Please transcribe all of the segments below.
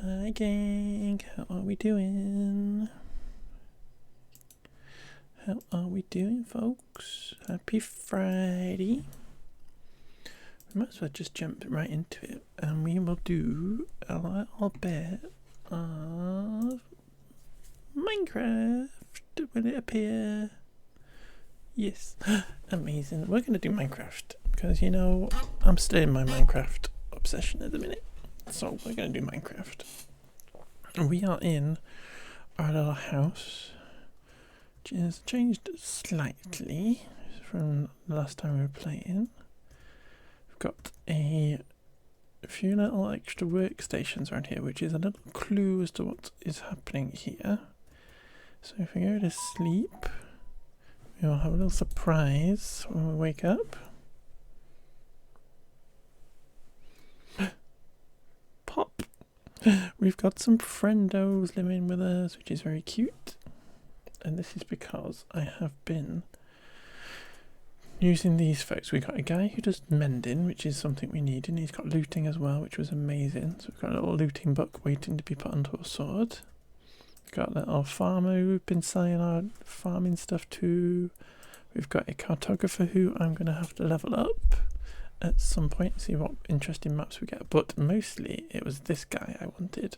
Hi gang, how are we doing? How are we doing, folks? Happy Friday. We might as well just jump right into it, and we will do a little bit of Minecraft. Will it appear? Yes. Amazing. We're going to do Minecraft, because, you know, I'm still in my Minecraft obsession at the minute. So we're going to do Minecraft. We are in our little house, which has changed slightly from the last time we were playing. We've got a few little extra workstations around here, which is a little clue as to what is happening here. So if we go to sleep, we will have a little surprise when we wake up. Pop! We've got some friendos living with us, which is very cute. And this is because I have been using these folks. We got a guy who does mending, which is something we need, and he's got looting as well, which was amazing. So we've got a little looting book waiting to be put onto a sword. We've got a little farmer who've been selling our farming stuff to. We've got a cartographer who I'm going to have to level up at some point, see what interesting maps we get. But mostly it was this guy I wanted,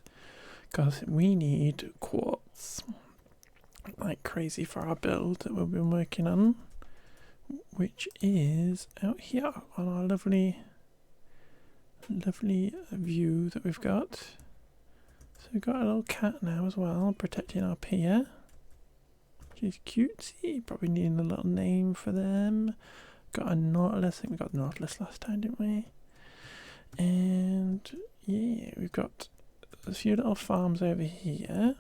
because we need quartz like crazy for our build that we've been working on, which is out here on our lovely view that we've got. So we've got a little cat now as well, protecting our pier, which is cutesy. Probably needing a little name for them. Got a nautilus. I think we got nautilus last time, didn't we? And yeah, we've got a few little farms over here.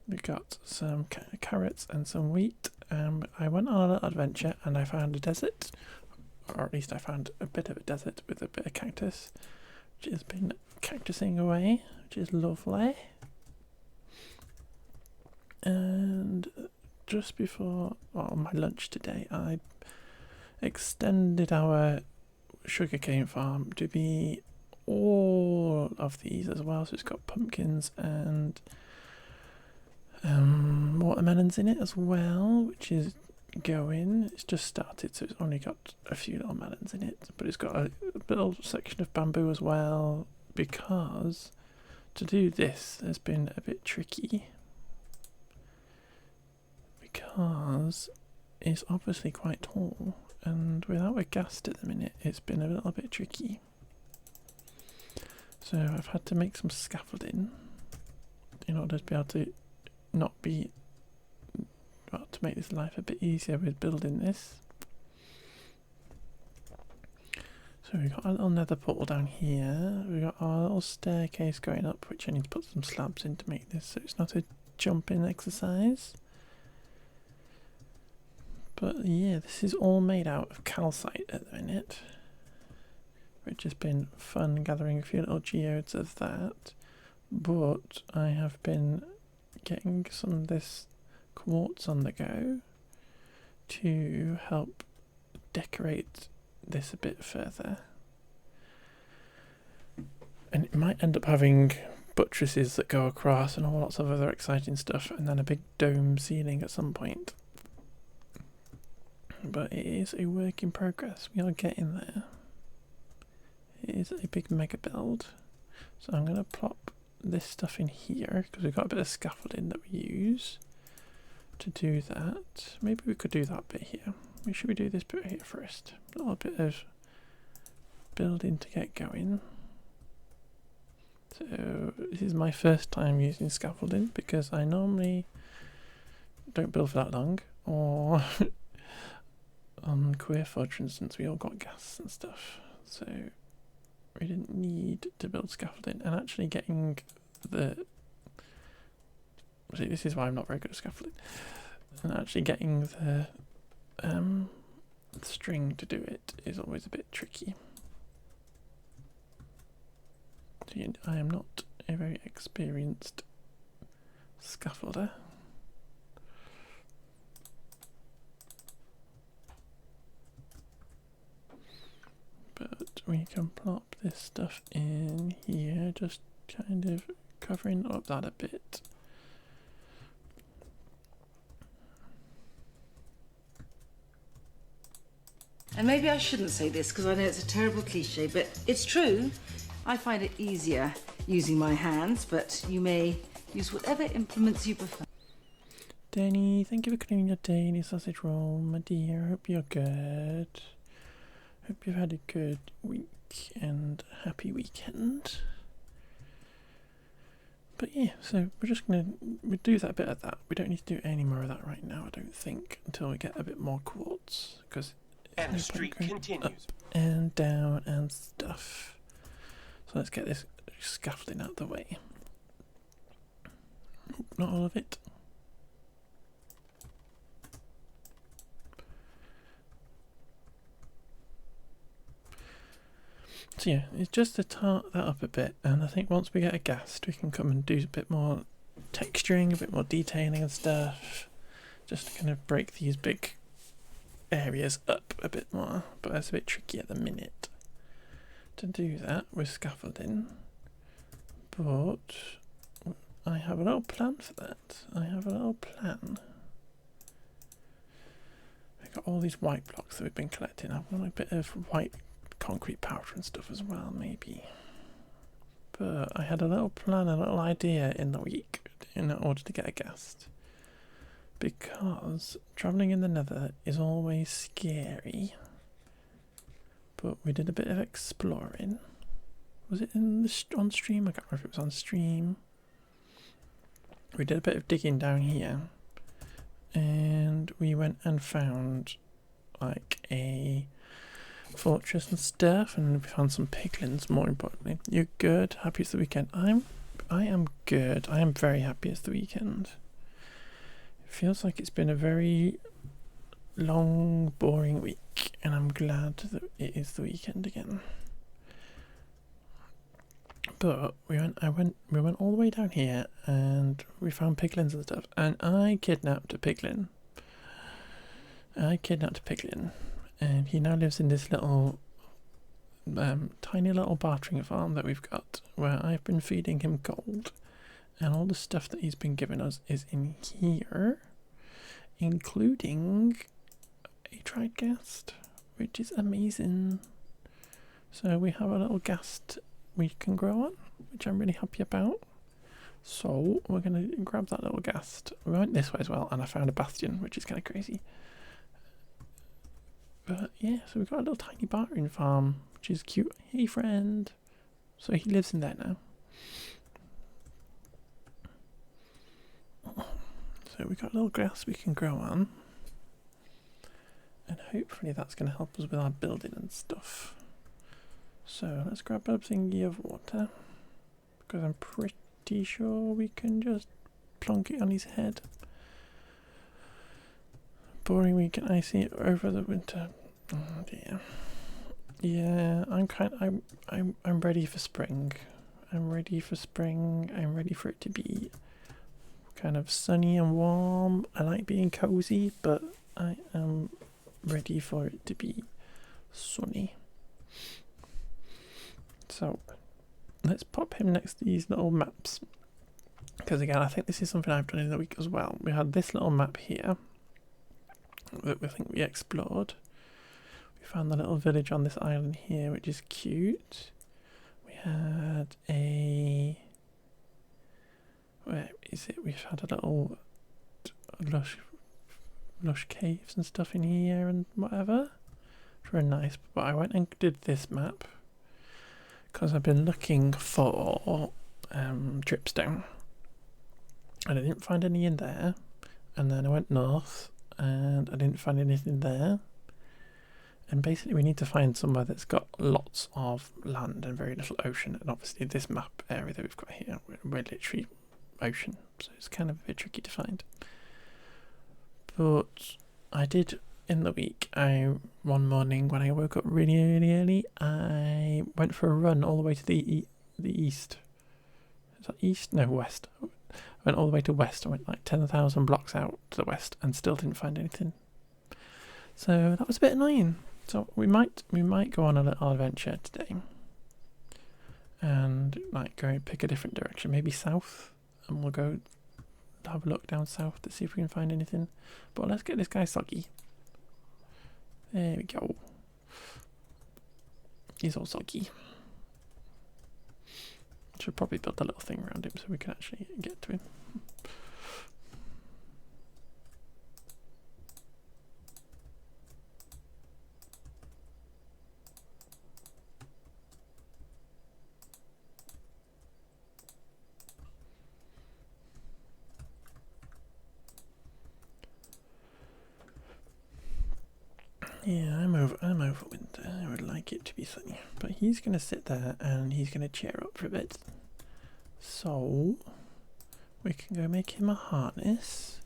We've got some carrots and some wheat. I went on a little adventure and I found a desert, or at least I found a bit of a desert with a bit of cactus, which has been cactusing away, which is lovely. And just before my lunch today, I extended our sugarcane farm to be all of these as well. So it's got pumpkins and watermelons in it as well, which is going. It's just started, so it's only got a few little melons in it, but it's got a little section of bamboo as well, because to do this has been a bit tricky, because it's obviously quite tall, and without a ghast at the minute it's been a little bit tricky. So I've had to make some scaffolding in order to be able to to make this life a bit easier with building this. So we've got a little nether portal down here. We've got our little staircase going up, which I need to put some slabs in to make this so it's not a jumping exercise. But yeah, this is all made out of calcite at the minute, which has been fun gathering a few little geodes of that. But I have been getting some of this quartz on the go to help decorate this a bit further. And it might end up having buttresses that go across and all lots of other exciting stuff, and then a big dome ceiling at some point. But it is a work in progress. We are getting there. It is a big mega build. So I'm going to plop this stuff in here, because we've got a bit of scaffolding that we use to do that. Maybe we could do that bit here. Should we do this bit here first? A little bit of building to get going. So this is my first time using scaffolding, because I normally don't build for that long, or on Queer Fudge, for instance, we all got gas and stuff, so we didn't need to build scaffolding. And actually getting the... See, this is why I'm not very good at scaffolding. And actually getting the string to do it is always a bit tricky. So I am not a very experienced scaffolder. But we can plop this stuff in here, just kind of covering up that a bit. And maybe I shouldn't say this because I know it's a terrible cliche, but it's true. I find it easier using my hands, but you may use whatever implements you prefer. Danny, thank you for cleaning your daily sausage roll, my dear. Hope you're good. Hope you've had a good week and happy weekend. But yeah, so we're just going to do that bit of that. We don't need to do any more of that right now, I don't think, until we get a bit more quartz, because and the streak continues up and down and stuff. So let's get this scaffolding out the way. Not all of it. So yeah, it's just to tart that up a bit, and I think once we get a ghast, we can come and do a bit more texturing, a bit more detailing and stuff, just to kind of break these big areas up a bit more. But that's a bit tricky at the minute to do that with scaffolding. But I have a little plan for that. I've got all these white blocks that we've been collecting. I want a bit of white concrete powder and stuff as well, maybe. But I had a little plan, a little idea in the week in order to get a ghast, because travelling in the Nether is always scary. But we did a bit of exploring. Was it on stream? I can't remember if it was on stream. We did a bit of digging down here, and we went and found like a fortress and stuff, and we found some piglins. More importantly, you're good. Happy it's the weekend. I am good. I am very happy it's the weekend. It feels like it's been a very long, boring week, and I'm glad that it is the weekend again. But we went all the way down here, and we found piglins and stuff. And I kidnapped a piglin. And he now lives in this little tiny little bartering farm that we've got, where I've been feeding him gold, and all the stuff that he's been giving us is in here, including a dried ghast, which is amazing. So we have a little ghast we can grow on, which I'm really happy about. So we're going to grab that little ghast. We went this way as well, and I found a bastion, which is kind of crazy. But yeah, so we've got a little tiny bartering farm, which is cute. Hey friend. So he lives in there now. So we've got a little grass we can grow on. And hopefully that's going to help us with our building and stuff. So let's grab a thingy of water, because I'm pretty sure we can just plonk it on his head. Boring week, and I see it over the winter. Oh dear. Yeah, I'm ready for spring. I'm ready for it to be kind of sunny and warm. I like being cozy, but I am ready for it to be sunny. So let's pop him next to these little maps, because again, I think this is something I've done in the week as well. We had this little map here that we think we explored. We found the little village on this island here, which is cute. We had where is it? We've had a little lush caves and stuff in here and whatever. It's very nice. But I went and did this map because I've been looking for dripstone, and I didn't find any in there. And then I went north, and I didn't find anything there. And basically we need to find somewhere that's got lots of land and very little ocean. And obviously this map area that we've got here, we're literally ocean, so it's kind of a bit tricky to find. But I did in the week, one morning when I woke up really early, I went for a run all the way to the east. Is that east? No, west. I went all the way to west. I went like 10,000 blocks out to the west and still didn't find anything. So that was a bit annoying. So we might go on a little adventure today, and like go pick a different direction, maybe south, and we'll go have a look down south to see if we can find anything. But let's get this guy soggy. There we go. He's all soggy. Should probably build a little thing around him so we can actually get to him. Yeah, I'm over winter. I would like it to be sunny. But he's going to sit there and he's going to cheer up for a bit. So, we can go make him a harness.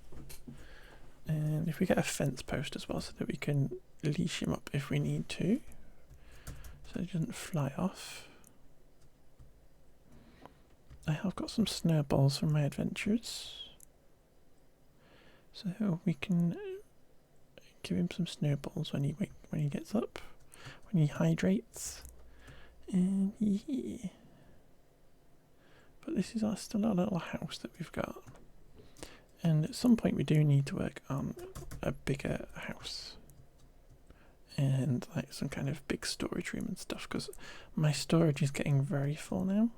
And if we get a fence post as well so that we can leash him up if we need to. So he doesn't fly off. I have got some snowballs from my adventures. So we can give him some snowballs when he gets up, when he hydrates, and yeah. But this is still our little house that we've got, and at some point we do need to work on a bigger house and like some kind of big storage room and stuff, because my storage is getting very full now.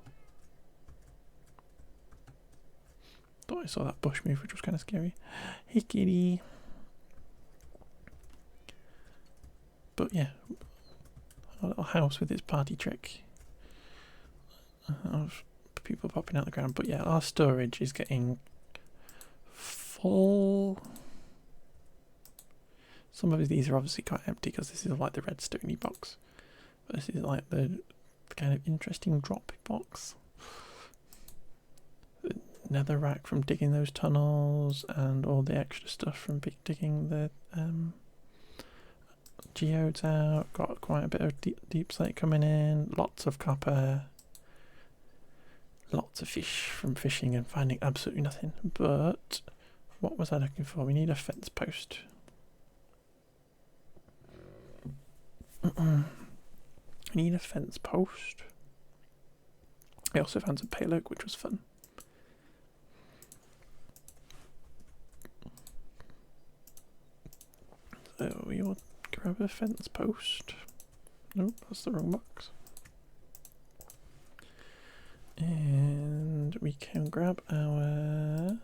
Thought I saw that bush move, which was kind of scary. Hey kitty. But yeah, a little house with its party trick of people popping out the ground. But yeah, our storage is getting full. Some of these are obviously quite empty because this is like the redstone box. But this is like the kind of interesting drop box. The nether rack from digging those tunnels and all the extra stuff from digging the geodes out. Got quite a bit of deep slate coming in, lots of copper, lots of fish from fishing and finding absolutely nothing. But what was I looking for? We need a fence post. We need a fence post. I also found some pale oak, which was fun. So we will grab a fence post. Nope, that's the wrong box. And we can grab our,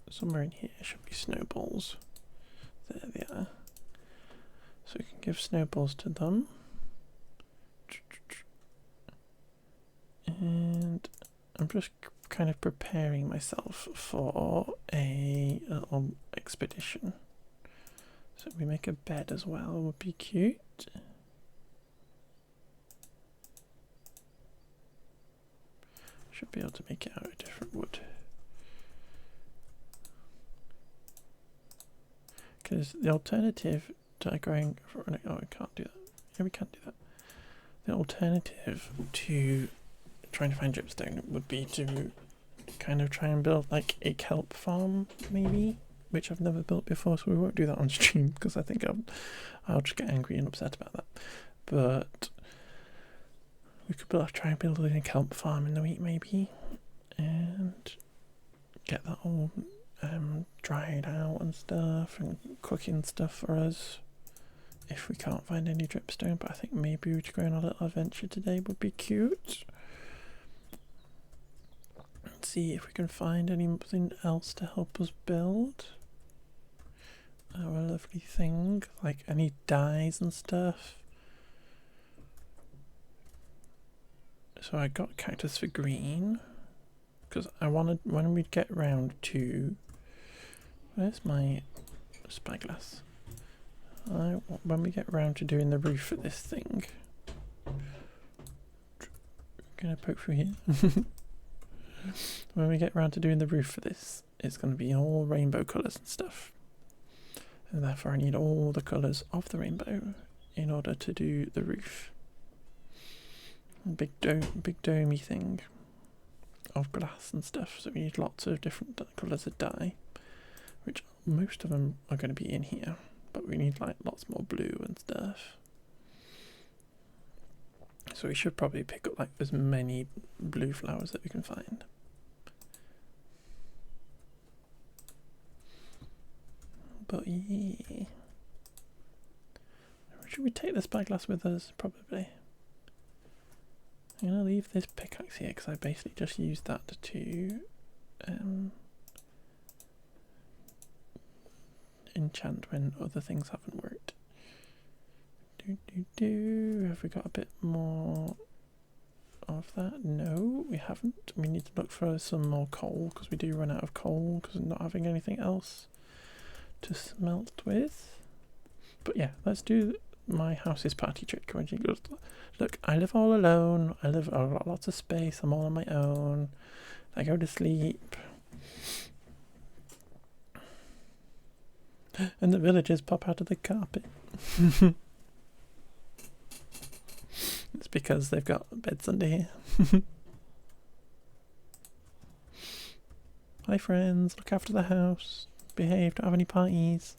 somewhere in here should be snowballs. There they are. So we can give snowballs to them. And I'm just kind of preparing myself for a little expedition. So we make a bed as well, would be cute. Should be able to make it out of different wood. Because the alternative to going for, oh, we can't do that. Yeah, we can't do that. The alternative to trying to find dripstone would be to kind of try and build like a kelp farm, maybe, which I've never built before, so we won't do that on stream because I think I'll just get angry and upset about that. But we could try and build a kelp farm in the week maybe, and get that all dried out and stuff, and cooking stuff for us if we can't find any dripstone. But I think maybe to go on a little adventure today would be cute. Let's see if we can find anything else to help us build our lovely thing, like any dyes and stuff. So I got cactus for green because I wanted, when we get round to, where's my spyglass? When we get round to doing the roof for this thing, gonna poke through here. When we get round to doing the roof for this, it's going to be all rainbow colours and stuff. And therefore I need all the colours of the rainbow in order to do the roof. Big domey thing of glass and stuff, so we need lots of different colours of dye, which most of them are going to be in here, but we need like lots more blue and stuff. So we should probably pick up like as many blue flowers that we can find. But yeah. Should we take the spyglass with us? Probably. I'm going to leave this pickaxe here because I basically just used that to enchant when other things haven't worked. Have we got a bit more of that? No, we haven't. We need to look for some more coal because we do run out of coal because of not having anything else to smelt with. But yeah, let's do my house's party trick. When she goes, look, I live all alone. I got lots of space. I'm all on my own. I go to sleep. And the villagers pop out of the carpet. It's because they've got beds under here. Hi friends, look after the house. Behave, don't have any parties.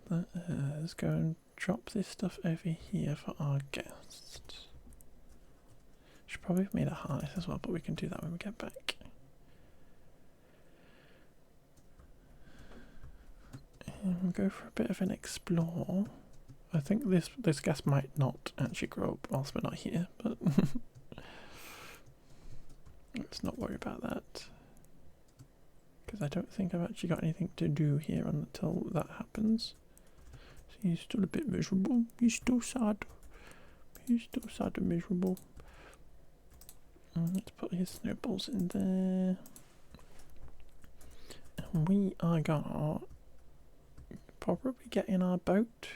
Let's go and drop this stuff over here for our guest. Should probably have made a harness as well, but we can do that when we get back. And we'll go for a bit of an explore. I think this ghast might not actually grow up whilst we're not here, but let's not worry about that. Because I don't think I've actually got anything to do here until that happens. So he's still a bit miserable. He's still sad. He's still sad and miserable. Let's put his snowballs in there. And we are gonna probably get in our boat.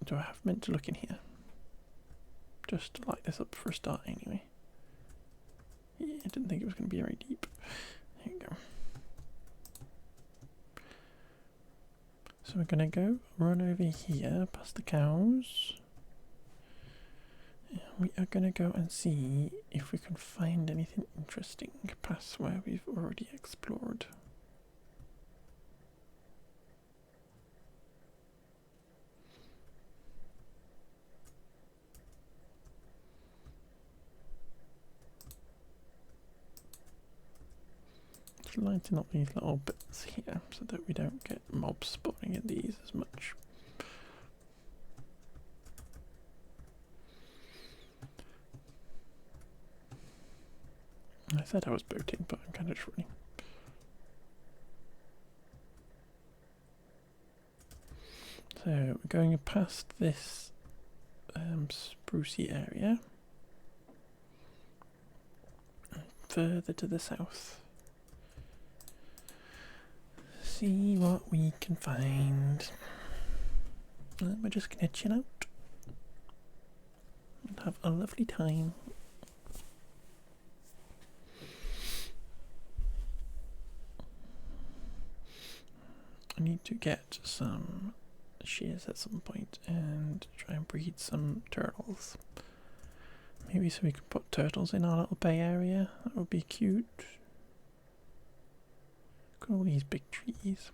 Do I have meant to look in here? Just to light this up for a start anyway. Yeah, I didn't think it was going to be very deep. There you go. So we're going to go run over here past the cows. And we are going to go and see if we can find anything interesting past where we've already explored. Lighting up these little bits here so that we don't get mobs spawning in these as much. I said I was boating, but I'm kind of just running. So we're going past this sprucey area, further to the south. See what we can find. And we're just gonna chill out and have a lovely time. I need to get some shears at some point and try and breed some turtles. Maybe so we can put turtles in our little bay area. That would be cute. Look at all these big trees.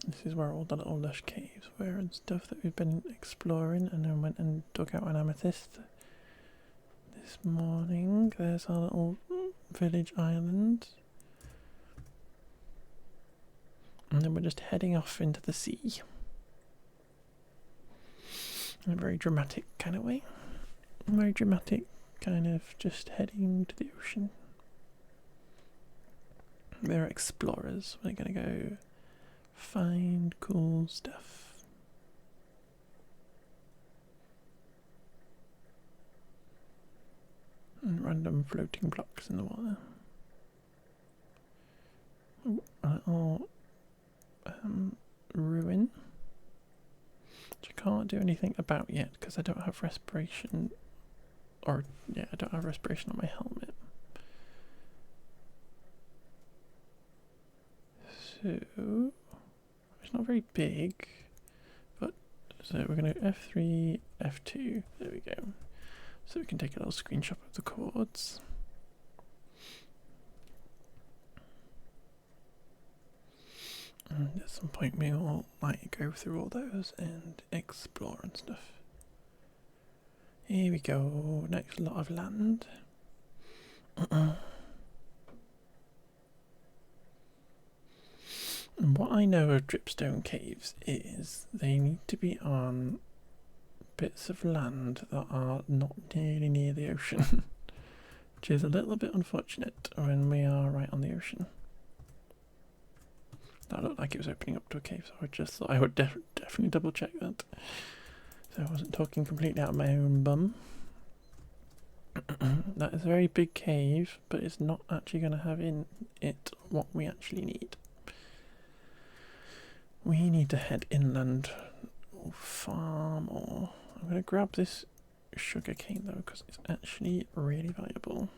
This is where all the little lush caves were and stuff that we've been exploring, and then went and dug out an amethyst this morning. There's our little village island. And then we're just heading off into the sea. In a very dramatic kind of way. Very dramatic, kind of just heading to the ocean. We're explorers. We're gonna go find cool stuff. And random floating blocks in the water. Ooh, a little ruin, which I can't do anything about yet because I don't have respiration. Or, yeah, I don't have respiration on my helmet. So, it's not very big, but, so we're going to F3, F2, there we go. So we can take a little screenshot of the chords. And at some point we will like go through all those and explore and stuff. Here we go, next lot of land. And what I know of dripstone caves is they need to be on bits of land that are not nearly near the ocean, which is a little bit unfortunate when we are right on the ocean. That looked like it was opening up to a cave, so I just thought I would definitely double check that. So I wasn't talking completely out of my own bum. That is a very big cave, but it's not actually going to have in it what we actually need. We need to head inland far more. I'm going to grab this sugar cane though, because it's actually really valuable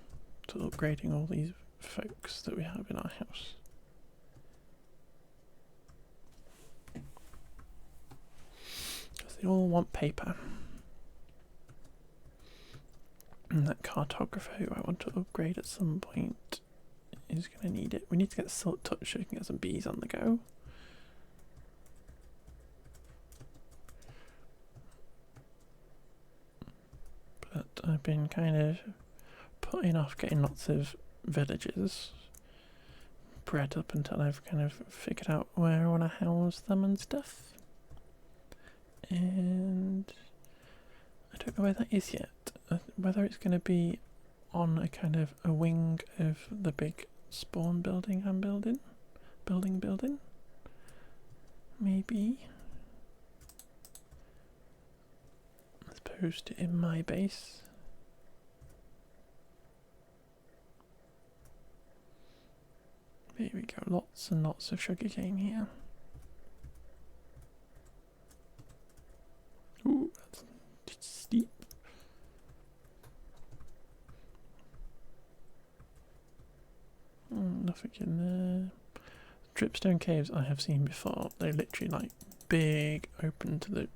to upgrading all these folks that we have in our house. Because they all want paper. And that cartographer who I want to upgrade at some point is going to need it. We need to get Silk Touch so we can get some bees on the go. But I've been kind of putting off getting lots of villages bred up until I've kind of figured out where I want to house them and stuff. And I don't know where that is yet. Whether it's going to be on a kind of a wing of the big spawn building I'm building. Building. Maybe. As opposed to in my base. There we go, lots and lots of sugarcane here. Ooh, that's steep. Nothing in there. Dripstone caves I have seen before. They're literally like big, open to the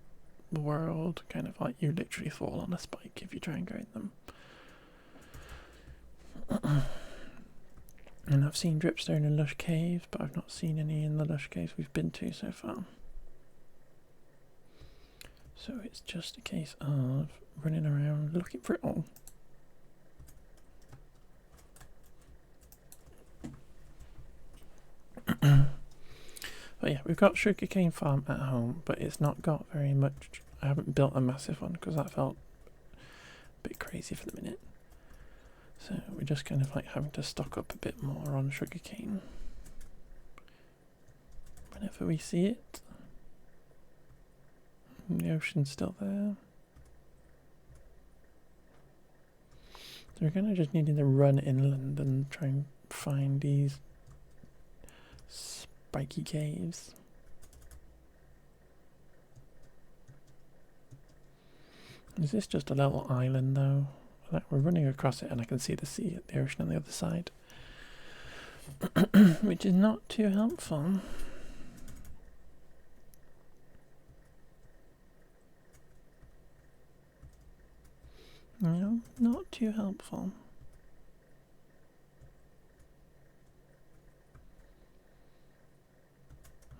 world, kind of like you literally fall on a spike if you try and go in them. And I've seen dripstone in lush caves, but I've not seen any in the lush caves we've been to so far. So it's just a case of running around looking for it all. But yeah, we've got sugarcane farm at home, but it's not got very much. I haven't built a massive one because that felt a bit crazy for the minute. So we're just kind of like having to stock up a bit more on sugarcane whenever we see it. And the ocean's still there. So we're kind of just needing to run inland and try and find these spiky caves. Is this just a little island though? Like we're running across it and I can see the sea, the ocean on the other side. Which is not too helpful. No, not too helpful.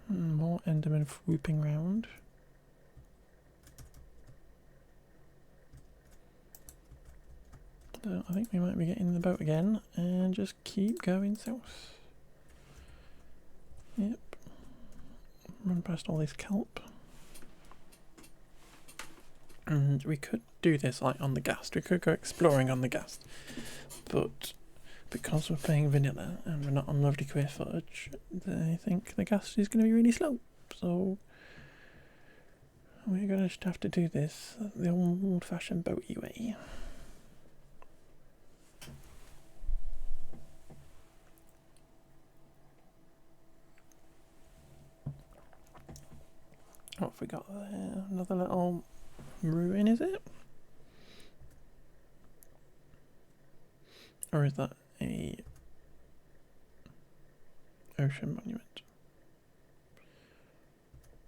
More Endermen whooping round. So I think we might be getting in the boat again and just keep going south. Yep. Run past all this kelp. And we could do this like on the ghast. We could go exploring on the ghast. But because we're playing vanilla and we're not on lovely queer fudge, I think the ghast is going to be really slow. So we're going to just have to do this the old-fashioned boaty way. What have we got there? Another little ruin, is it? Or is that a ocean monument?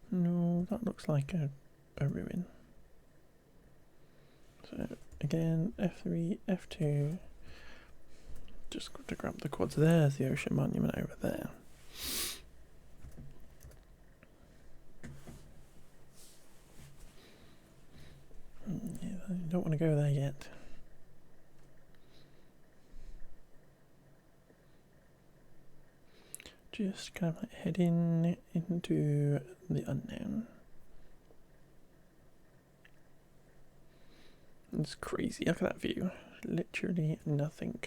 No, that looks like a ruin. So again, F3, F2. Just got to grab the quads. There's the ocean monument over there. Yeah, I don't want to go there yet. Just kind of like heading into the unknown. It's crazy. Look at that view. Literally nothing.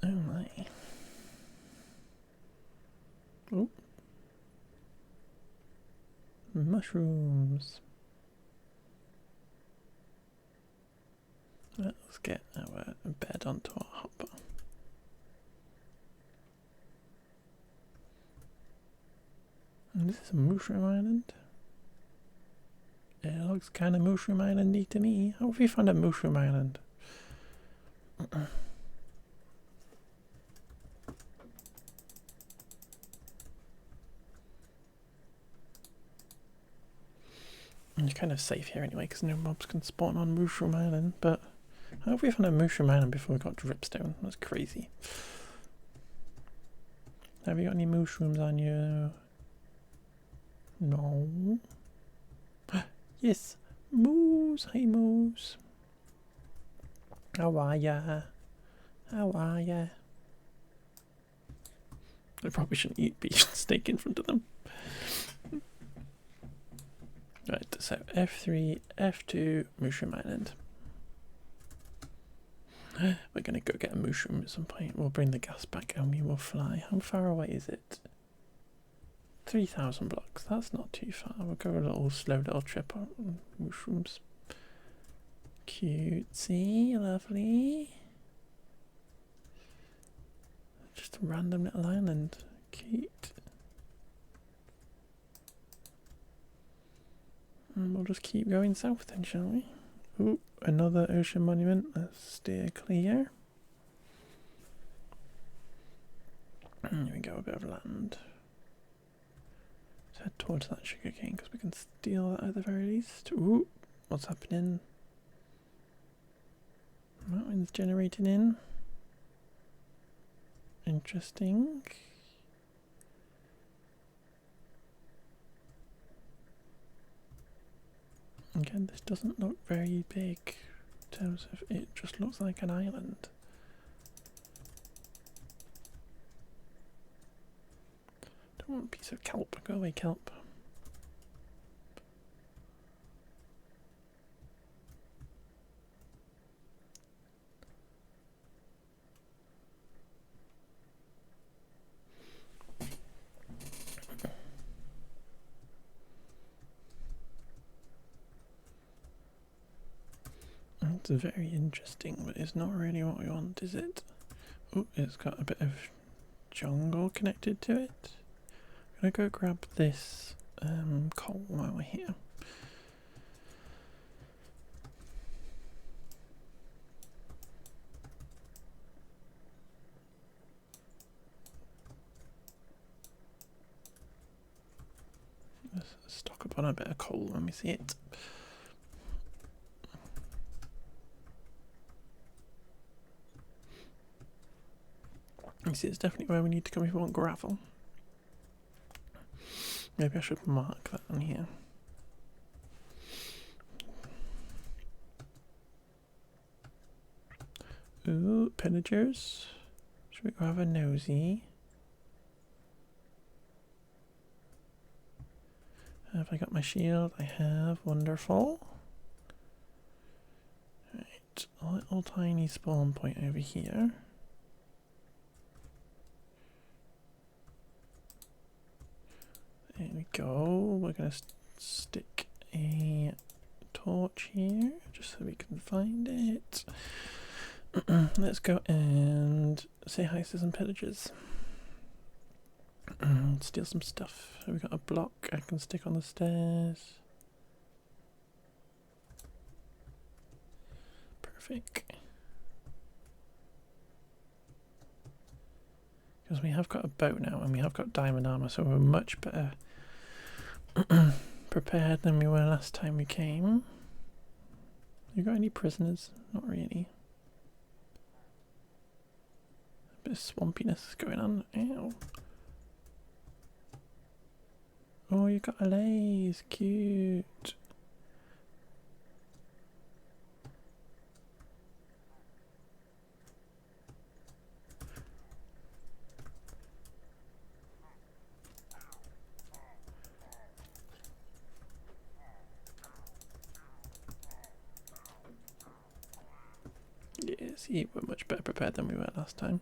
Oh my. Oh. Mushrooms. Let's get our bed onto our hopper. And this is a mushroom island. It looks kind of mushroom islandy to me. How have you found a mushroom island? You're kind of safe here anyway, because no mobs can spawn on Mushroom Island, but how have we found a Mushroom Island before we got dripstone? That's crazy. Have you got any mushrooms on you? No. Yes. Moose. Hey, Moose. How are ya? How are ya? I probably shouldn't eat beef steak in front of them. Right, so F3, F2, Mushroom Island. We're going to go get a mushroom at some point. We'll bring the gas back and we will fly. How far away is it? 3,000 blocks. That's not too far. We'll go a little slow little trip on mushrooms. Cutesy, lovely. Just a random little island. Cute. And we'll just keep going south then, shall we? Ooh, another ocean monument. Let's steer clear. Here we go, a bit of land. Let's head towards that sugar cane because we can steal that at the very least. Ooh, what's happening? Mountains generating in. Interesting. Again, this doesn't look very big in terms of it just looks like an island. Don't want a piece of kelp. Go away, kelp. It's very interesting, but it's not really what we want, is it? Oh, it's got a bit of jungle connected to it. I'm gonna go grab this coal while we're here. Let's stock up on a bit of coal when we see it. You see, it's definitely where we need to come if we want gravel. Maybe I should mark that on here. Ooh, pillagers. Should we go have a nosy? Have I got my shield? I have. Wonderful. Right, a little tiny spawn point over here. There we go. We're going to stick a torch here just so we can find it. Let's go and say hi to some pillagers. Steal some stuff. We got a block I can stick on the stairs. Perfect. Because we have got a boat now and we have got diamond armor, so we're much better prepared than we were last time we came. You got any prisoners? Not really. A bit of swampiness going on. Ow. Oh, you got a lace. Cute. Yeah, see, we're much better prepared than we were last time.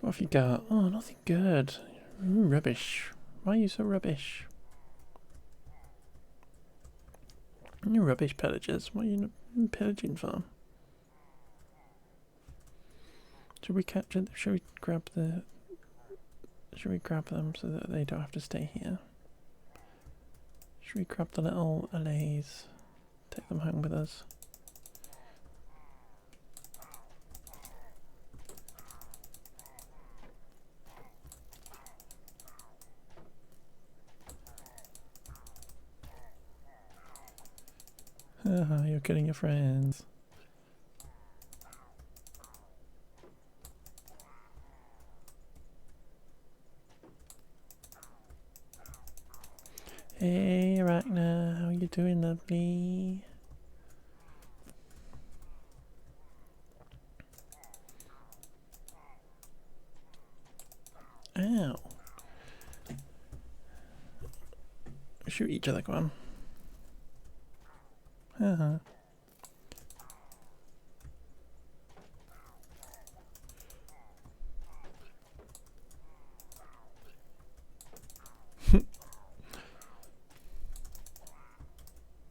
What have you got? Oh, nothing good. Rubbish. Why are you so rubbish? You rubbish pillagers. What are you pillaging for? Should we capture? Should we grab the? Should we grab them so that they don't have to stay here? Should we grab the little allays? Take them home with us. Haha, you're killing your friends. Hey, Arachna, how you doing, lovely? Ow. Shoot each other, go on. Haha.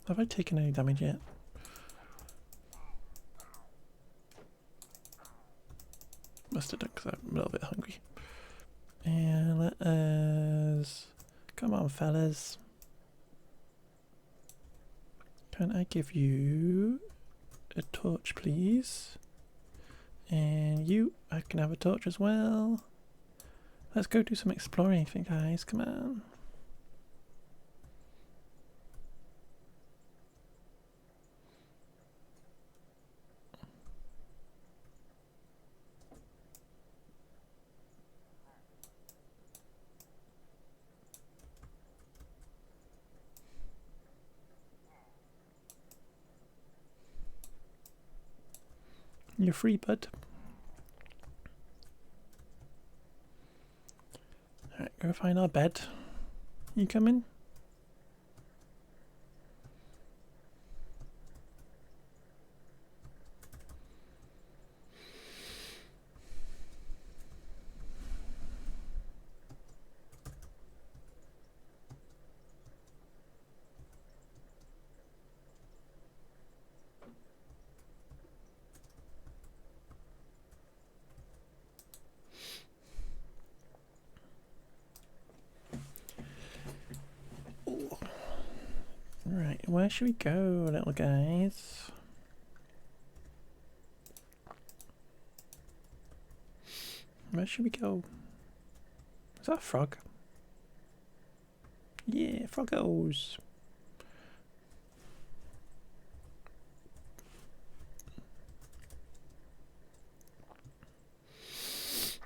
Have I taken any damage yet? Must have done because I'm a little bit hungry. And let us... Come on, fellas. Can I give you a torch, please? And you, I can have a torch as well. Let's go do some exploring, guys. Come on. You're free, bud. Alright, go find our bed. You coming? Right, where should we go, little guys? Where should we go? Is that a frog? Yeah, froggos.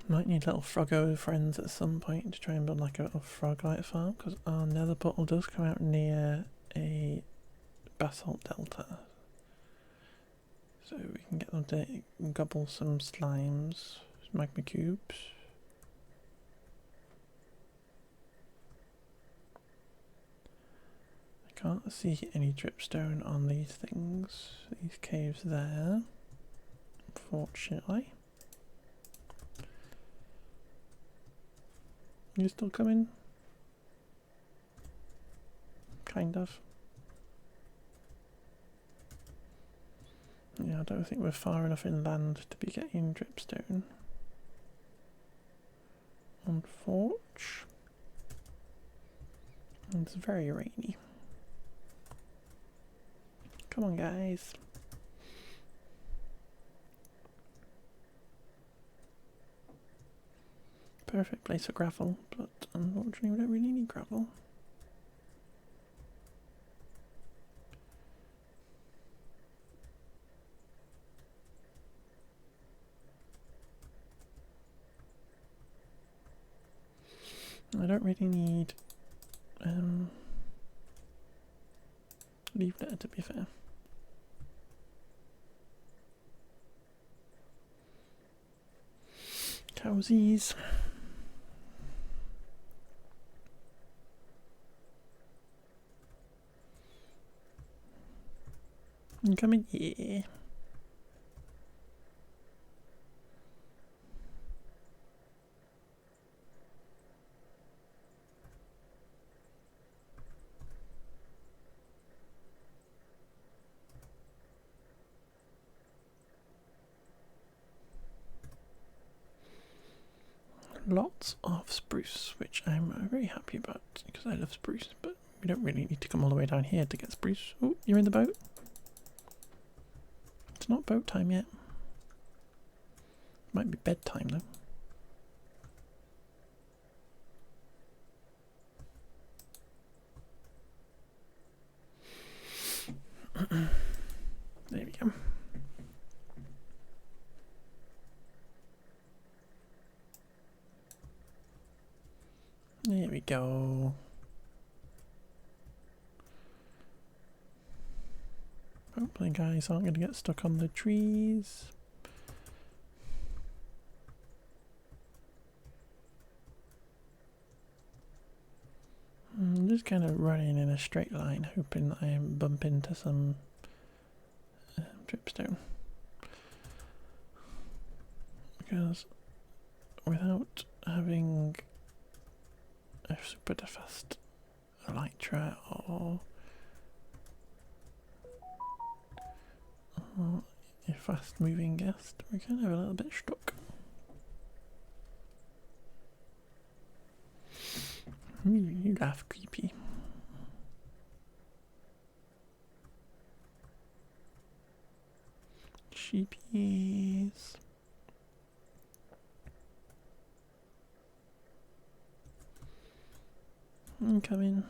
Might need little froggo friends at some point to try and build like a little frog-like farm, because our nether portal does come out near a basalt delta. So we can get them to gobble some slimes, magma cubes. I can't see any dripstone on these things, these caves there, unfortunately. You still coming? Kind of. Yeah, I don't think we're far enough inland to be getting dripstone. On Forge. And it's very rainy. Come on, guys. Perfect place for gravel, but unfortunately we don't really need gravel. I don't really need leaf litter, to be fair. Cowsies. I'm coming here. Lots of spruce, which I'm very happy about because I love spruce, but we don't really need to come all the way down here to get spruce. Oh, you're in the boat? It's not boat time yet. Might be bedtime though. There we go. There we go. Hopefully guys aren't going to get stuck on the trees. I'm just kind of running in a straight line, hoping that I bump into some dripstone. Because without having a super fast elytra or a fast moving ghast, we're kind of a little bit stuck. You laugh creepy. Sheepies. I'm coming.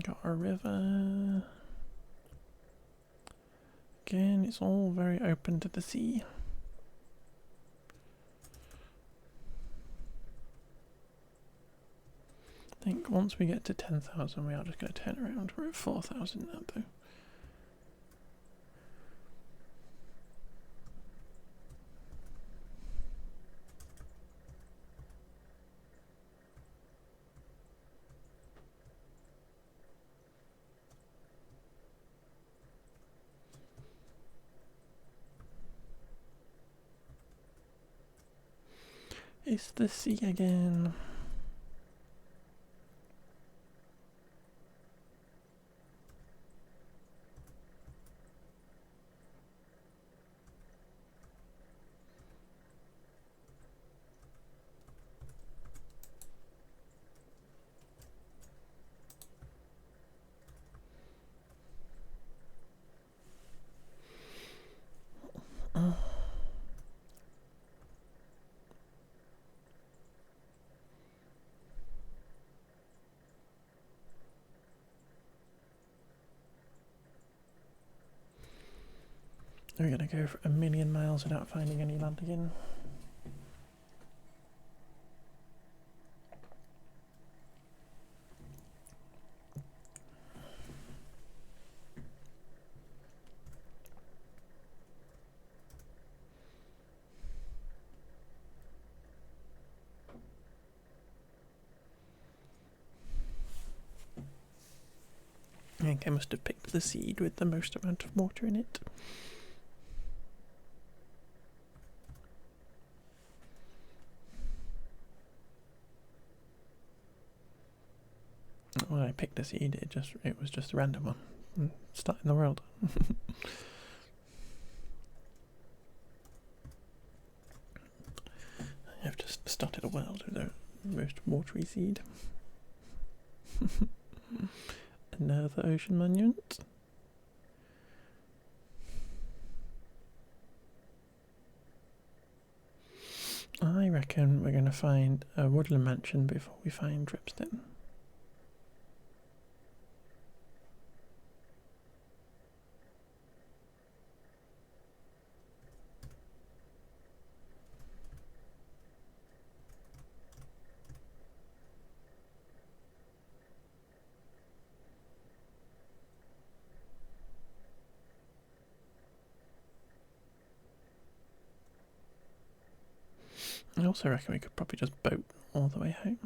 Got a river. Again, it's all very open to the sea. I think once we get to 10,000 we are just going to turn around. We're at 4,000 now though. It's the sea again. We're gonna go for 1,000,000 miles without finding any land again. I think I must have picked the seed with the most amount of water in it. picked a seed. It was just a random one. Starting the world. I've just started a world with the most watery seed. Another ocean monument. I reckon we're going to find a woodland mansion before we find dripstone. I also reckon we could probably just boat all the way home.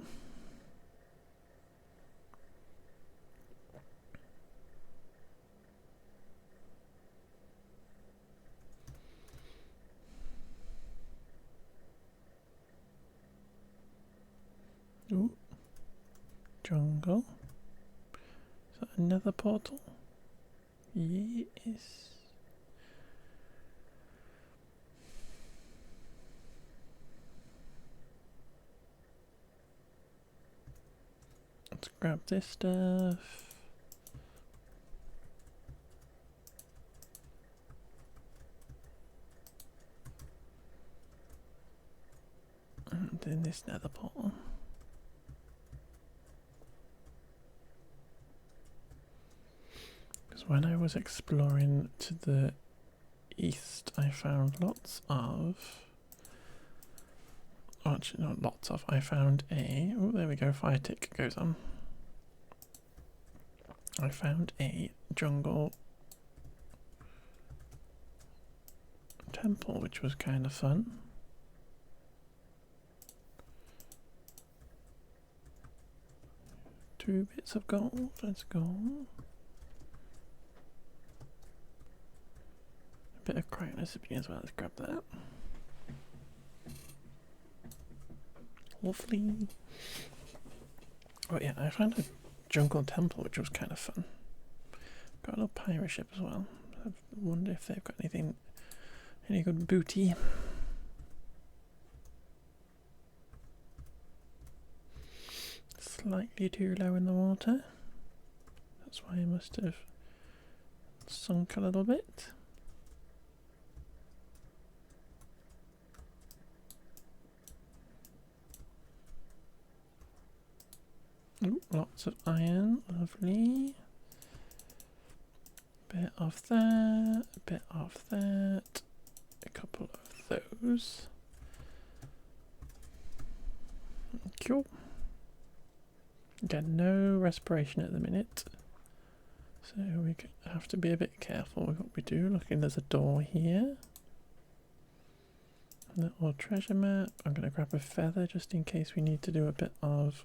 Ooh. Jungle. Is that another portal? Yes. Let's grab this stuff. And then this nether portal. Because when I was exploring to the east, I found lots of... Oh, actually, not lots of. I found a... Oh, there we go. Fire tick goes on. I found a jungle temple, which was kind of fun. Two bits of gold. Let's go. A bit of crackness as well. Let's grab that. Lovely. Oh yeah, I found a jungle temple which was kind of fun. Got a little pirate ship as well. I wonder if they've got any good booty. Slightly too low in the water. That's why I must have sunk a little bit. Ooh, lots of iron, lovely. Bit of that, a bit of that, a couple of those. Cool. Again, no respiration at the minute, so we have to be a bit careful with what we do. Looking, there's a door here. Little treasure map. I'm going to grab a feather just in case we need to do a bit of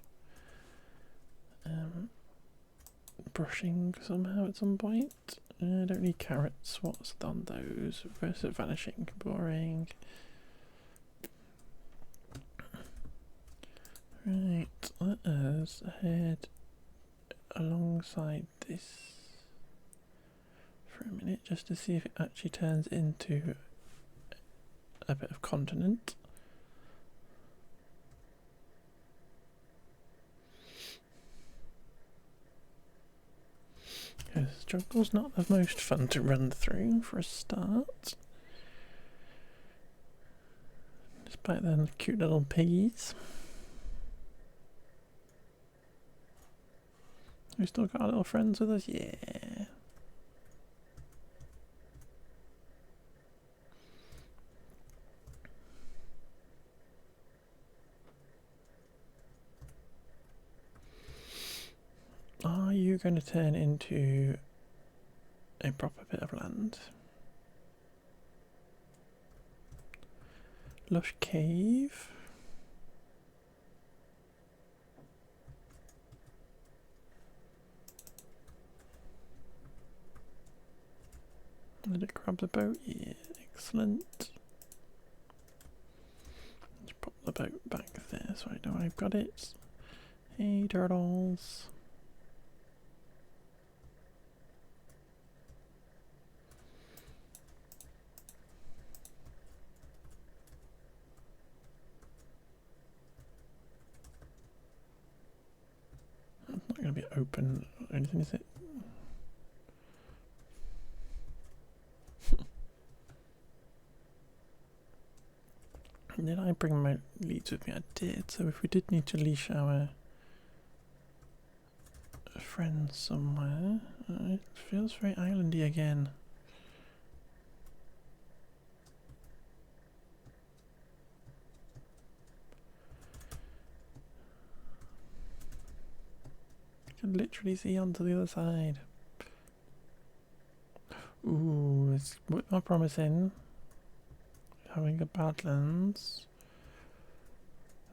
brushing somehow at some point. I don't need carrots. What's on those? Versus vanishing. Boring. Right, let us head alongside this for a minute just to see if it actually turns into a bit of continent. Because jungle's not the most fun to run through for a start. Despite the cute little piggies. We still got our little friends with us? Yeah. Are you going to turn into a proper bit of land? Lush cave. Did it grab the boat? Yeah, excellent. Let's pop the boat back there so I know I've got it. Hey, turtles. open or anything, is it? Did I bring my leads with me? I did. So if we did need to leash our friends somewhere, it feels very islandy again. You can literally see onto the other side. Ooh, it's more promising. Having a Badlands.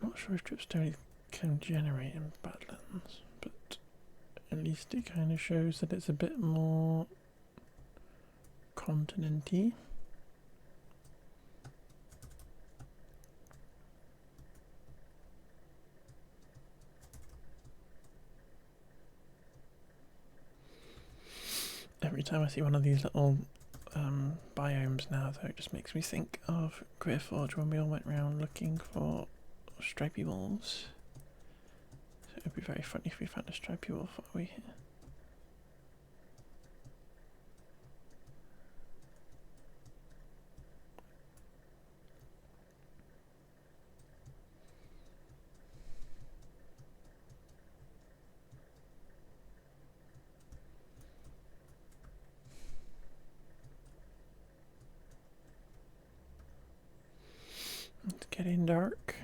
Not sure if Dripstone can generate in Badlands, but at least it kind of shows that it's a bit more continenty. Every time I see one of these little biomes now, though, it just makes me think of Great Forge when we all went around looking for stripy wolves. So it would be very funny if we found a stripy wolf while we're here. It's getting dark.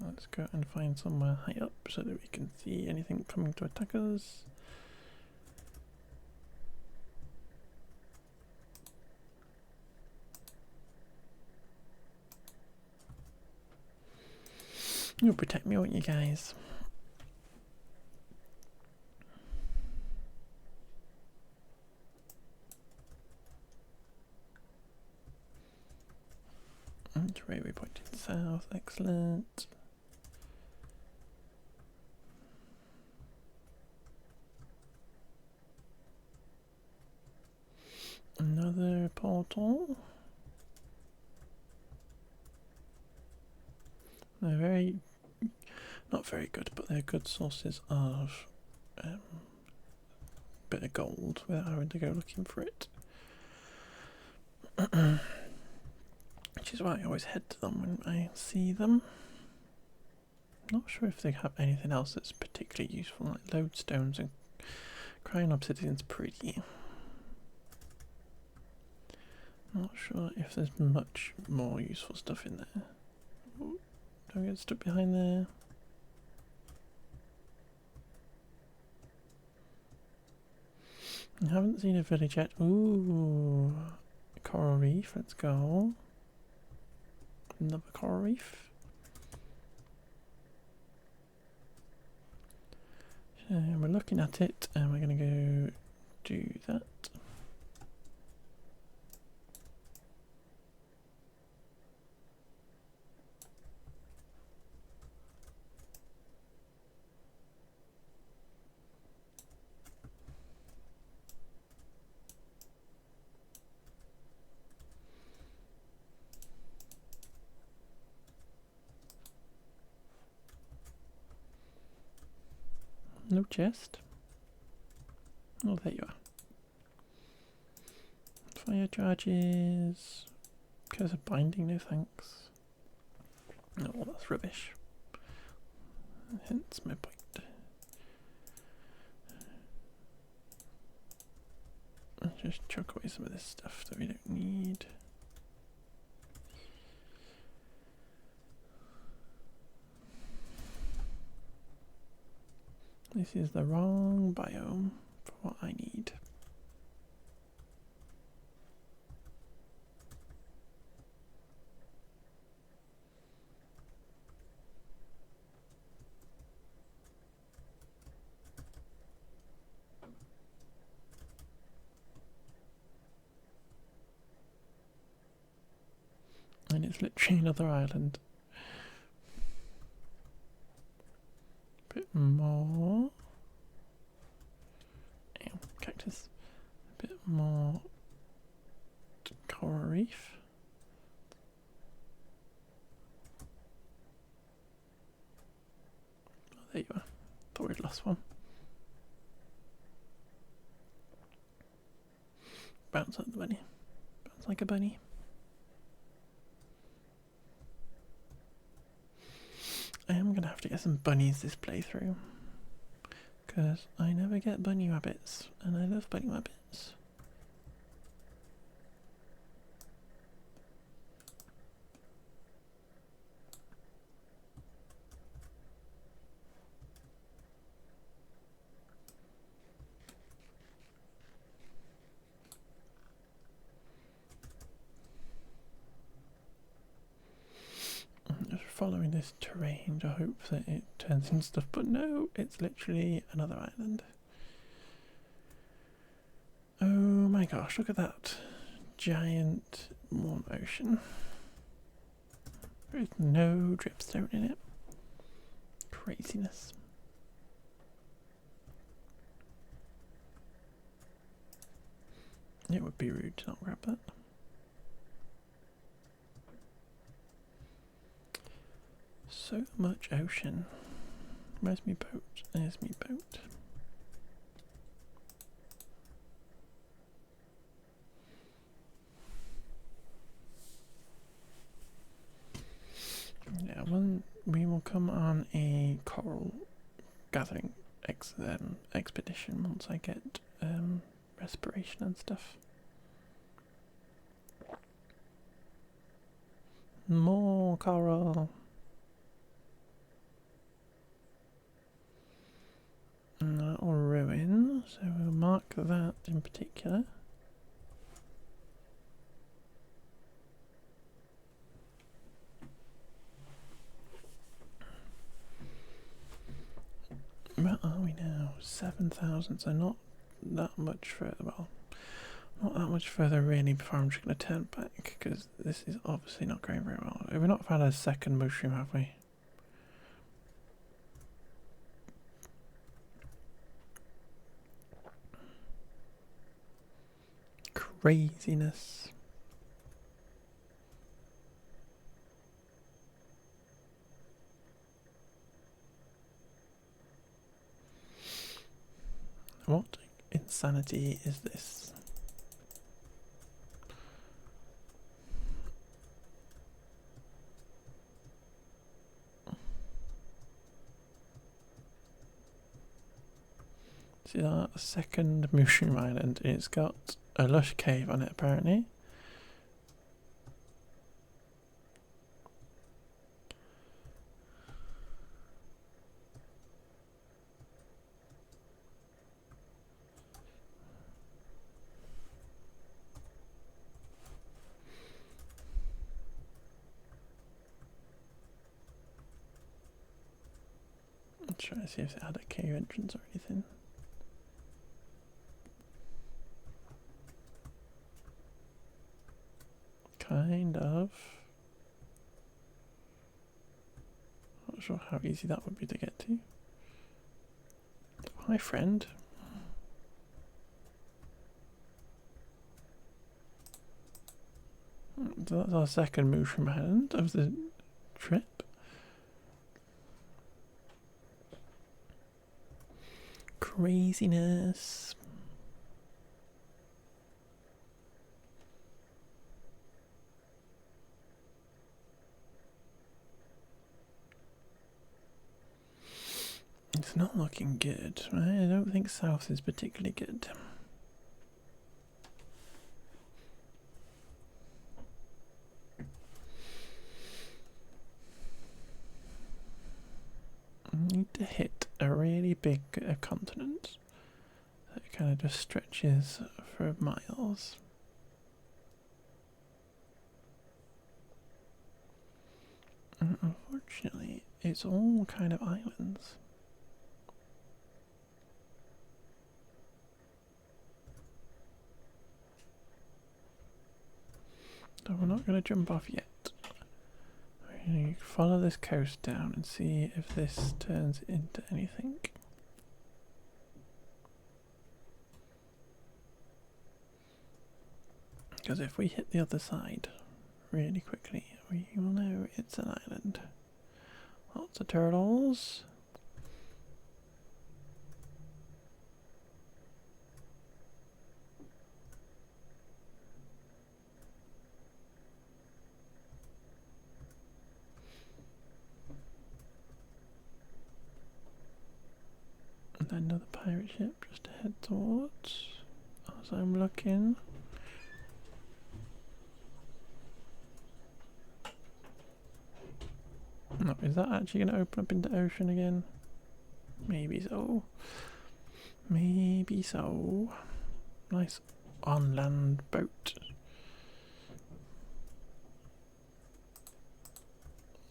Let's go and find somewhere high up so that we can see anything coming to attack us. You'll protect me, won't you guys? And railway pointed south, excellent. Another portal. They're not very good, but they're good sources of bit of gold without having to go looking for it. Which is why I always head to them when I see them. Not sure if they have anything else that's particularly useful, like lodestones and crying obsidian's pretty. Not sure if there's much more useful stuff in there. Ooh, don't get stuck behind there. I haven't seen a village yet. Ooh, coral reef, let's go. Another coral reef. So we're looking at it and we're going to go do that. No chest. Oh, there you are. Fire charges. Curse of binding, no thanks. No, that's rubbish. Hence my point. Let's just chuck away some of this stuff that we don't need. This is the wrong biome for what I need. And it's literally another island. Bit more. Ow, cactus. A bit more coral reef. Oh, there you are. Thought we'd lost one. Bounce like the bunny. Bounce like a bunny. I am gonna have to get some bunnies this playthrough. Because I never get bunny rabbits. And I love bunny rabbits. Just following this terrain to hope that it turns into stuff, but no, it's literally another island. Oh my gosh, look at that giant warm ocean with no dripstone in it. Craziness. It would be rude to not grab that. So much ocean. Where's me boat? There's me boat. Yeah, well, we will come on a coral gathering expedition once I get respiration and stuff. More coral. And that will ruin, so we'll mark that in particular. Where are we now? 7,000, so not that much further. Well, not that much further really before I'm just going to turn back, because this is obviously not going very well. We've not found a second mushroom, have we? Craziness. What insanity is this? See that second mushroom island? It's got a lush cave on it apparently. I'm trying to see if it had a cave entrance or anything. Kind of. Not sure how easy that would be to get to. Hi, friend. So that's our second mushroom island of the trip. Craziness. It's not looking good, right? I don't think south is particularly good. I need to hit a really big continent that kind of just stretches for miles. And unfortunately, it's all kind of islands. So we're not going to jump off yet. We're going to follow this coast down and see if this turns into anything. Because if we hit the other side really quickly, we will know it's an island. Lots of turtles. another pirate ship just to head towards as I'm looking. No, is that actually going to open up into ocean again? Maybe so. Maybe so. Nice on land boat.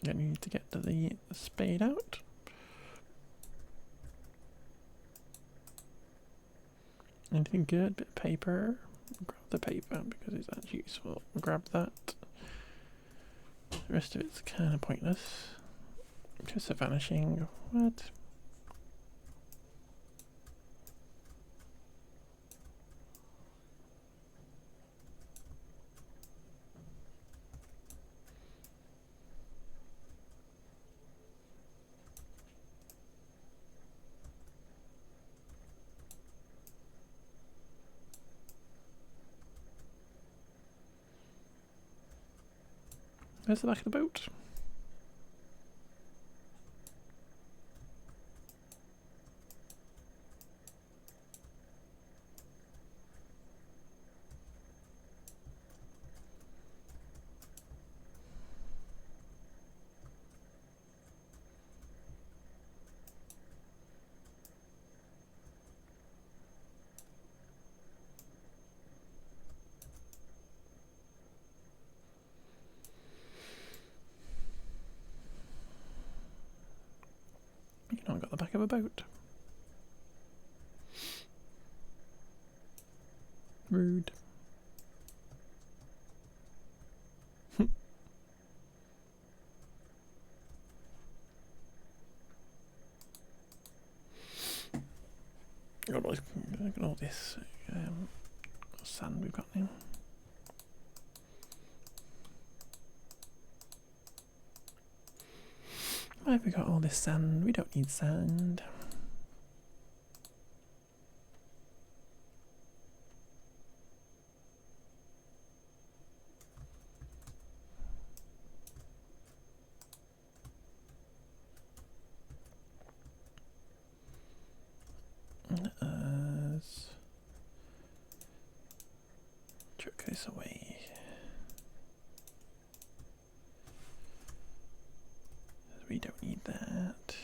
I need to get to the spade out. Anything good? Bit of paper. Grab the paper because it's actually useful. Grab that. The rest of it's kind of pointless. Just a vanishing. What? Where's the back of the boat? You know, I got the back of a boat. Rude. Look at all this sand we've got now. Why have we got all this sand? We don't need sand. Chuck this away. We don't need that.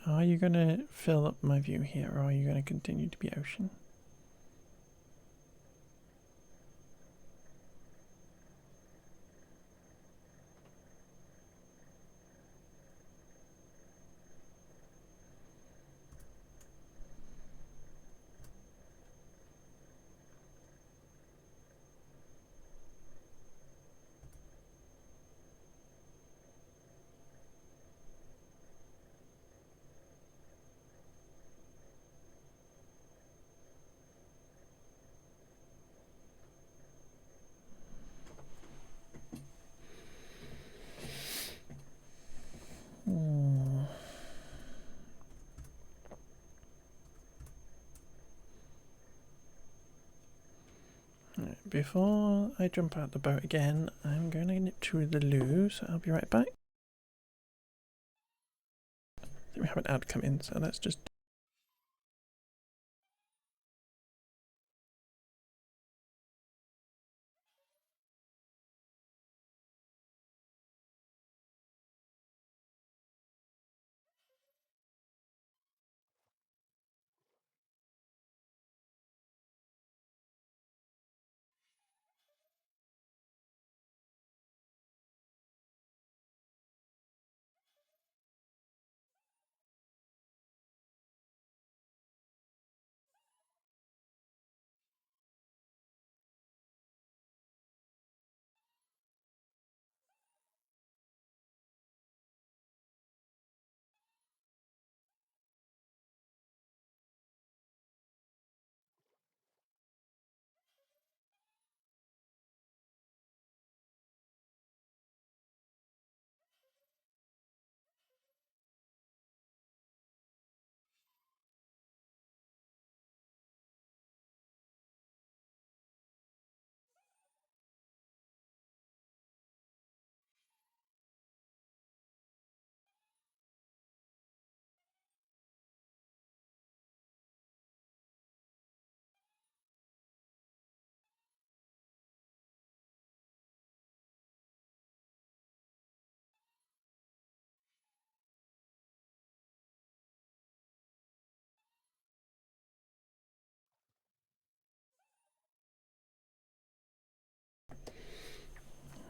Are you going to fill up my view here, or are you going to continue to be ocean? Before I jump out the boat again, I'm going to nip to the loo, so I'll be right back. I think we have an ad come in, so let's just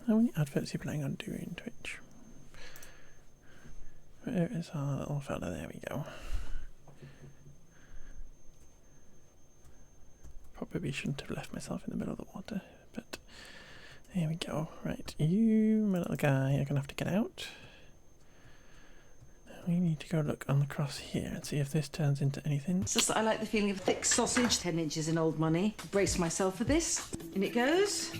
How many adverts are you planning on doing, Twitch? Where is our little fella? There we go. Probably shouldn't have left myself in the middle of the water, but there we go. Right, you, my little guy, are going to have to get out. We need to go look on the cross here and see if this turns into anything. It's just that I like the feeling of thick sausage. 10 inches in old money. Brace myself for this. In it goes.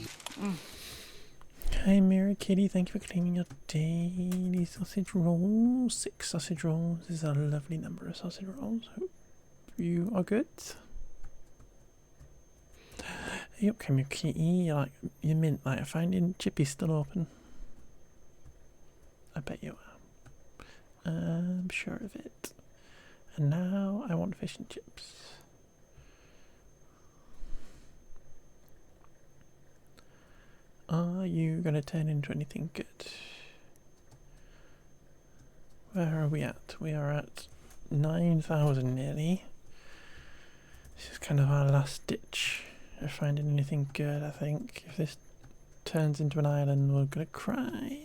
Hi, Mary Kitty. Thank you for claiming your daily sausage rolls. 6 sausage rolls is a lovely number of sausage rolls. Hope you are good. Yep, come here, kitty. You mint like a finding Chippy's still open. I bet you are. I'm sure of it. And now I want fish and chips. Are you going to turn into anything good? Where are we at? We are at 9,000 nearly. This is kind of our last ditch of finding anything good, I think. If this turns into an island, we're going to cry.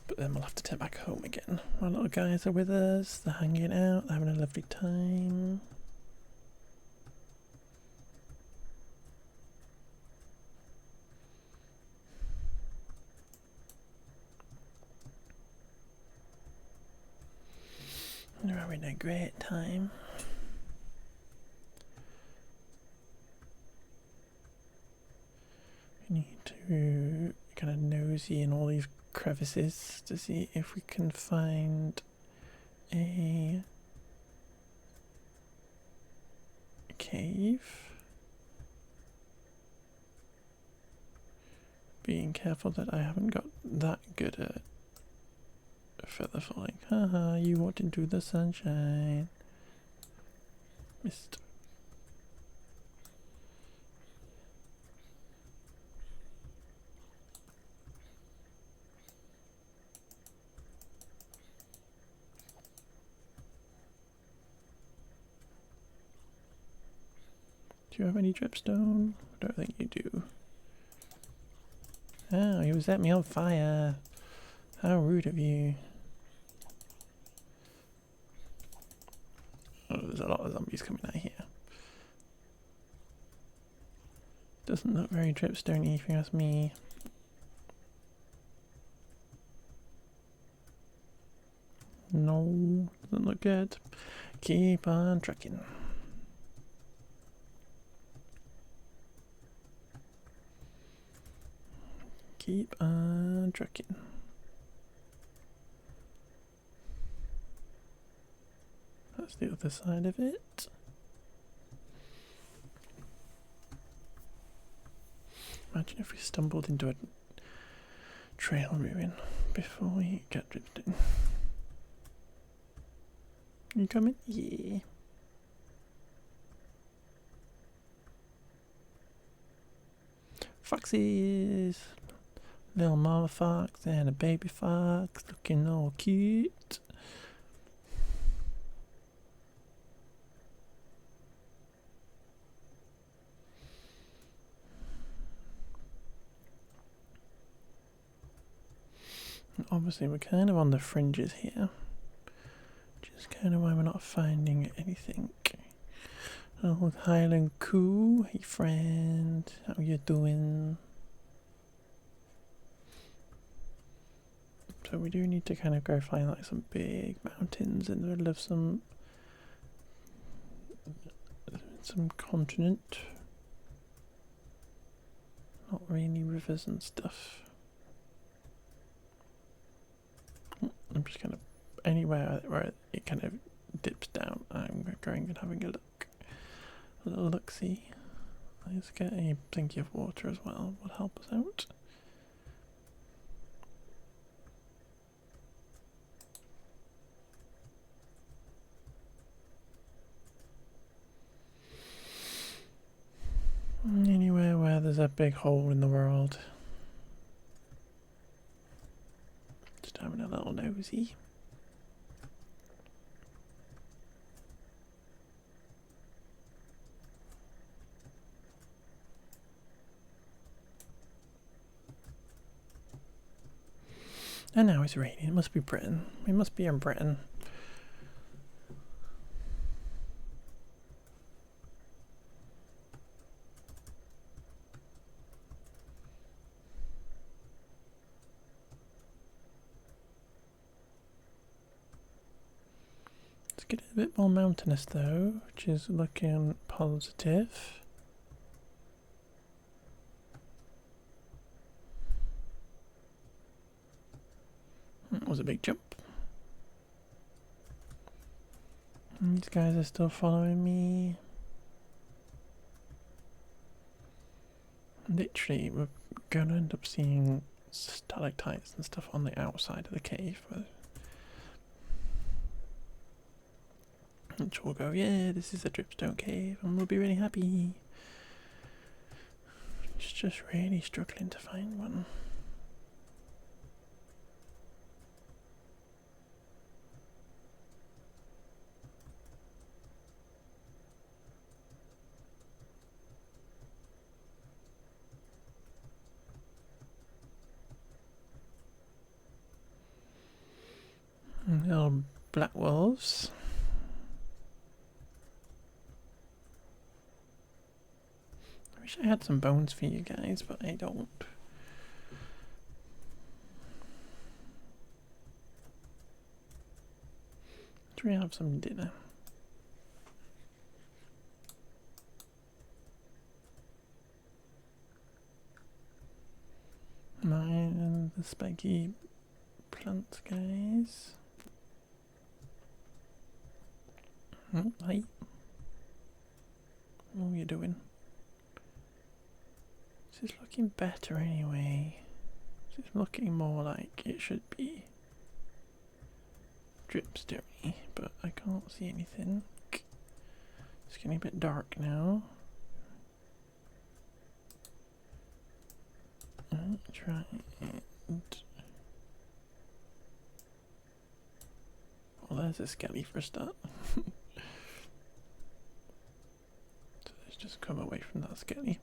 But then we'll have to turn back home again. My little guys are with us. They're hanging out. They're having a lovely time. They're having a great time. We need to kind of nosy in all these crevices to see if we can find a cave. Being careful that I haven't got that good at feather falling. Haha, you walked into the sunshine. Missed. Do you have any dripstone? I don't think you do. Oh, you set me on fire. How rude of you. Oh, there's a lot of zombies coming out here. Doesn't look very dripstone-y if you ask me. No, doesn't look good. Keep on trucking. Keep on trucking. That's the other side of it. Imagine if we stumbled into a trail ruin before we get drifting. You coming? Yeah. Foxes! Little mama fox and a baby fox looking all cute. And obviously we're kind of on the fringes here, which is kind of why we're not finding anything. Oh, Highland Coo, hey friend, how you doing? So we do need to kind of go find like some big mountains in the middle of some continent. Not really rivers and stuff. I'm just kind of anywhere where it kind of dips down. I'm going and having a look. A little look-see. Let's get a plenty of water as well. Will help us out. Anywhere where there's a big hole in the world. Just having a little nosy. And now it's raining. It must be Britain. We must be in Britain. Let's get it a bit more mountainous though, which is looking positive. That was a big jump. And these guys are still following me. Literally, we're going to end up seeing stalactites and stuff on the outside of the cave. Which will go, yeah, this is a dripstone cave, and we'll be really happy. It's just really struggling to find one. Little black wolves. I wish I had some bones for you guys, but I don't. Do we have some dinner? Mine and the spiky plant guys. Oh, hi. What are you doing? This is looking better anyway. This is looking more like it should be dripstone-y, but I can't see anything. It's getting a bit dark now. Try and... Well, there's a skelly for a start. So let's just come away from that skelly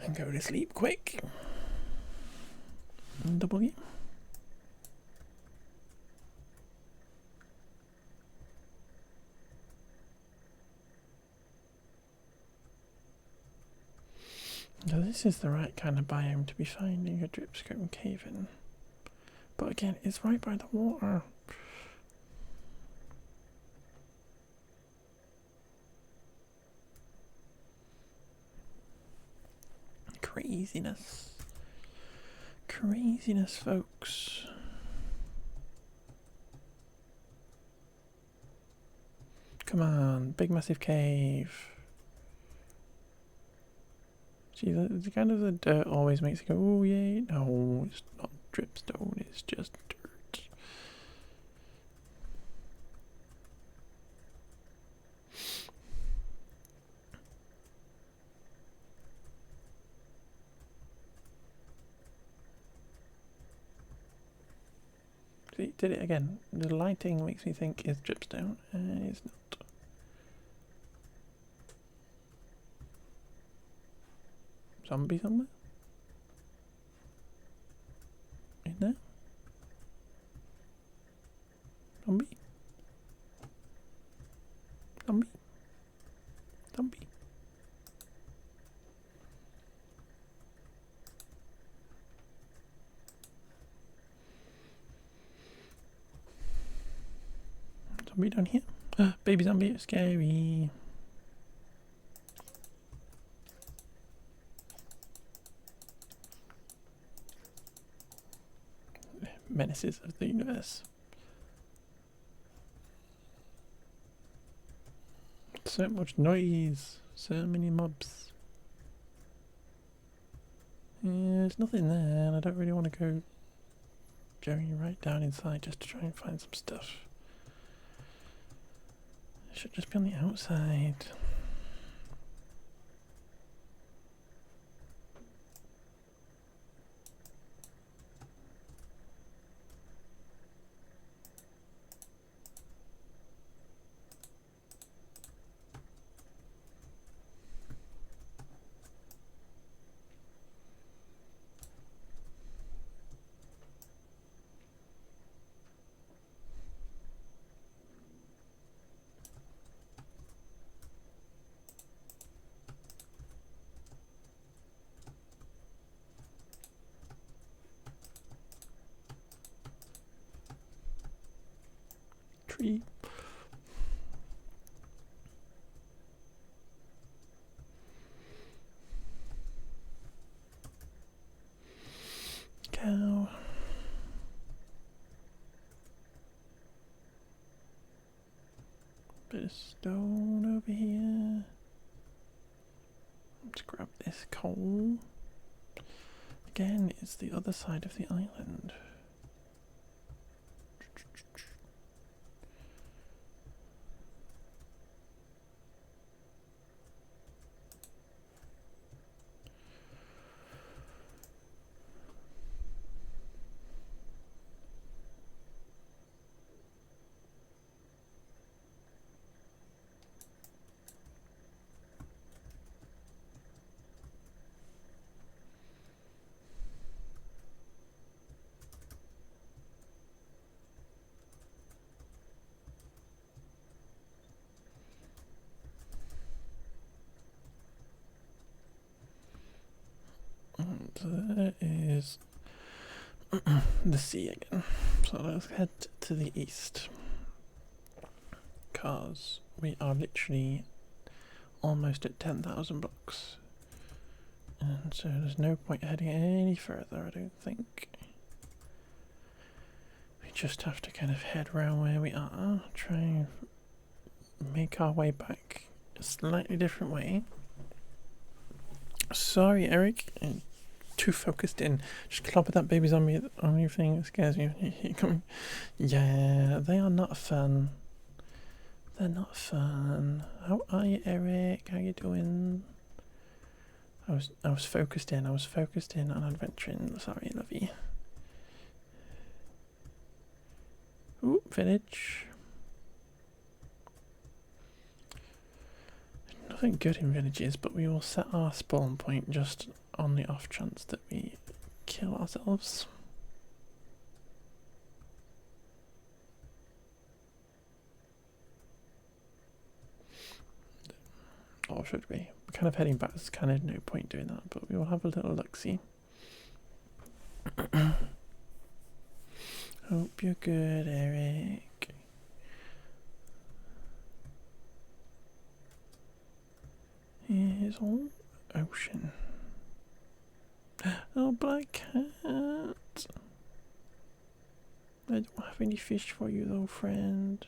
and go to sleep quick. W. Now this is the right kind of biome to be finding a dripstone cave in. But again, it's right by the water. Craziness. Craziness, folks. Come on, big massive cave. See, the kind of the dirt always makes it go, oh yeah, no, it's not dripstone, it's just dirt. See, did it again. The lighting makes me think it's dripstone, and it's not. Zombie somewhere? In there? Zombie? Zombie? Zombie? Zombie down here? Baby zombie, scary. Menaces of the universe. So much noise, so many mobs. There's nothing there, and I don't really want to go going right down inside just to try and find some stuff. It should just be on the outside. baby. Cow. Bit of stone over here. Let's grab this coal. Again, it's the other side of the island. So there is the sea again. So let's head to the east. Because we are literally almost at 10,000 blocks. And so there's no point heading any further, I don't think. We just have to kind of head around where we are, try and make our way back a slightly different way. Sorry, Eric. I'm too focused in. Just clobber that baby's on me on your thing. It scares you. Yeah, they are not fun. They're not fun. How are you, Eric? How you doing? I was focused in. I was focused in on adventuring. Sorry, lovey. Ooh, village. Nothing good in villages, but we will set our spawn point just on the off chance that we kill ourselves. Or should we? We're kind of heading back. There's kind of no point doing that, but we will have a little look-see. Hope you're good, Eric. Here's all ocean. Oh, black cat. I don't have any fish for you though, friend.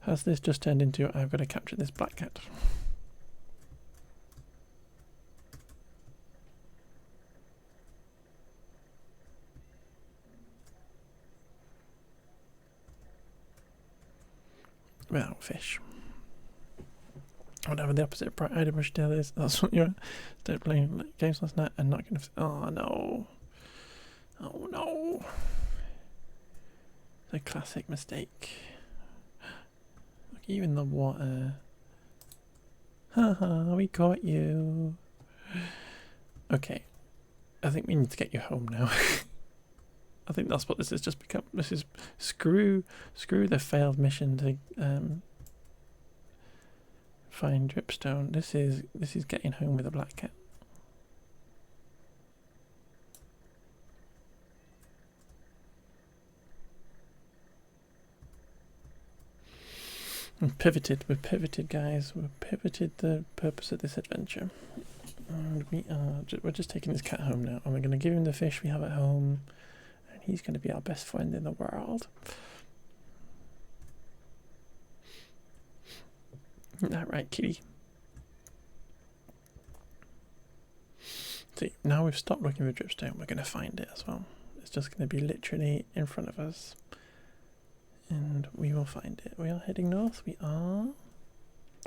Has this just turned into I've got to capture this black cat? Well, fish. Whatever the opposite of bright eyed bush tail is, that's what you're. Don't play games last night and not gonna. Oh no. Oh no. The classic mistake. Look, even the water. Haha, we caught you. Okay. I think we need to get you home now. I think that's what this has just become. This is screw the failed mission to find dripstone. This is getting home with a black cat. We've pivoted guys, we've pivoted the purpose of this adventure. And we're just taking this cat home now, and we're going to give him the fish we have at home, and he's going to be our best friend in the world. Isn't that right, kitty? See, now we've stopped looking for dripstone, we're going to find it as well. It's just going to be literally in front of us. And we will find it. We are heading north. We are.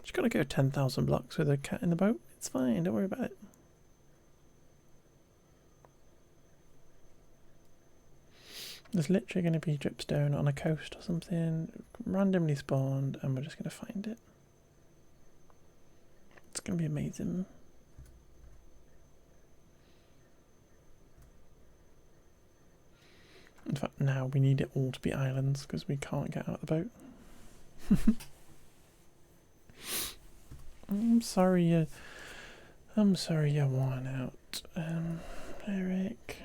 Just got to go 10,000 blocks with a cat in the boat. It's fine. Don't worry about it. There's literally going to be dripstone on a coast or something, randomly spawned, and we're just going to find it. going to be amazing. In fact, now we need it all to be islands because we can't get out of the boat. I'm sorry you worn out, Eric.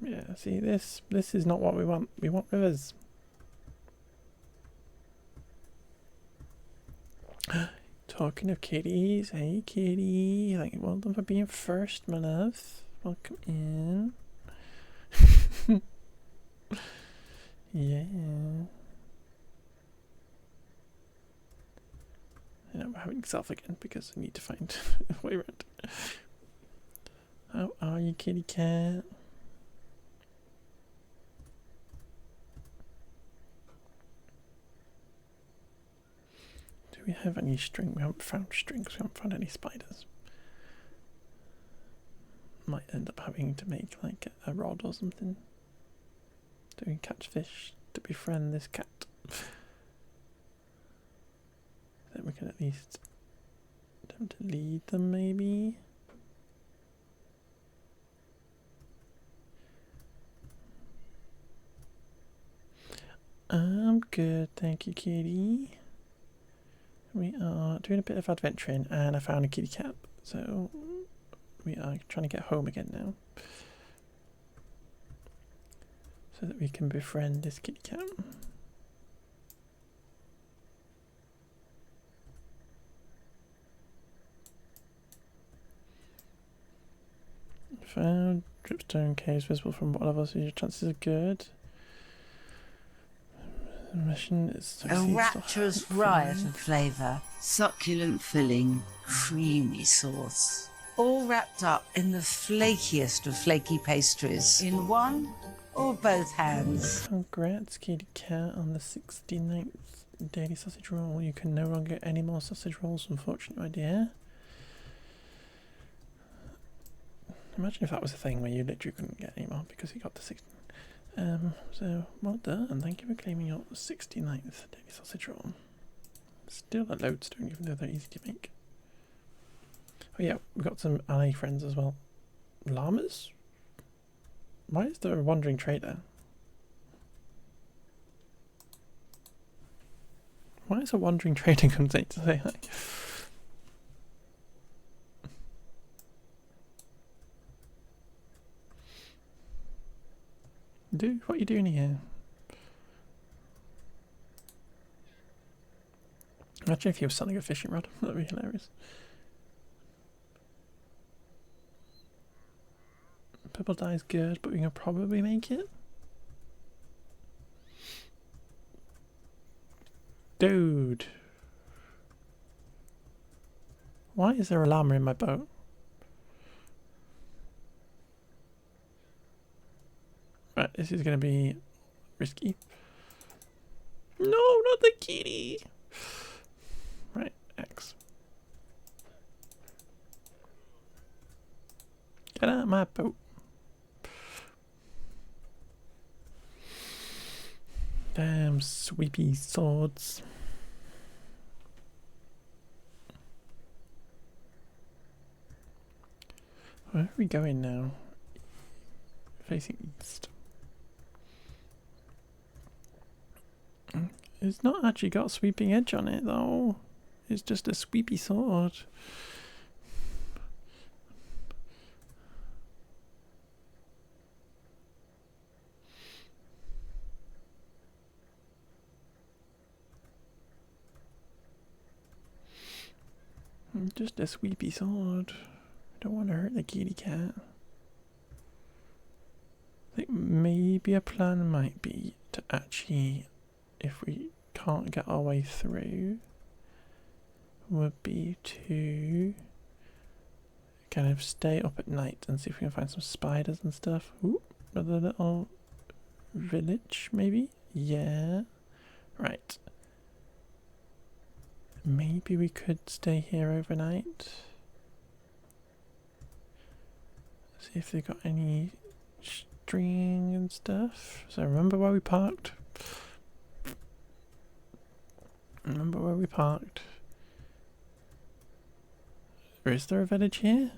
Yeah, see, this is not what we want. We want rivers. Talking of kitties, hey kitty, like, well done for being first, my love. Welcome in. Yeah. And I'm having self again because I need to find a way around. How are you, kitty cat? Do we have any string? We haven't found strings. We haven't found any spiders. Might end up having to make like a rod or something. Do we catch fish to befriend this cat? Then we can at least attempt to lead them, maybe. I'm good, thank you, kitty. We are doing a bit of adventuring, and I found a kitty cat, so we are trying to get home again now, so that we can befriend this kitty cat. Found dripstone caves visible from what level, so your chances are good. The mission is A rapturous riot of flavour, succulent filling, creamy sauce. All wrapped up in the flakiest of flaky pastries in one or both hands. Congrats, kitty cat, on the 69th daily sausage roll. You can no longer get any more sausage rolls, unfortunately, my dear. Imagine if that was a thing where you literally couldn't get any more because you got the 16. So well done. Thank you for claiming your 69th daily sausage roll. Still a lodestone, even though they're easy to make. Oh yeah, we've got some ally friends as well. Llamas? Why is there a wandering trader? Why is a wandering trader come to say hi? Dude, what are you doing here? Imagine if you were selling a fishing rod. That'd be hilarious. Purple dye is good, but we can probably make it. Dude. Why is there a llama in my boat? Right, this is going to be risky. No, not the kitty. Right, X. Get out of my boat. Damn sweepy swords. Where are we going now? Facing east. It's not actually got a sweeping edge on it though. It's just a sweepy sword. Just a sweepy sword. Don't want to hurt the kitty cat. I think maybe a plan might be to actually, if we can't get our way through, would be to kind of stay up at night and see if we can find some spiders and stuff. Ooh, another little village, maybe? Yeah. Right. Maybe we could stay here overnight. See if they got any string and stuff. So remember where we parked? Or is there a village here?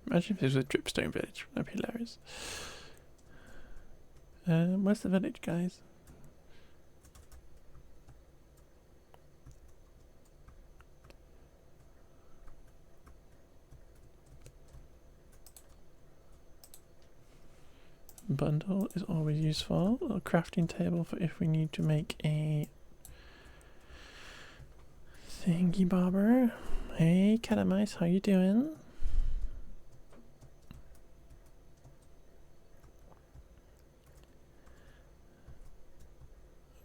Imagine if this was a dripstone village. That'd be hilarious. Where's the village, guys? Bundle is always useful. A crafting table for if we need to make a thingy bobber. Hey, cat and mice, how you doing?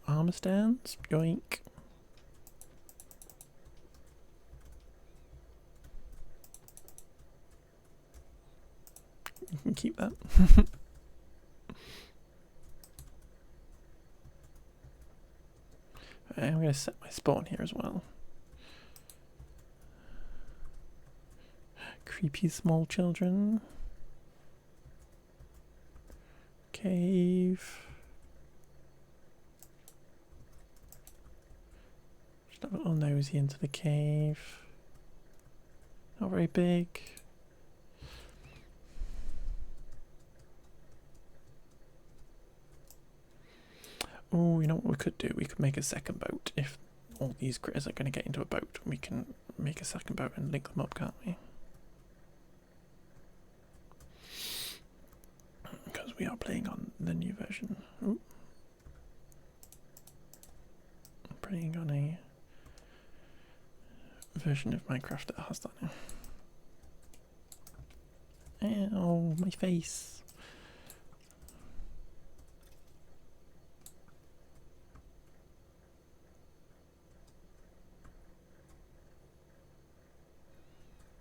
Armor stands, yoink. You can keep that. I'm going to set my spawn here as well. Creepy small children. Cave. Just have a little nosy into the cave. Not very big. Oh, you know what we could do? We could make a second boat. If all these critters are going to get into a boat, we can make a second boat and link them up, can't we? Because we are playing on the new version. Ooh. I'm playing on a version of Minecraft that has that now. Ow, my face.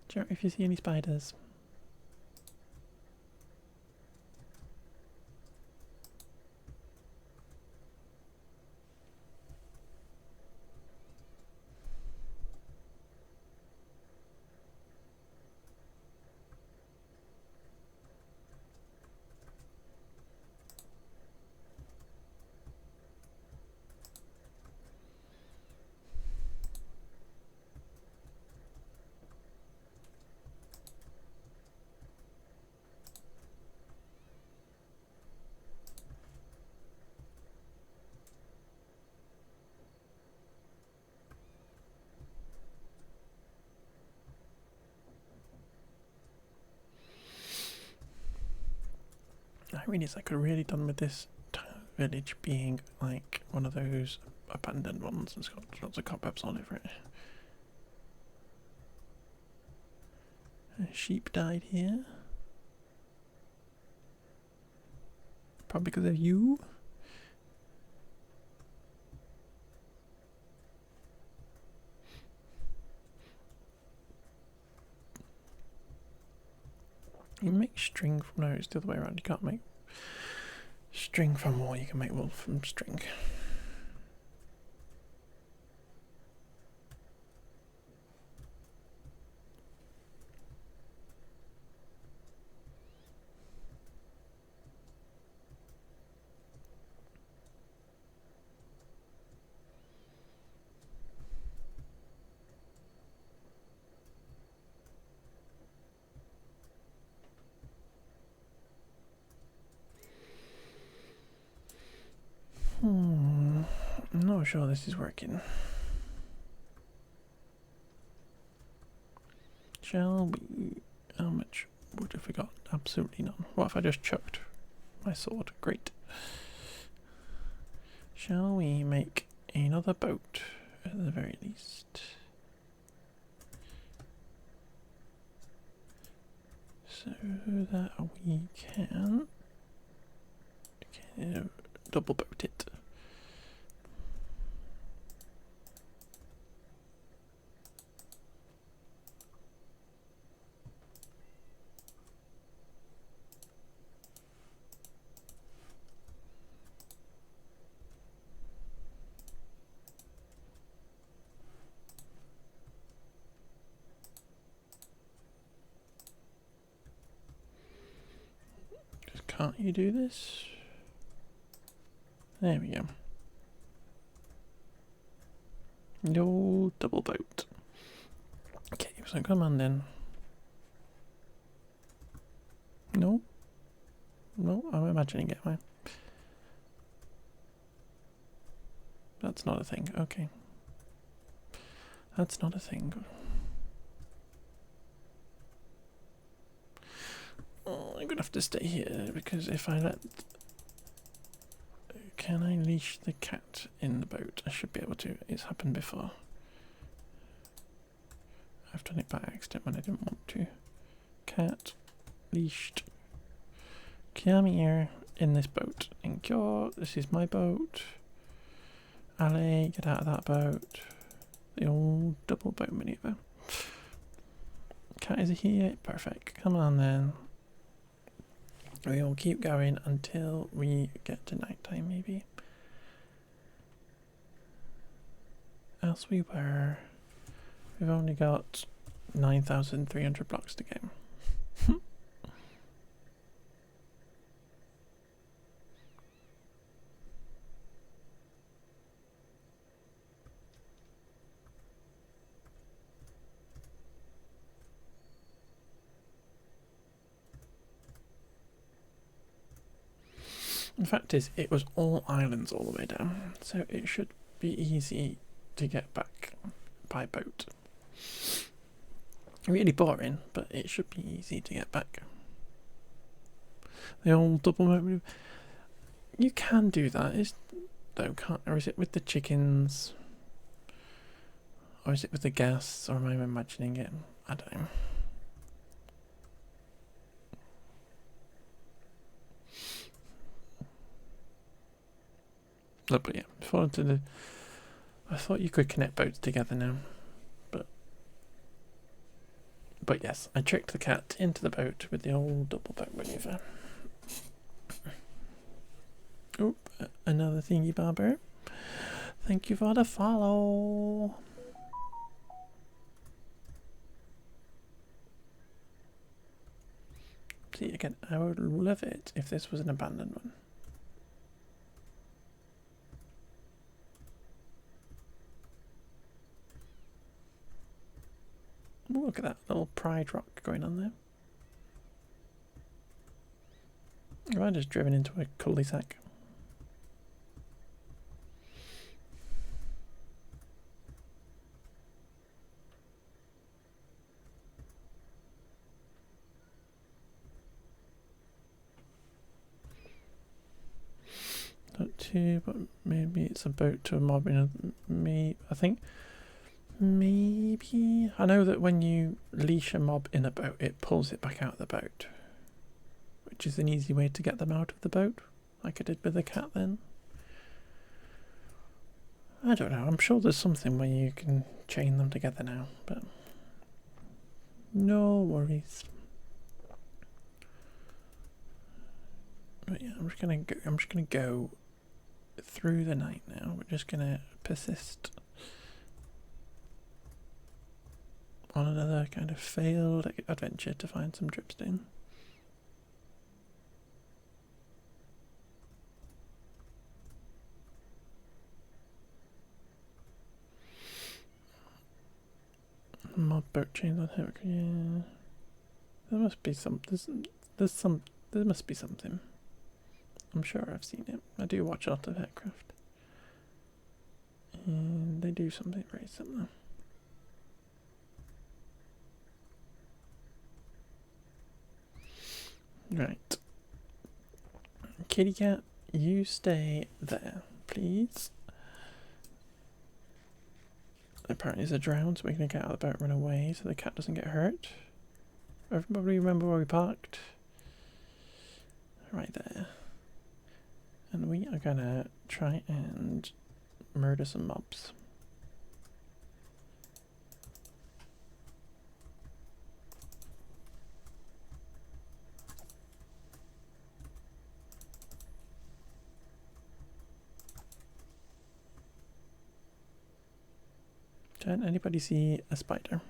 Sure, if you see any spiders. I really I could have really done with this village being like one of those abandoned ones and it's got lots of cobwebs all over it. A sheep died here. Probably because of you. You can make string from, no, it's the other way around. You can't make string from wool, you can make wool from string. I'm not sure this is working. Shall we? How much wood have we got? Absolutely none. What if I just chucked my sword? Great. Shall we make another boat at the very least? So that we can double boat it. Can't you do this? There we go. No double boat. Okay, so come on then. No? No, I'm imagining it, right? That's not a thing, okay. That's not a thing. Oh, I'm gonna have to stay here because if I let... Can I leash the cat in the boat? I should be able to. It's happened before. I've done it by accident when I didn't want to. Cat leashed. Come here in this boat. Thank you. This is my boat. Ali, get out of that boat. The old double boat maneuver. Cat is here. Perfect. Come on then. We'll keep going until we get to night time, maybe. As we were. We've only got 9,300 blocks to go. The fact is, it was all islands all the way down, so it should be easy to get back by boat. Really boring, but it should be easy to get back. The old double boat. You can do that, though, can't? Or is it with the chickens? Or is it with the ghasts? Or am I imagining it? I don't know. Lovely, yeah. Fall into the... I thought you could connect boats together now. But yes, I tricked the cat into the boat with the old double boat maneuver. Oop, another thingy barber. Thank you for the follow. See, again, I would love it if this was an abandoned one. Ooh, look at that little pride rock going on there. Have I just driven into a cul-de-sac? Not too, but maybe it's a boat to a mob in I think maybe. I know that when you leash a mob in a boat, it pulls it back out of the boat, which is an easy way to get them out of the boat, like I did with the cat then. I don't know, I'm sure there's something where you can chain them together now, but no worries. But yeah, I'm just gonna go through the night now. We're just gonna persist on another kind of failed adventure to find some dripstone. Mob boat chains on hook, yeah. There must be there must be something. I'm sure I've seen it. I do watch a lot of aircraft. And they do something very similar. Right. Kitty cat, you stay there, please. Apparently there's a drown, so we're going to get out of the boat and run away so the cat doesn't get hurt. Everybody remember where we parked? Right there. And we are going to try and murder some mobs. Can anybody see a spider?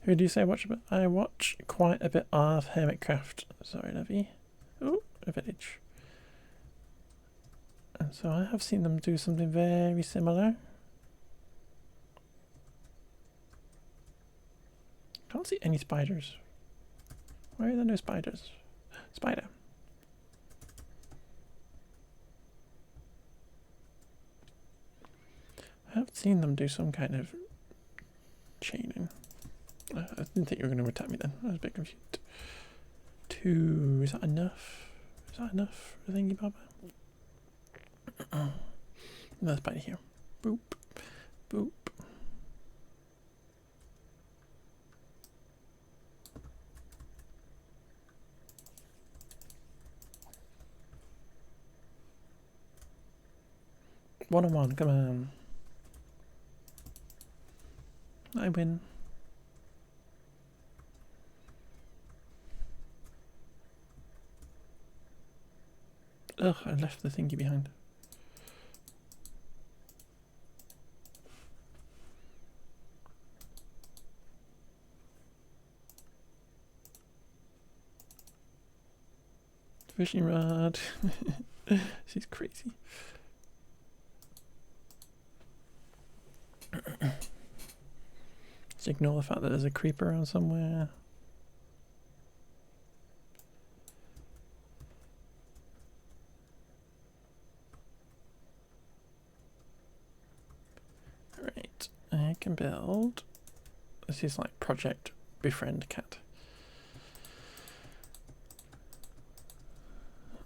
Who do you say I watch? I watch quite a bit of Hermitcraft. Sorry, Lovey. Oh, a village. And So I have seen them do something very similar. Can't see any spiders. Why are there no spiders? Spider. I have seen them do some kind of chaining. I didn't think you were going to attack me then. I was a bit confused. 2. Is that enough? Is that enough for thingy Baba? Another spider here. Boop. Boop. One-on-one, come on. I win. Ugh, I left the thingy behind. Fishing rod. She's crazy. Just ignore the fact that there's a creeper around somewhere. Right, I can build. This is like Project Befriend Cat.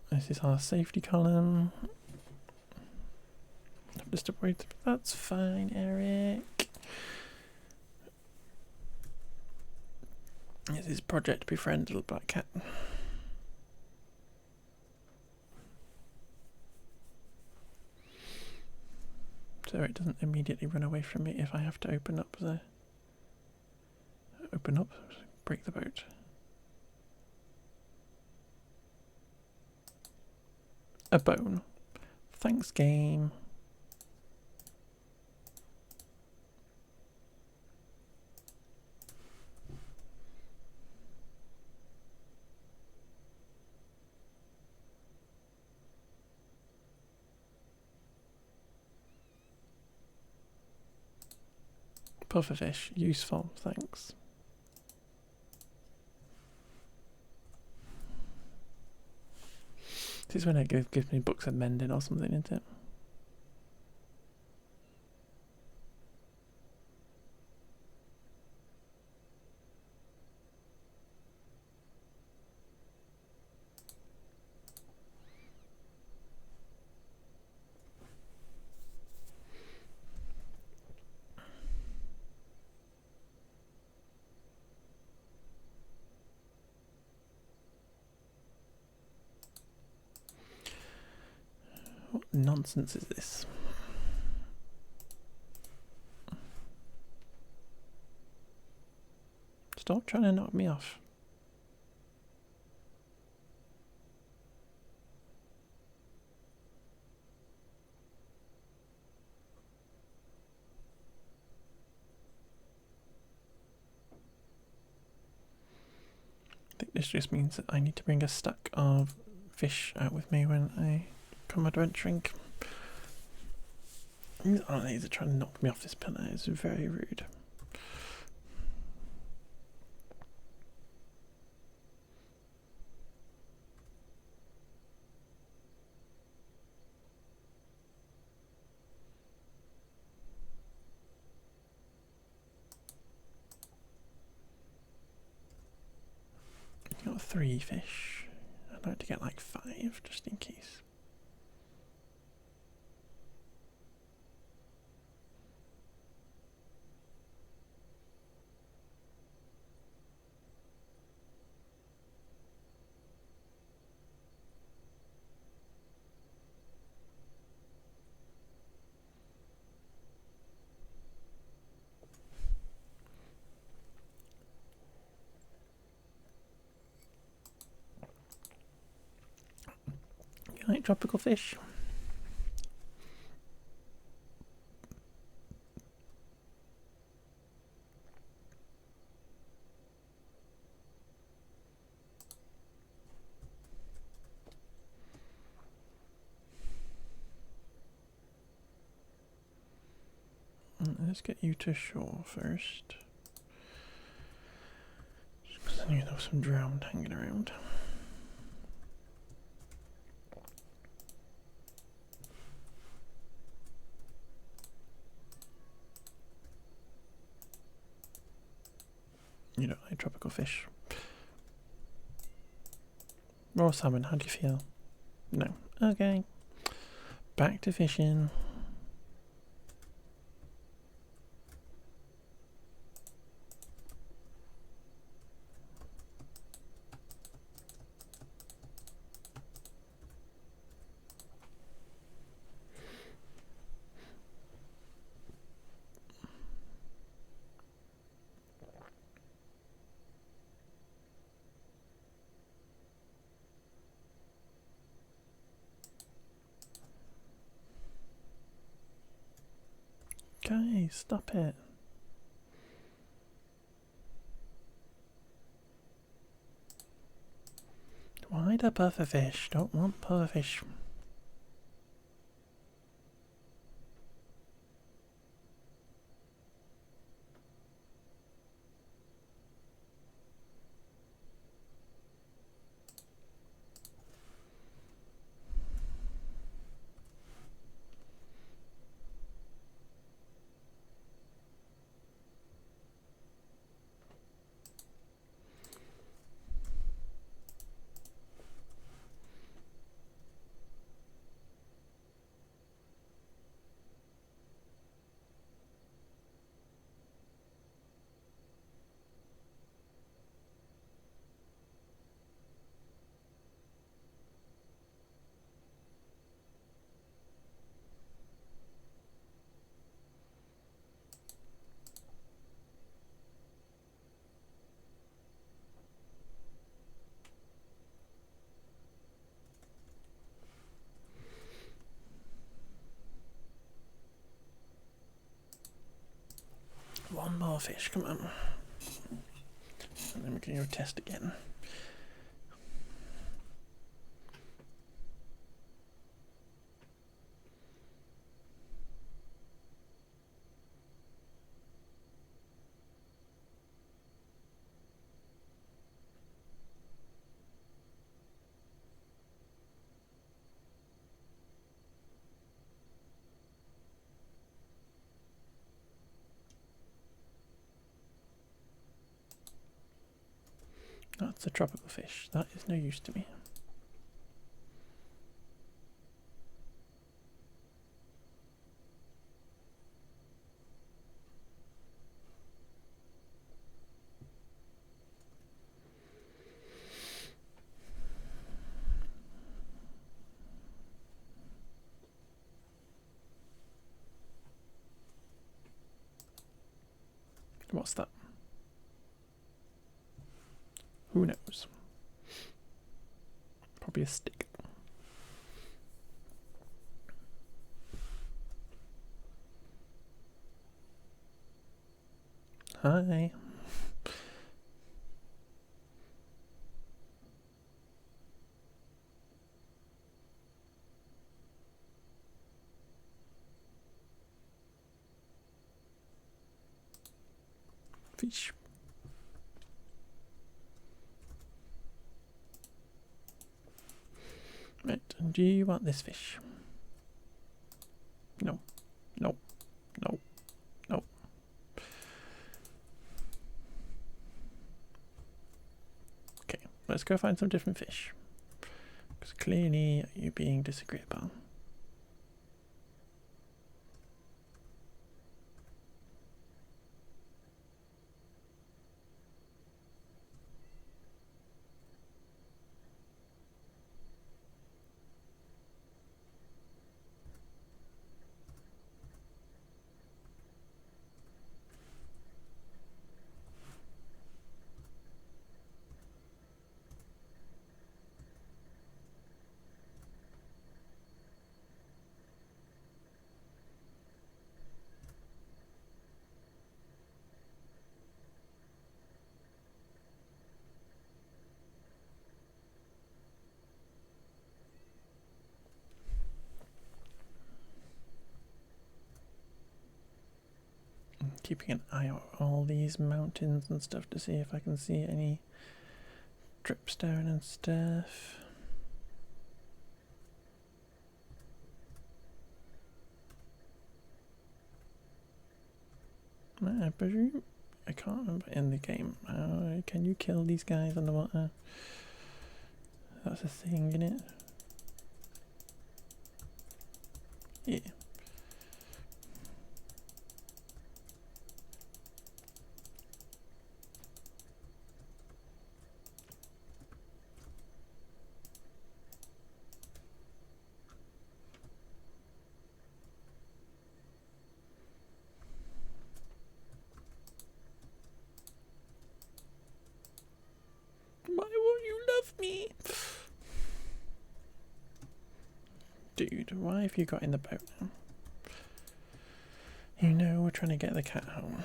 This is our safety column. Just avoid. That's fine, Eric. This is Project Befriend Little Black Cat. So it doesn't immediately run away from me if I have to open up, break the boat. A bone. Thanks, game. Pufferfish, useful, thanks. This is when it gives me books of mending or something, isn't it? What nonsense is this? Stop trying to knock me off. I think this just means that I need to bring a stack of fish out with me when I come adventuring. These are trying to knock me off this pillar. It's very rude. Got 3 fish. I'd like to get like 5 just in case. You like tropical fish? let's get you to shore first. Because I knew there was some drowned hanging around. You don't like tropical fish. Raw salmon, how do you feel? No. Okay. Back to fishing. Guys, stop it. Why the pufferfish? Don't want pufferfish. One more fish, come on. And then we can go test again. That's a tropical fish. That is no use to me. What's that? Who knows? Probably a stick. Hi. Fish. Right, and do you want this fish? No. No. No. No. Okay, let's go find some different fish. Because clearly you're being disagreed upon. keeping an eye on all these mountains and stuff to see if I can see any dripstone and stuff. I presume, I can't remember in the game, can you kill these guys underwater? That's a thing, isn't it? Yeah. Why won't you love me? Dude, why have you got in the boat now? You know we're trying to get the cat home.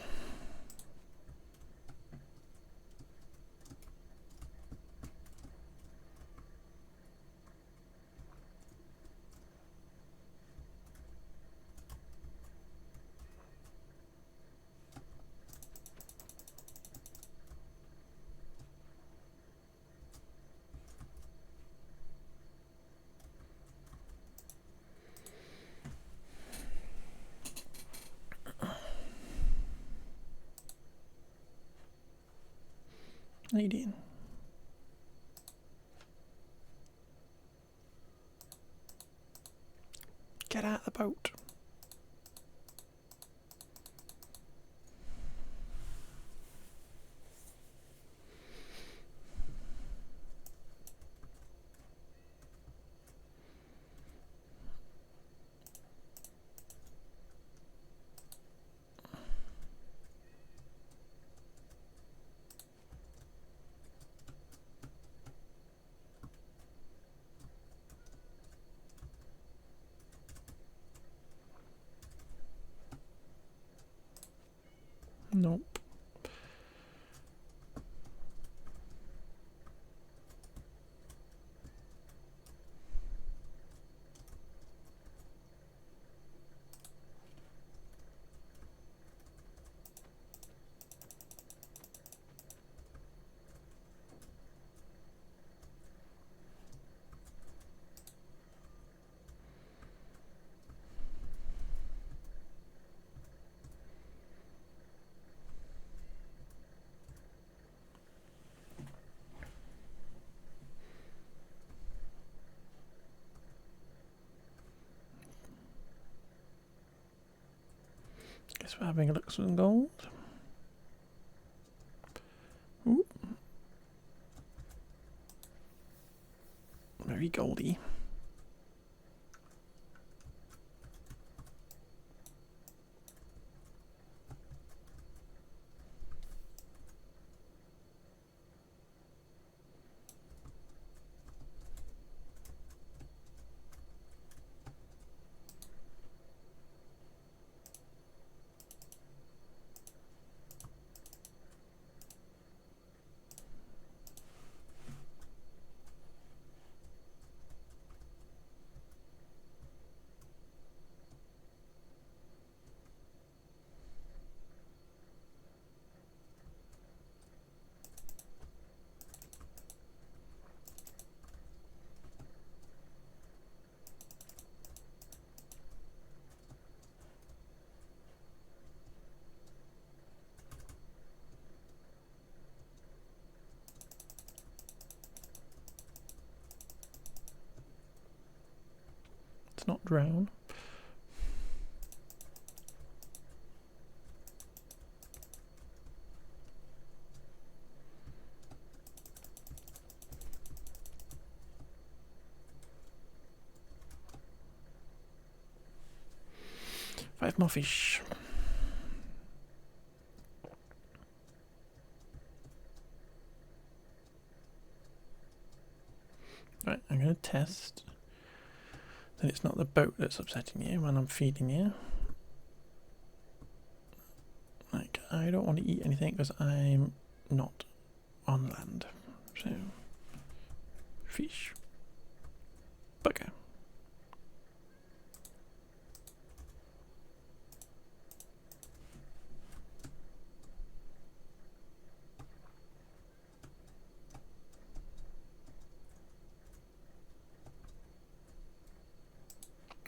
Nadine. Get out of the boat. Nope. Guess we're having a look at some gold. Ooh. Very goldy. It's not drown. Five more fish. Right, I'm going to test that it's not the boat that's upsetting you when I'm feeding you. Like, I don't want to eat anything because I'm not on land. So, fish. Bugger.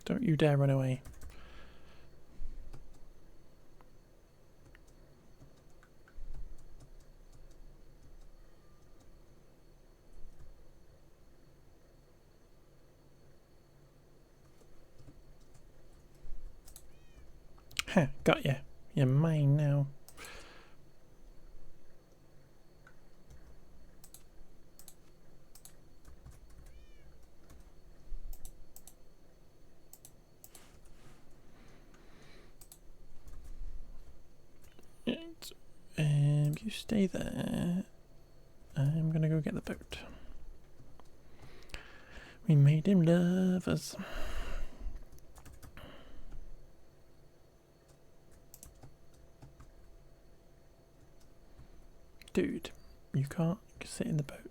Don't you dare run away. Ha, got ya. You're mine now. You stay there. I'm gonna go get the boat. We made him lovers. Dude, you can't sit in the boat.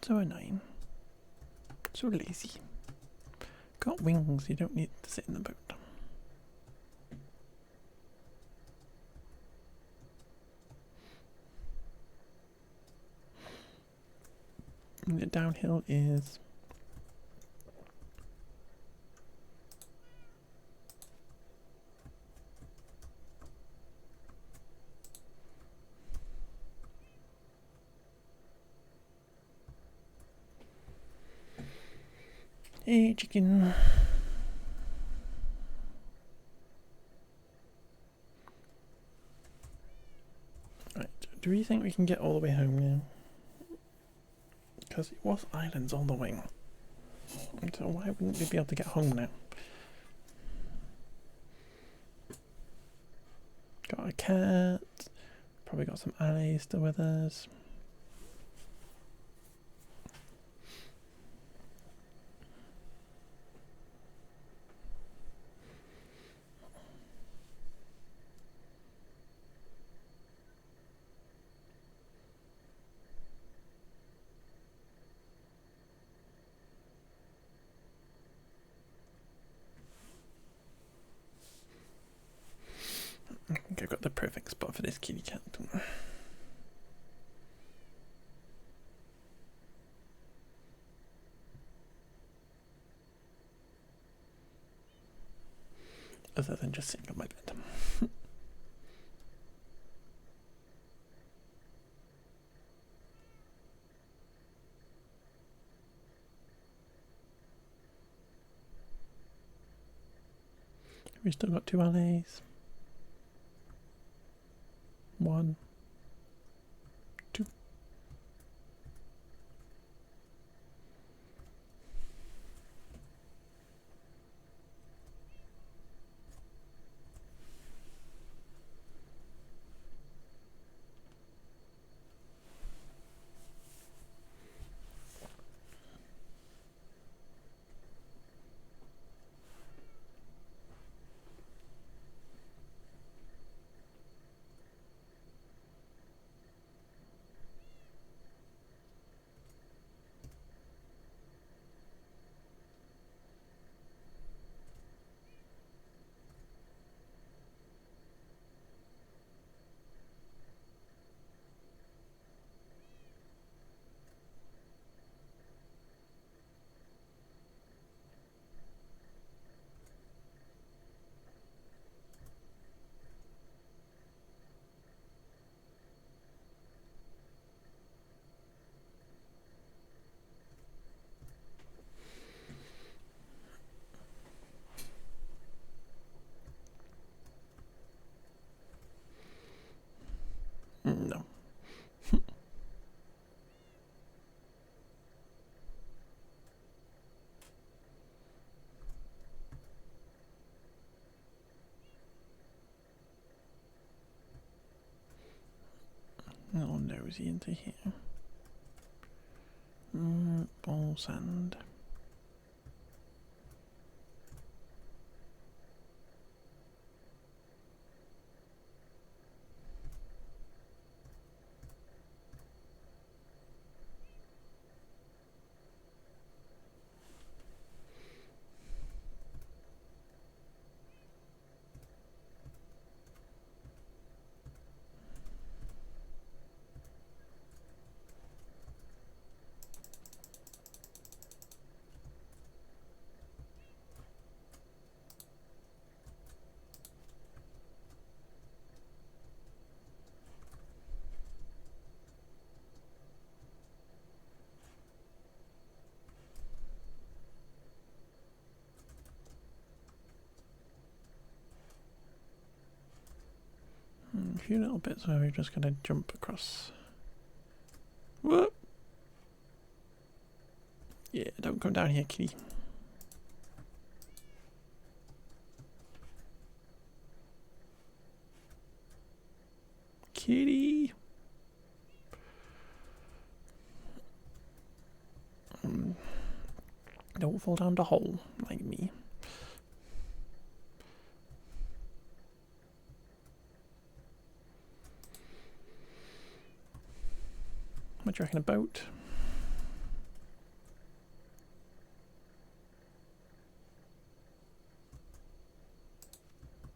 So annoying. So lazy. Got wings, you don't need to sit in the boat. And the downhill is hey chicken. Right, do we think we can get all the way home now? Because it was islands all the way. So why wouldn't we be able to get home now? Got a cat. Probably got some allies still with us. I think I've got the perfect spot for this kitty cat. Other than just sitting on my bed. We've still got 2 allies. 1, 2. No. Oh, nosy into here. Ball sand. A few little bits where we've just got to jump across. Whoop! Yeah, don't come down here, kitty. Kitty! Don't fall down the hole like me. What do you reckon about?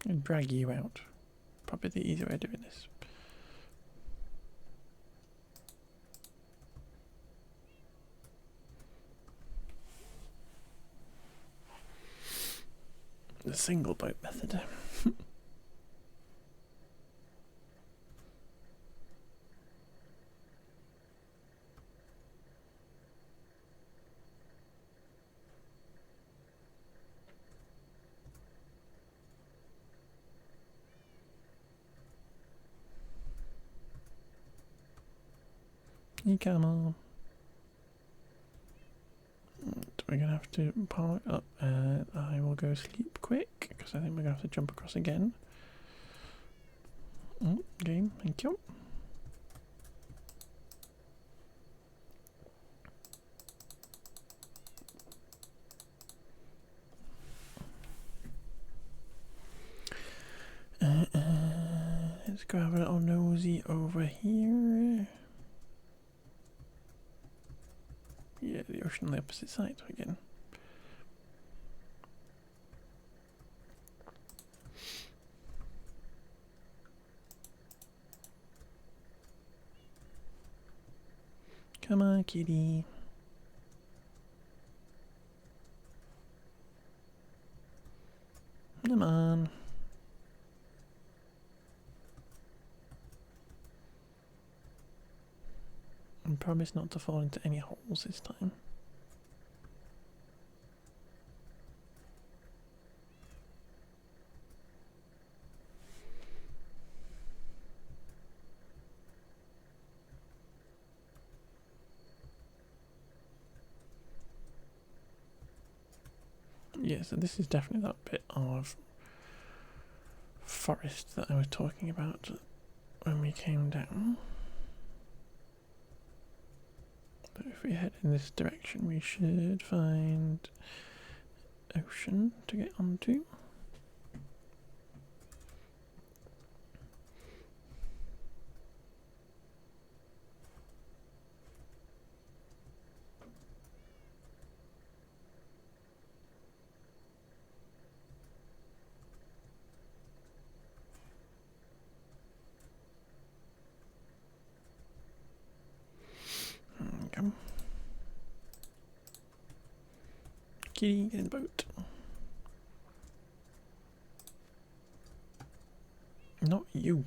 And drag you out. Probably the easier way of doing this. The single boat method. You come on. We're gonna have to park up and I will go sleep quick because I think we're gonna have to jump across again. Game, thank you. Let's go have a little nosy over here. Yeah, the ocean on the opposite side again. Come on, kitty. Come on. I promise not to fall into any holes this time. Yeah, so this is definitely that bit of forest that I was talking about when we came down. But if we head in this direction, we should find ocean to get onto. Come. Kitty, get in the boat. Not you.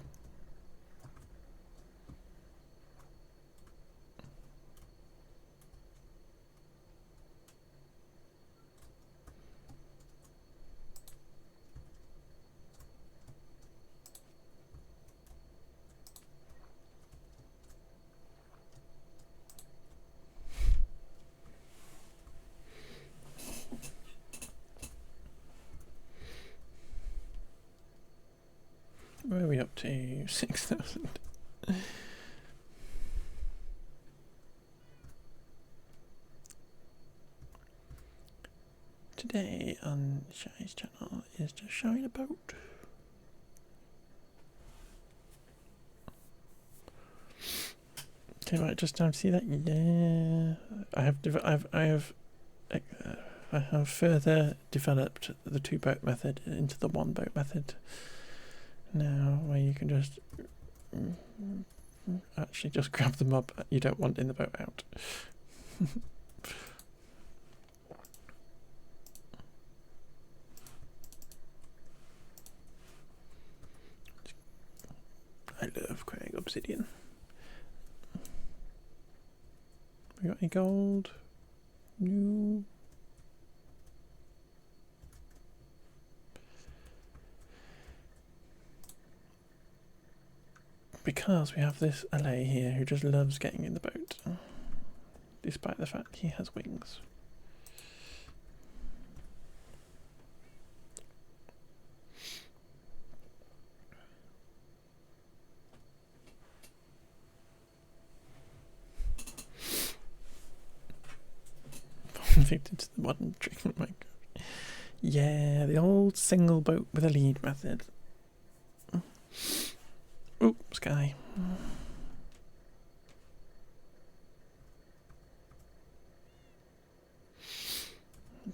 Where are we up to? 6,000. Today on Shy's channel is just showing a boat. Okay, right, just time to see that. Yeah, I have further developed the 2-boat method into the 1-boat method now, where you can just actually just grab the mob you don't want in the boat out. I love Craig obsidian. We got any gold? No. Because we have this LA here who just loves getting in the boat, despite the fact he has wings. Convicted to the modern trick. Oh my god. Yeah, the old single boat with a lead method. Oh, sky.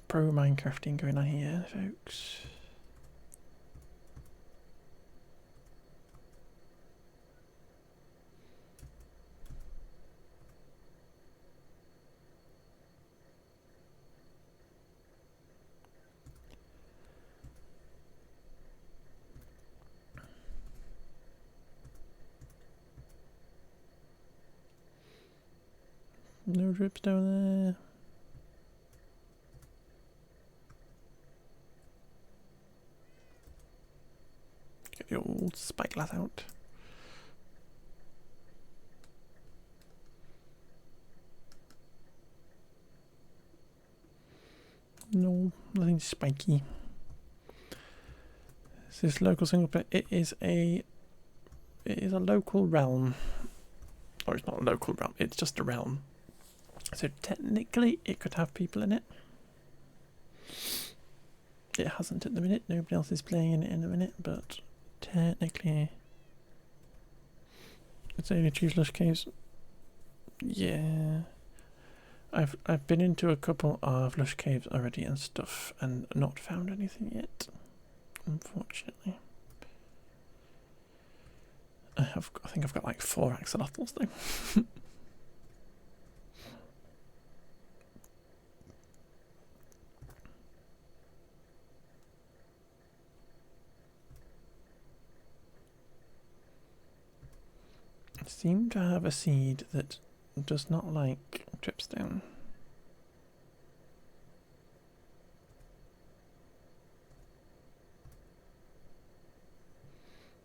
Pro Minecrafting going on here, folks. No drips down there. Get the old spyglass out. No, nothing spiky. This local single player. It is a local realm. Or it's not a local realm, it's just a realm. So technically it could have people in it. It hasn't at the minute, nobody else is playing in it in the minute, but technically it's only choose lush caves. Yeah. I've been into a couple of lush caves already and stuff and not found anything yet, unfortunately. I think I've got like 4 axolotls though. I seem to have a seed that does not like dripstone.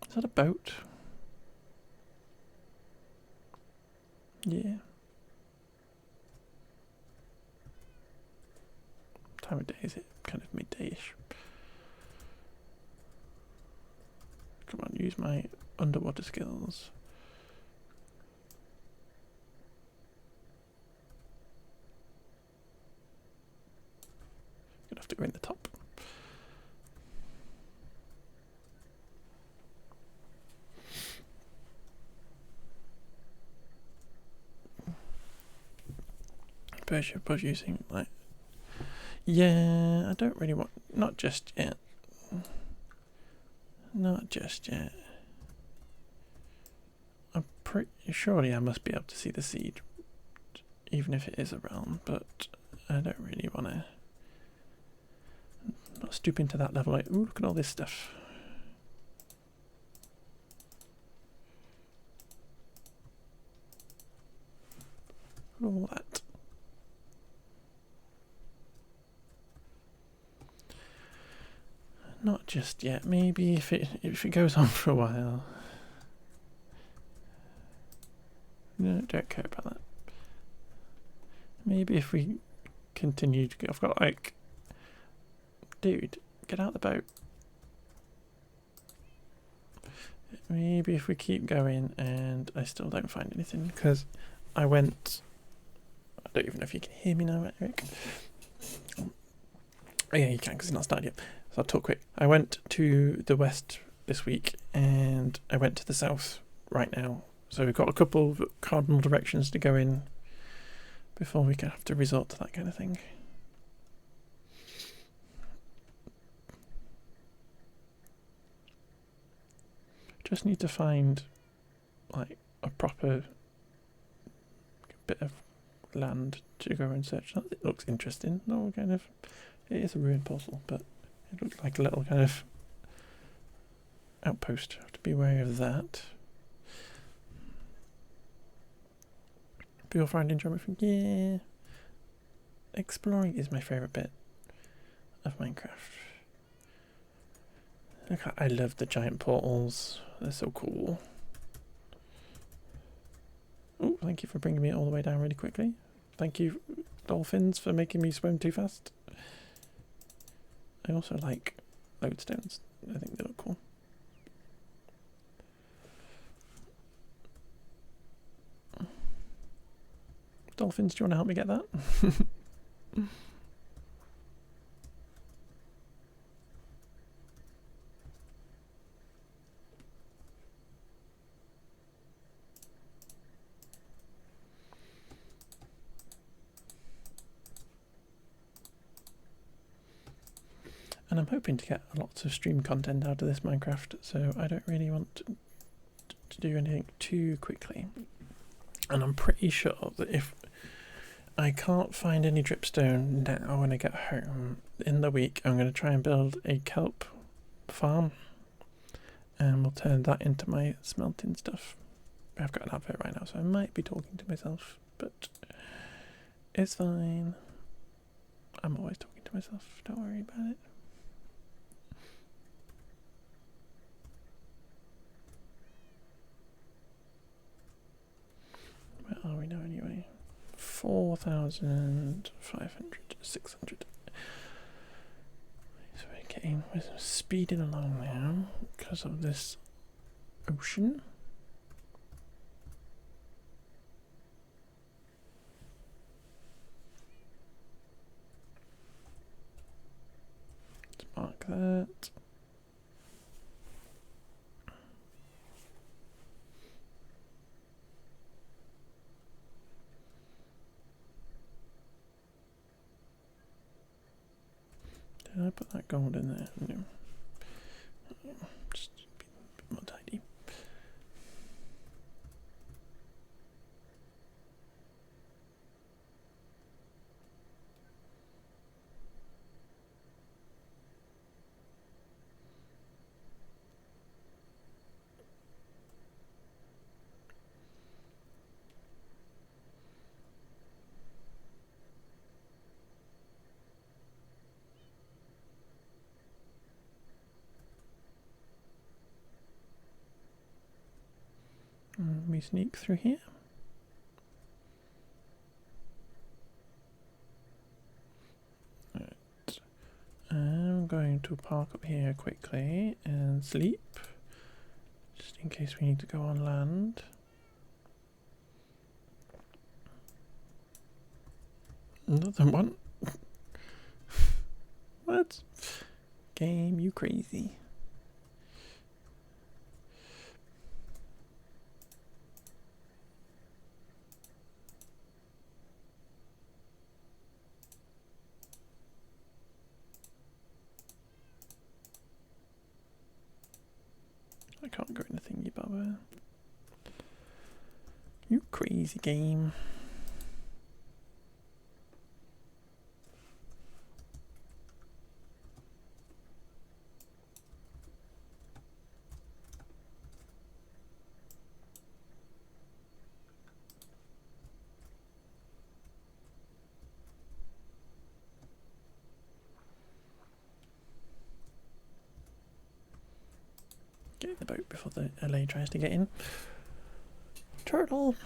Is that a boat? Yeah. What time of day is it? Kind of midday-ish. Come on, use my underwater skills. Gonna have to go in the top. Persia was using like, yeah, I don't really want, not just yet. Not just yet. I'm pretty surely I must be able to see the seed, even if it is a realm, but I don't really want to. Not stooping to that level. Like, ooh, look at all this stuff. Look at all that. Not just yet. Maybe if it goes on for a while. No, don't care about that. Maybe if we continue to go, I've got like, dude, get out the boat. Maybe if we keep going and I still don't find anything, because I went, I don't even know if you can hear me now, Eric. Oh yeah, you can, because it's not started yet. So I'll talk quick. I went to the west this week and I went to the south right now. So we've got a couple of cardinal directions to go in before we can have to resort to that kind of thing. Just need to find like a proper bit of land to go and search. It looks interesting. No, kind of. It is a ruined portal, but it looks like a little kind of outpost. Have to be wary of that. People find enjoyment from, yeah. Exploring is my favourite bit of Minecraft. Look, I love the giant portals. They're so cool. Oh, thank you for bringing me all the way down really quickly. Thank you, dolphins, for making me swim too fast. I also like lodestones. I think they look cool. Dolphins, do you want to help me get that? And I'm hoping to get lots of stream content out of this Minecraft, so I don't really want to do anything too quickly. And I'm pretty sure that if I can't find any dripstone now when I get home in the week, I'm going to try and build a kelp farm, and we'll turn that into my smelting stuff. I've got an advert right now, so I might be talking to myself, but it's fine. I'm always talking to myself, don't worry about it. Where are we now anyway? 4,500, 600. So we're speeding along now because of this ocean. Let's mark that. Did I put that gold in there? No. Just be a bit more tidy. We sneak through here. Right. I'm going to park up here quickly and sleep, just in case we need to go on land. Another one. What? Game, you crazy. I can't go in the thingy, Bubba. You crazy game. Get in the boat before the LA tries to get in. Turtle!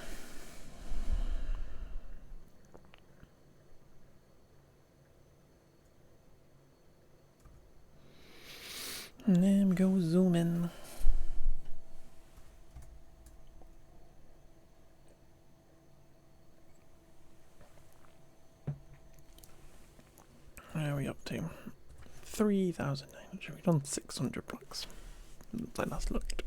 And then we go zoom in. Where are we up to? 3,900. We've done 600 blocks. I last looked.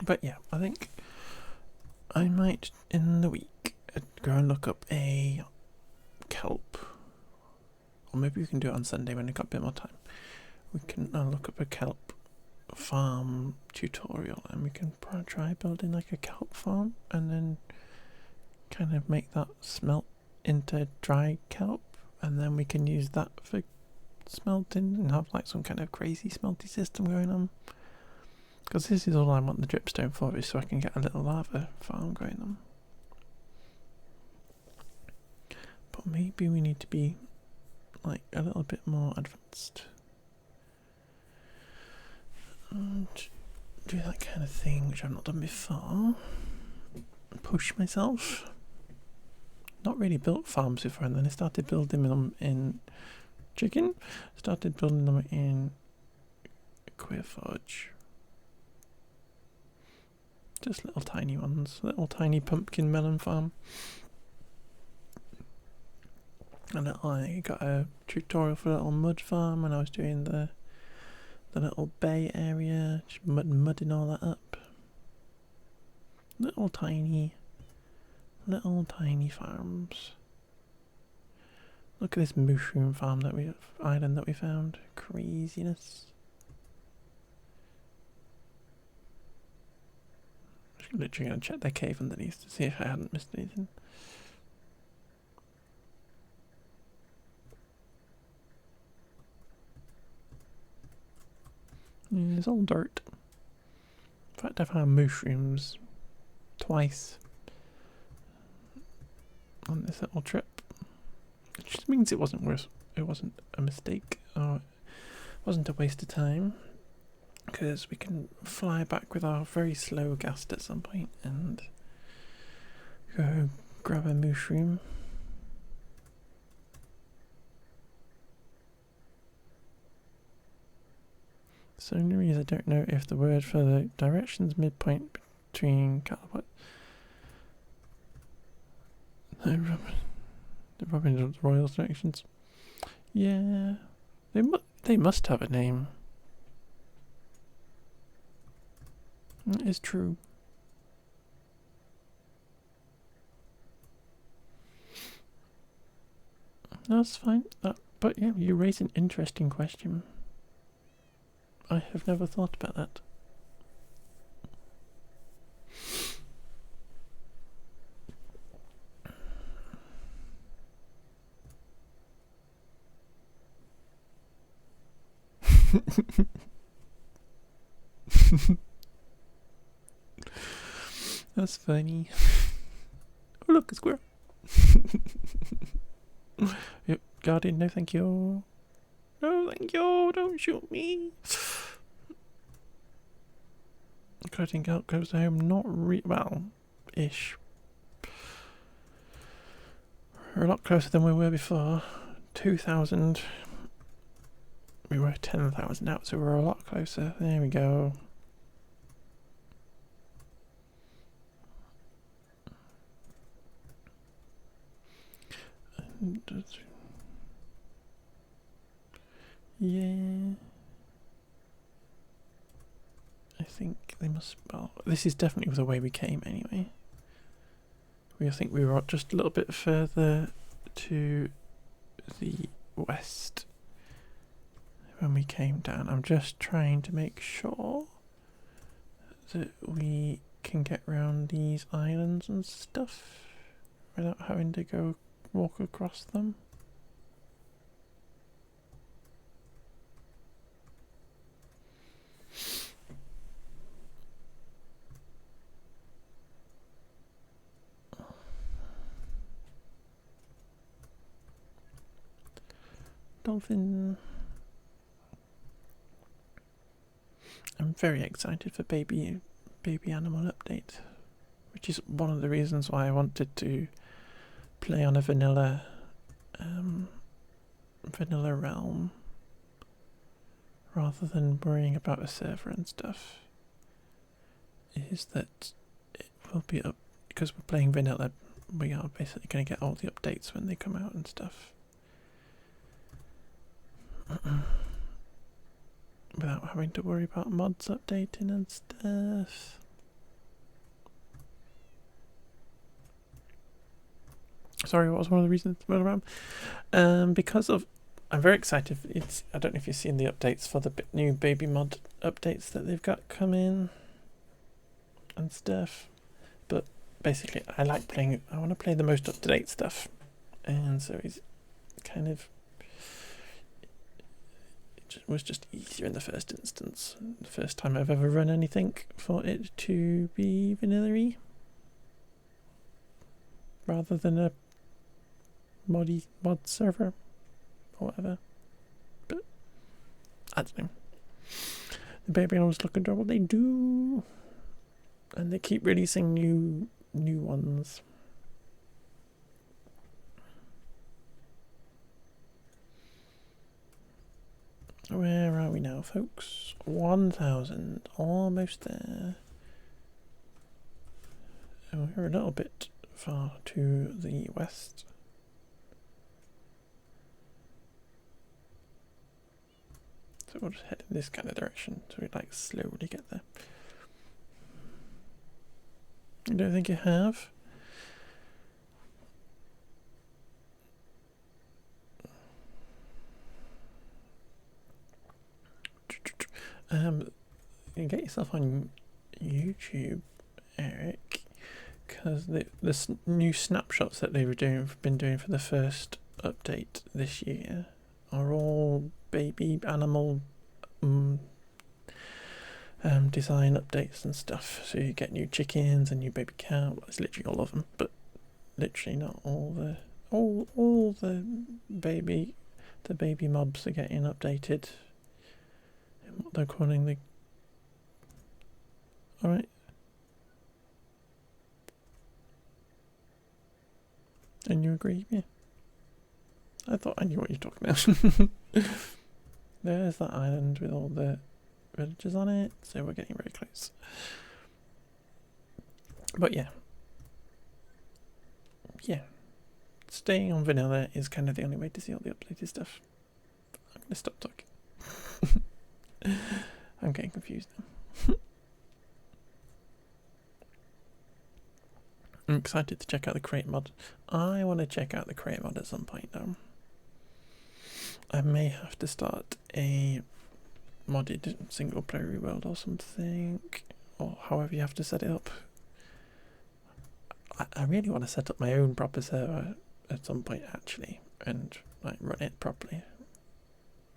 But yeah, I think I might in the week go and look up a kelp, or maybe we can do it on Sunday when I got a bit more time. We can look up a kelp farm tutorial, and we can try building like a kelp farm, and then kind of make that smelt into dry kelp, and then we can use that for smelting and have like some kind of crazy smelty system going on. Because this is all I want the dripstone for, is so I can get a little lava farm going on. But maybe we need to be like a little bit more advanced and do that kind of thing which I've not done before. Push myself. Not really built farms before, and then I started building them in chicken. Started building them in Queer Forge. Just little tiny ones, little tiny pumpkin melon farm. And I got a tutorial for a little mud farm when I was doing the little bay area, just mudding all that up. Little tiny farms. Look at this mushroom farm island that we found. Craziness. Literally gonna check their cave underneath to see if I hadn't missed anything. Yeah, it's all dirt. In fact, I found mushrooms twice on this little trip, which just means it wasn't worse. It wasn't a mistake, or it wasn't a waste of time, because we can fly back with our very slow ghast at some point and go grab a mushroom. So the only reason I don't know if the word for the directions midpoint between the Robin Royal directions. Yeah, they must have a name. That is true. That's fine. But yeah, you raise an interesting question. I have never thought about that. That's funny. Oh look, a squirrel. Yep, Guardian, no thank you. No thank you, don't shoot me. Cutting out goes home, not well-ish. We're a lot closer than we were before. 2,000. We were 10,000 out, so we're a lot closer. There we go. Yeah. I think they must. Well, this is definitely the way we came anyway. I think we were just a little bit further to the west when we came down. I'm just trying to make sure that we can get around these islands and stuff without having to go walk across them. Dolphin. I'm very excited for baby animal update, which is one of the reasons why I wanted to play on a vanilla realm rather than worrying about a server and stuff. Is that it will be up because we're playing vanilla. We are basically going to get all the updates when they come out and stuff. Without having to worry about mods updating and stuff. Sorry, what was one of the reasons to move around? Because of, I'm very excited. I don't know if you've seen the updates for the new baby mod updates that they've got coming and stuff. But basically, I like playing. I want to play the most up to date stuff, and so he's kind of was just easier in the first instance. The first time I've ever run anything for it to be vanilla-y rather than a mod server or whatever. But I don't know. The baby ones look adorable. They do, and they keep releasing new ones. Where are we now, folks? 1,000, almost there. And we're a little bit far to the west. So we'll just head in this kind of direction, so we like slowly get there. You don't think you have? You get yourself on YouTube, Eric, because the new snapshots that they've been doing for the first update this year are all baby animal design updates and stuff. So you get new chickens and new baby cow. Well, it's literally all of them, but literally not all the baby mobs are getting updated. What they're calling the... Alright. And you agree? Yeah. I thought I knew what you're talking about. There's that island with all the villages on it, so we're getting very close. But yeah. Yeah. Staying on vanilla is kind of the only way to see all the updated stuff. I'm going to stop talking. I'm getting confused now. I'm excited to check out the crate mod. I want to check out the crate mod at some point though. I may have to start a modded single player world or something, or however you have to set it up. I really want to set up my own proper server at some point actually, and like run it properly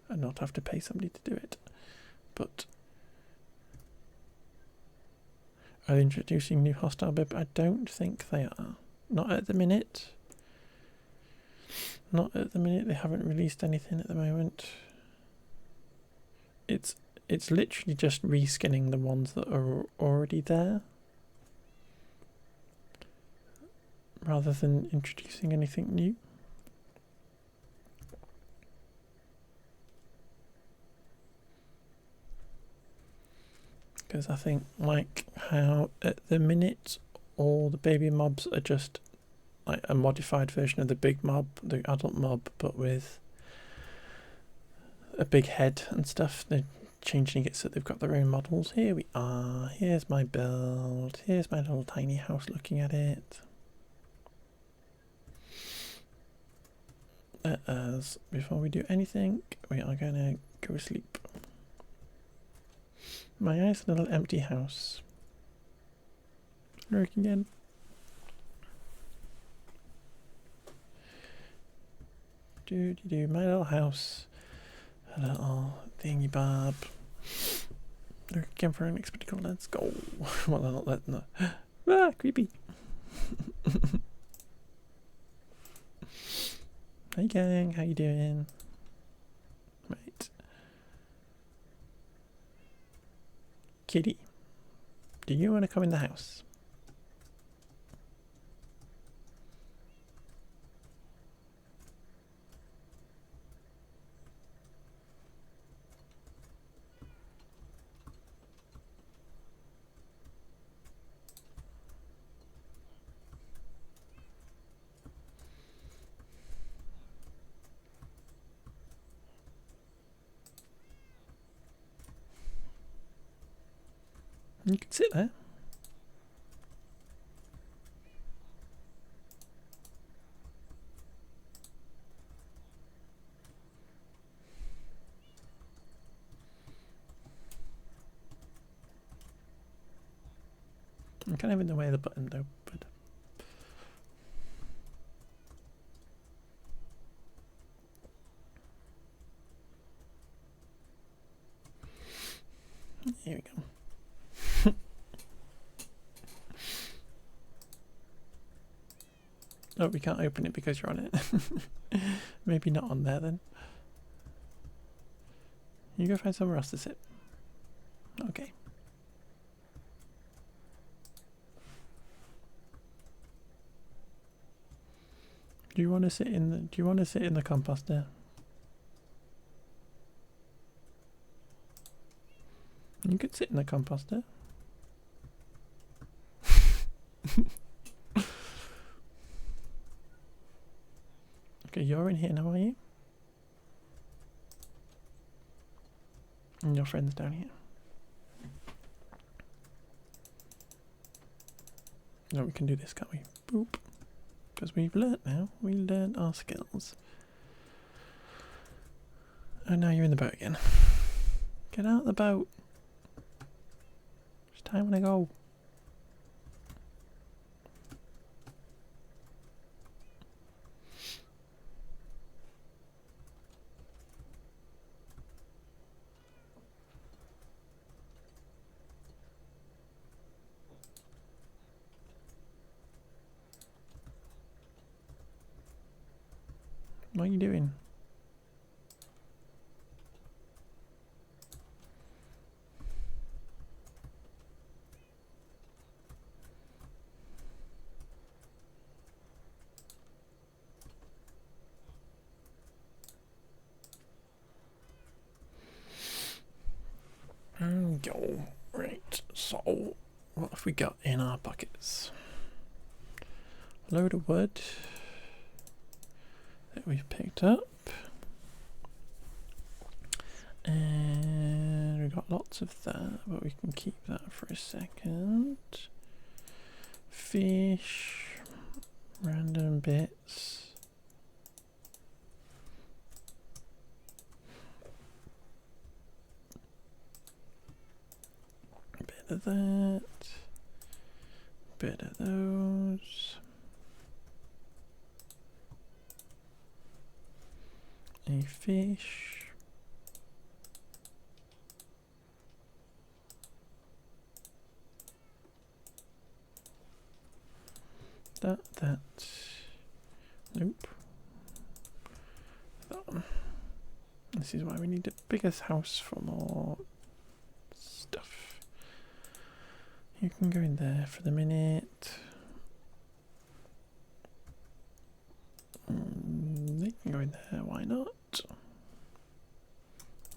and not have to pay somebody to do it. But are they introducing new hostile bib? I don't think they are. Not at the minute. Not at the minute. They haven't released anything at the moment. It's literally just reskinning the ones that are already there, rather than introducing anything new. Because I think, like how at the minute all the baby mobs are just like a modified version of the big mob, the adult mob, but with a big head and stuff. They're changing it so they've got their own models. Here we are. Here's my build. Here's my little tiny house looking at it. As before we do anything, we are going to go to sleep. My nice little empty house. Look again. Do my little house. A little thingy bob. Look again for an expectacle. Let's go. Well, I'm not letting that. Ah, creepy. Hey gang, how you doing? Right. Kitty, do you want to come in the house? You can sit there. I'm kind of in the way of the button though, but here we go. Oh, we can't open it because you're on it. Maybe not on there then. You go find somewhere else to sit. Okay. Do you want to sit in the composter? You could sit in the composter. Okay, you're in here now, are you? And your friend's down here. No, we can do this, can't we? Boop. Because we've learnt now. We learnt our skills. And now you're in the boat again. Get out of the boat. It's time to go. What are you doing? Go. Right, so what have we got in our buckets? A load of wood that we've picked up. And we got lots of that, but we can keep that for a second. Fish, random bits. Bit of that, bit of those. A fish. That. Nope. That one. This is why we need a bigger house for more stuff. You can go in there for the minute. They can go in there, why not?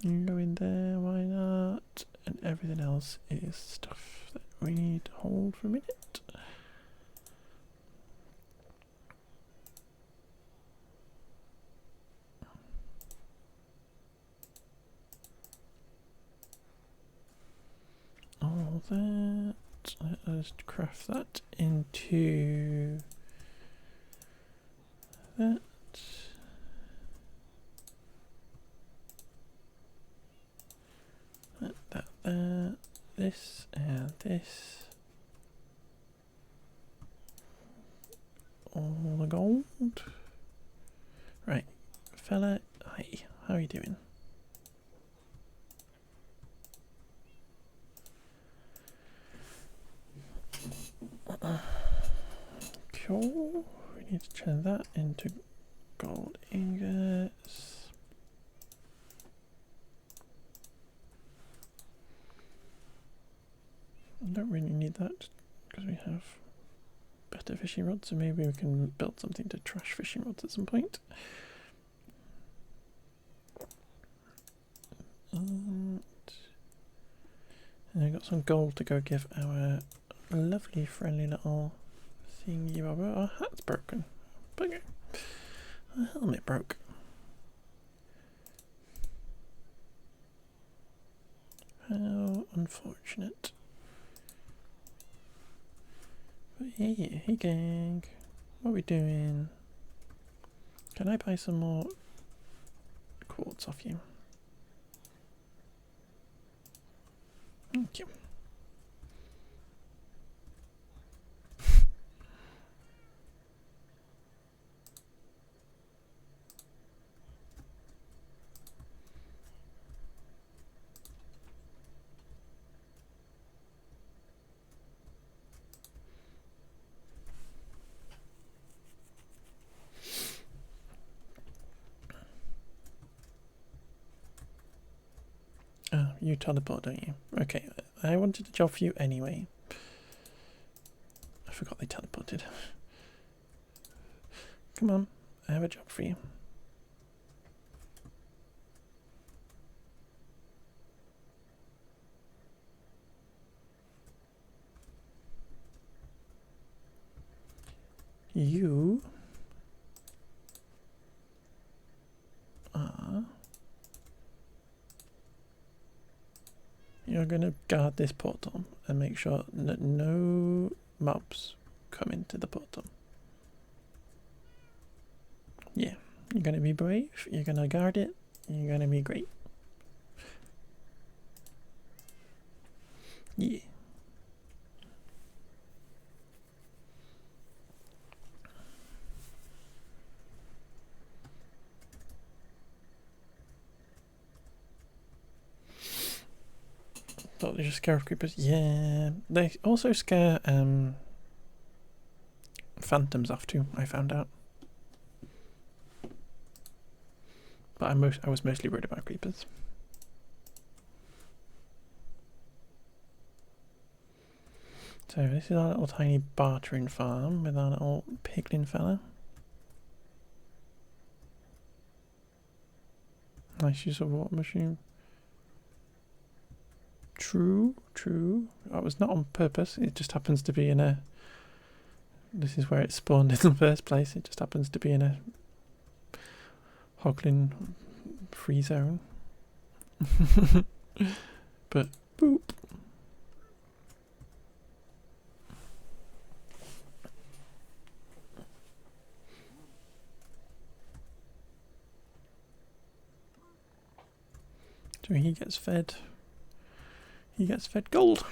You can go in there, why not? And everything else is stuff that we need to hold for a minute. All that. Let us craft that into that. That. This and this. All the gold. Right, fella. Hi, how are you doing? Cool. We need to turn that into gold ingots. I don't really need that because we have better fishing rods, so maybe we can build something to trash fishing rods at some point. And I got some gold to go give our lovely friendly little thingy bobber. Our hat's broken. Bugger. Our helmet broke. How unfortunate. But yeah, hey gang. What are we doing? Can I buy some more quartz off you? Thank you. you teleport, don't you? Okay, I wanted a job for you anyway. I forgot they teleported. Come on, I have a job for you. You are... You're going to guard this portal and make sure that no mobs come into the portal. Yeah, you're going to be brave, you're going to guard it, you're going to be great. Yeah. Thought they just scare off creepers. Yeah, they also scare phantoms off too, I found out. But I was mostly worried about creepers. So this is our little tiny bartering farm with our little piglin fella. Nice use of water machine. True, true. That was not on purpose. It just happens to be in a... This is where it spawned in the first place. It just happens to be in a hoglin free zone. But boop. So he gets fed. He gets fed gold.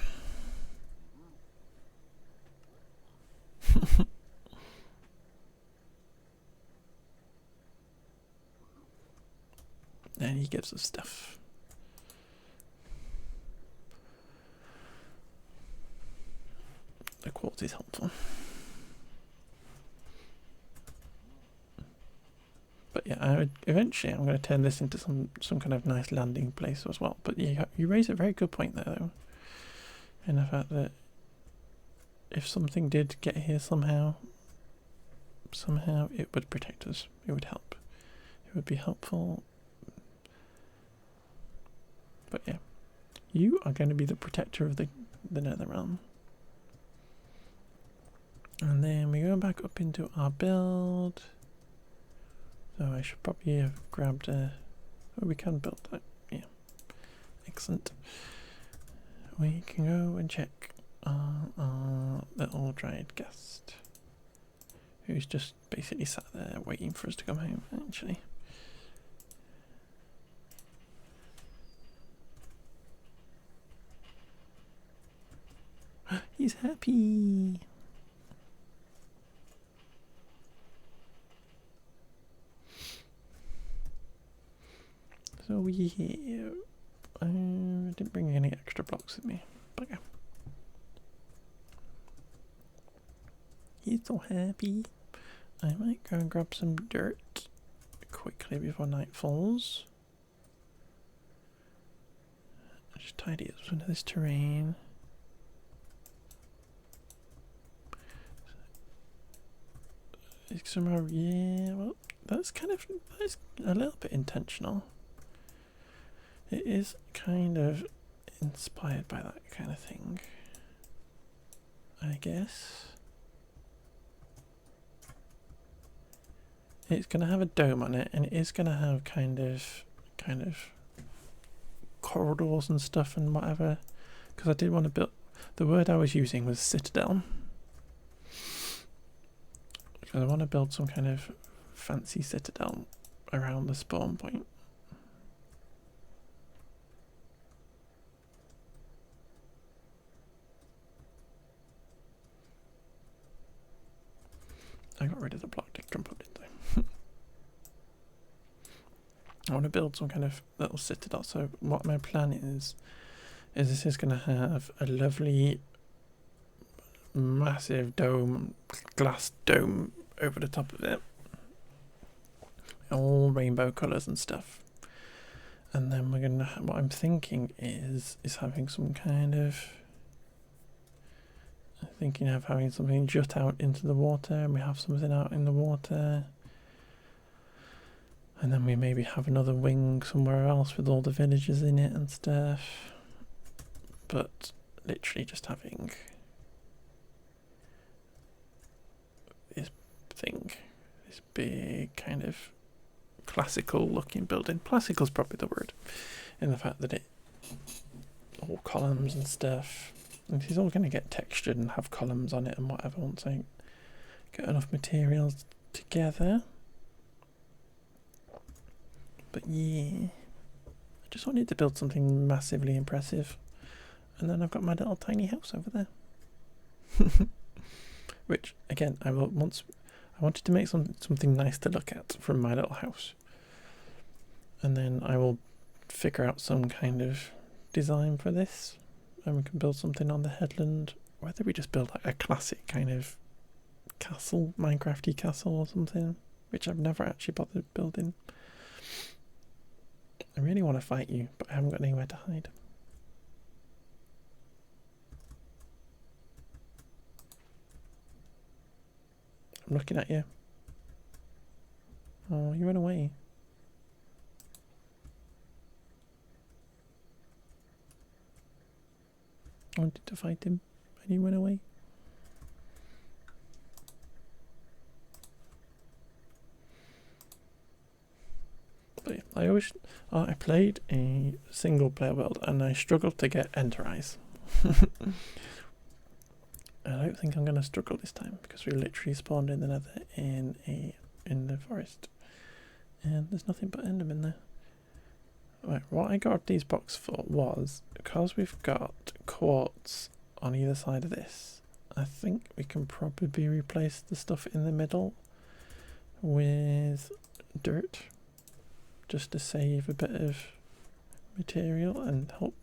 And he gives us stuff. The quartz is helpful. But yeah, eventually I'm going to turn this into some kind of nice landing place as well. But you raise a very good point there, though. In the fact that if something did get here somehow it would protect us. It would help. It would be helpful. But yeah, you are going to be the protector of the nether realm. And then we go back up into our build. So I should probably have grabbed a... Oh, we can build that. Yeah. Excellent. We can go and check our little dryad ghast, who's just basically sat there waiting for us to come home, actually. He's happy! So yeah, I didn't bring any extra blocks with me, but yeah. He's so happy. I might go and grab some dirt quickly before night falls. Just tidy up some of this terrain. Somehow, yeah, well, that's a little bit intentional. It is kind of inspired by that kind of thing, I guess. It's going to have a dome on it, and it is going to have kind of corridors and stuff and whatever, because I did want to build... The word I was using was citadel. Because I want to build some kind of fancy citadel around the spawn point. I got rid of the block to jump up into. I want to build some kind of little citadel. So what my plan is this is going to have a lovely massive dome, glass dome over the top of it. All rainbow colours and stuff. And then we're gonna. What I'm thinking is having some kind of. Thinking of having something jut out into the water, and we have something out in the water. And then we maybe have another wing somewhere else with all the villages in it and stuff. But literally just having this thing, this big kind of classical looking building. Classical's probably the word, in the fact that it all columns and stuff. And it's all going to get textured and have columns on it and whatever once I get enough materials together. But yeah, I just wanted to build something massively impressive. And then I've got my little tiny house over there. Which, again, I wanted to make something nice to look at from my little house. And then I will figure out some kind of design for this. And we can build something on the headland. Whether we just build like a classic kind of castle, Minecrafty castle or something. Which I've never actually bothered building. I really want to fight you, but I haven't got anywhere to hide. I'm looking at you. Oh, you ran away. I wanted to fight him, and he went away. But yeah, I played a single player world and I struggled to get Enter Eyes. I don't think I'm going to struggle this time because we literally spawned in the nether in the forest. And there's nothing but endermen there. Right, what I got these blocks for was, because we've got quartz on either side of this, I think we can probably replace the stuff in the middle with dirt. Just to save a bit of material and help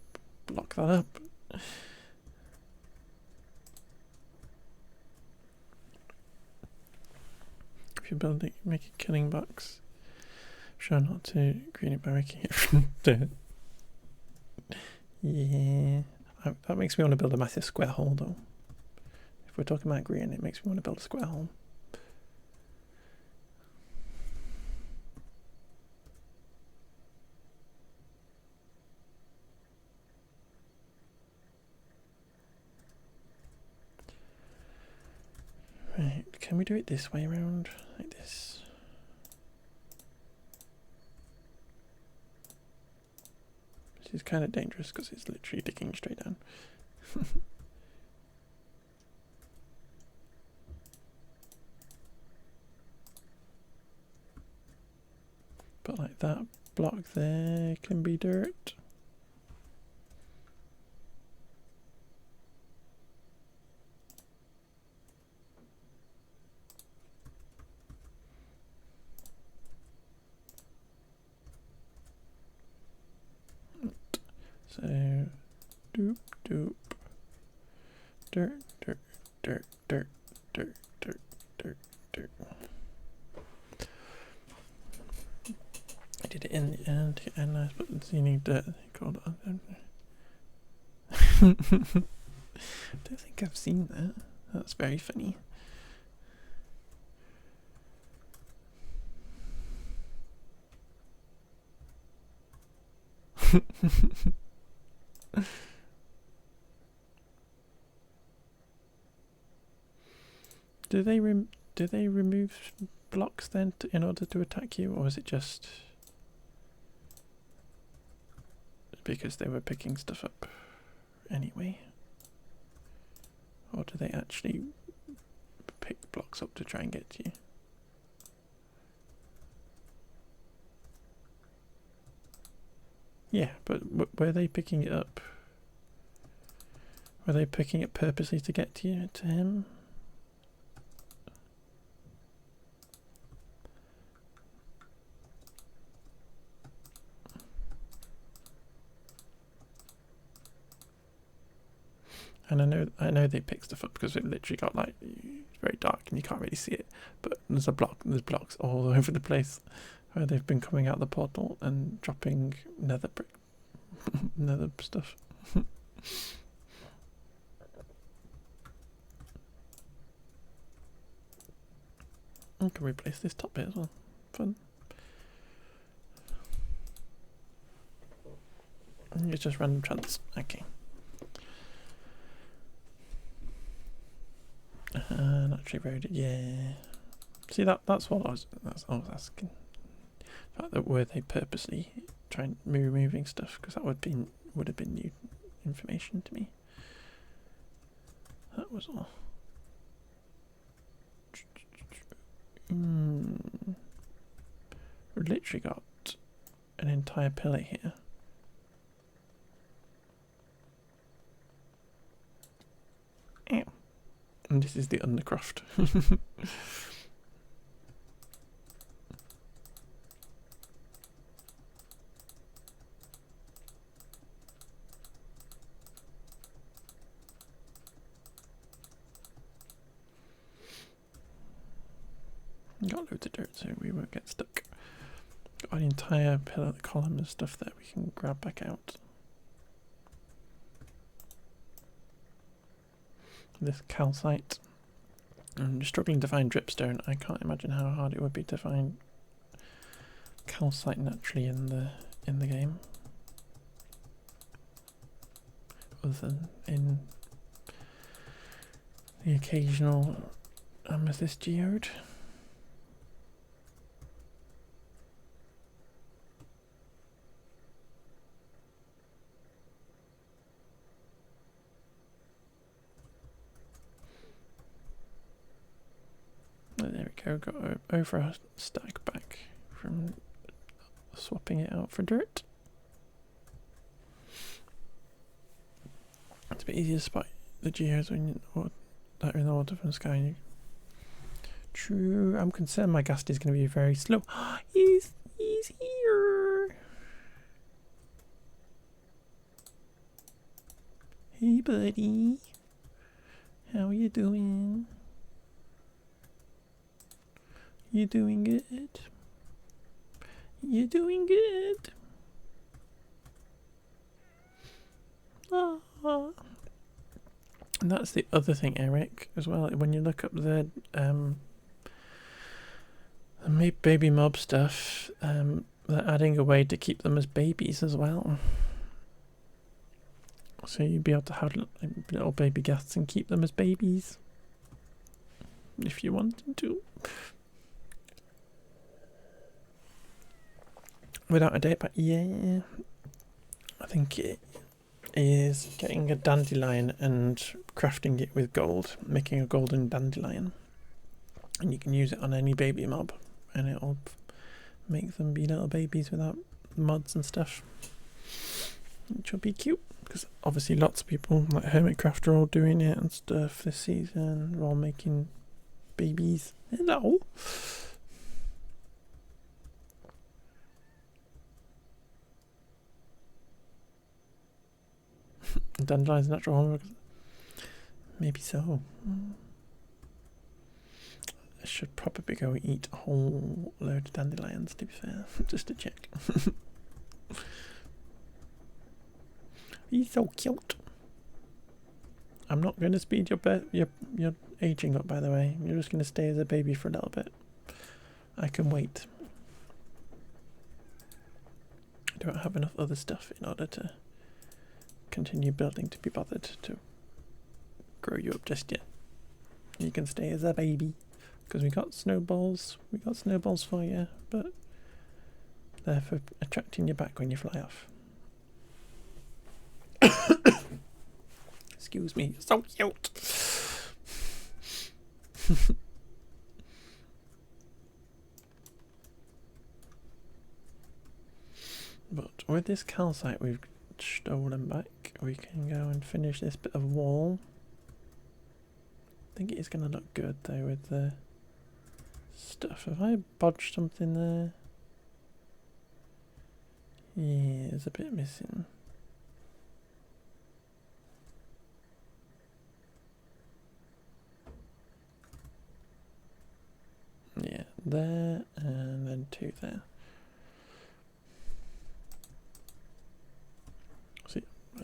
block that up. If you're building, make a killing box. Try not to green it by making it from dirt. Yeah, that makes me want to build a massive square hole though. If we're talking about green, it makes me want to build a square hole. Right, can we do it this way around? Like this? This is kind of dangerous because it's literally digging straight down. But like that block there can be dirt. So, doop, doop, dirt, dirt, dirt, dirt, dirt, dirt, dirt, dirt. I did it in the end, and I put you need dirt. Called I don't think I've seen that. That's very funny. Do they remove blocks then in order to attack you, or is it just because they were picking stuff up anyway? Or do they actually pick blocks up to try and get to you? Yeah, but were they picking it up? Were they picking it purposely to get to you, to him? And I know they pick stuff up because it literally got like it's very dark and you can't really see it. But there's blocks all over the place. where they've been coming out the portal and dropping nether brick, nether stuff. I can replace this top bit as well. Fun. It's just random chance. Okay. Naturally roaded, yeah. See that's what I was asking. The fact that were they purposely trying removing stuff, because that would have been new information to me. That was all. We've literally got an entire pillar here. Ow. And this is the undercroft. Got loads of dirt so we won't get stuck. Got an entire pillar column of stuff that we can grab back out. This calcite. I'm struggling to find dripstone. I can't imagine how hard it would be to find calcite naturally in the game. Other than in the occasional amethyst geode. There we go, got over a stack back from swapping it out for dirt. It's a bit easier to spot the geos when that are in the water from the sky. True, I'm concerned my ghast is going to be very slow. He's here. Hey buddy, how are you doing? You doing good? You doing good? Ah. And that's the other thing, Eric, as well. When you look up the baby mob stuff, they're adding a way to keep them as babies as well. So you'd be able to have little baby ghasts and keep them as babies if you wanted to. Without a date, but yeah, I think it is getting a dandelion and crafting it with gold, making a golden dandelion, and you can use it on any baby mob, and it'll make them be little babies without mods and stuff, which will be cute. Because obviously, lots of people like Hermitcraft are all doing it and stuff this season. We're all making babies. Hello. Dandelion's natural home. Maybe so. I should probably go eat a whole load of dandelions, to be fair, just to check. He's so cute. I'm not going to speed your aging up, by the way. You're just going to stay as a baby for a little bit. I can wait. I don't have enough other stuff in order to continue building to be bothered to grow you up just yet. You can stay as a baby because we got snowballs. We got snowballs for you, but they're for attracting you back when you fly off. Excuse me, so cute. But with this calcite we've stolen back, we can go and finish this bit of wall. I think it is going to look good though with the stuff. Have I bodged something there? Yeah, there's a bit missing. Yeah, there and then two there.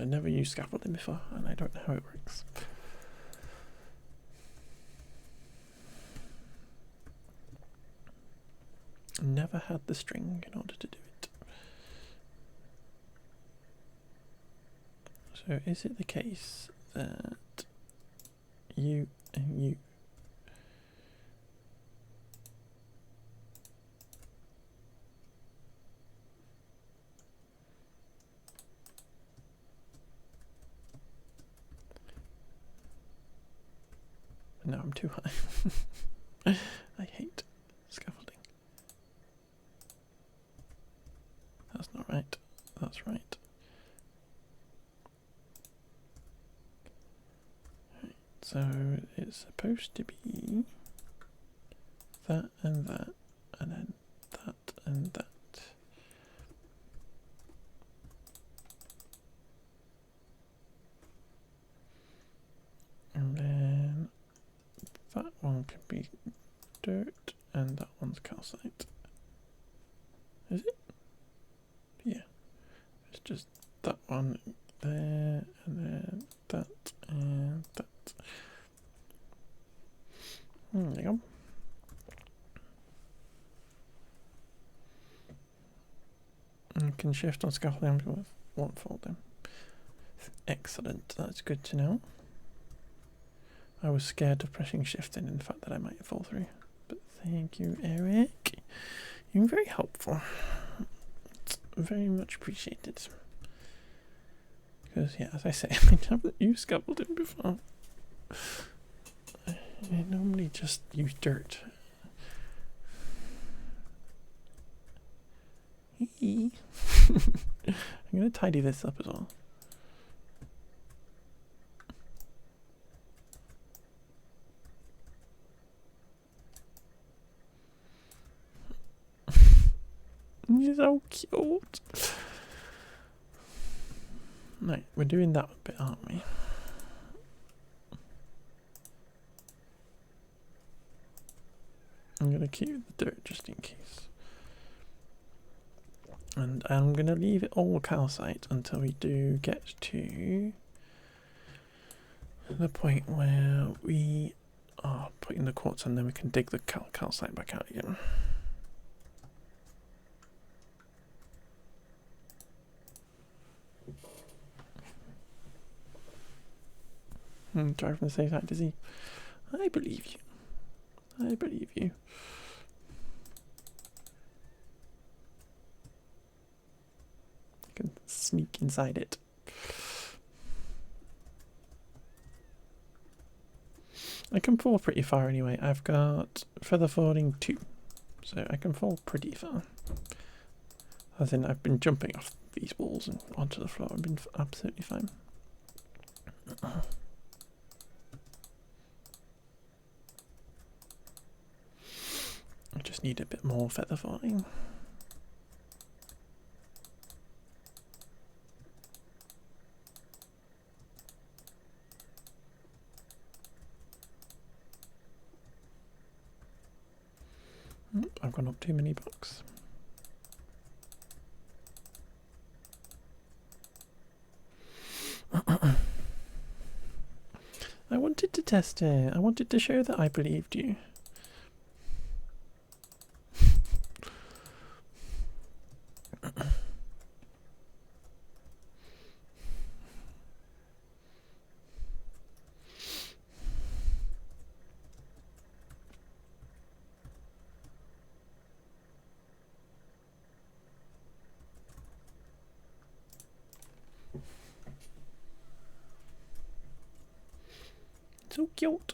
I've never used scaffolding before, and I don't know how it works. Never had the string in order to do it. So is it the case that you and you no, I'm too high. I hate scaffolding. That's not right. That's right. Right. So it's supposed to be that and that, and then that and that. And then that one can be dirt, and that one's calcite. Is it? Yeah. It's just that one there, and then that, and that. There you go. And can shift on scaffolding with one folding. Excellent, that's good to know. I was scared of pressing shift and in the fact that I might fall through. But thank you, Eric. You're very helpful. It's very much appreciated. Because, yeah, as I say, I haven't used scaffolding before. I normally just use dirt. I'm going to tidy this up as well. You're so cute. Right, we're doing that bit, aren't we? I'm going to keep the dirt just in case. And I'm going to leave it all calcite until we do get to the point where we are putting the quartz on, then we can dig the calcite back out again. Try from the safe side, does he? I believe you. I believe you. I can sneak inside it. I can fall pretty far anyway. I've got feather falling 2, so I can fall pretty far. As in, I've been jumping off these walls and onto the floor. I've been absolutely fine. I just need a bit more feather falling. I've gone up too many blocks. I wanted to test it. I wanted to show that I believed you. So cute.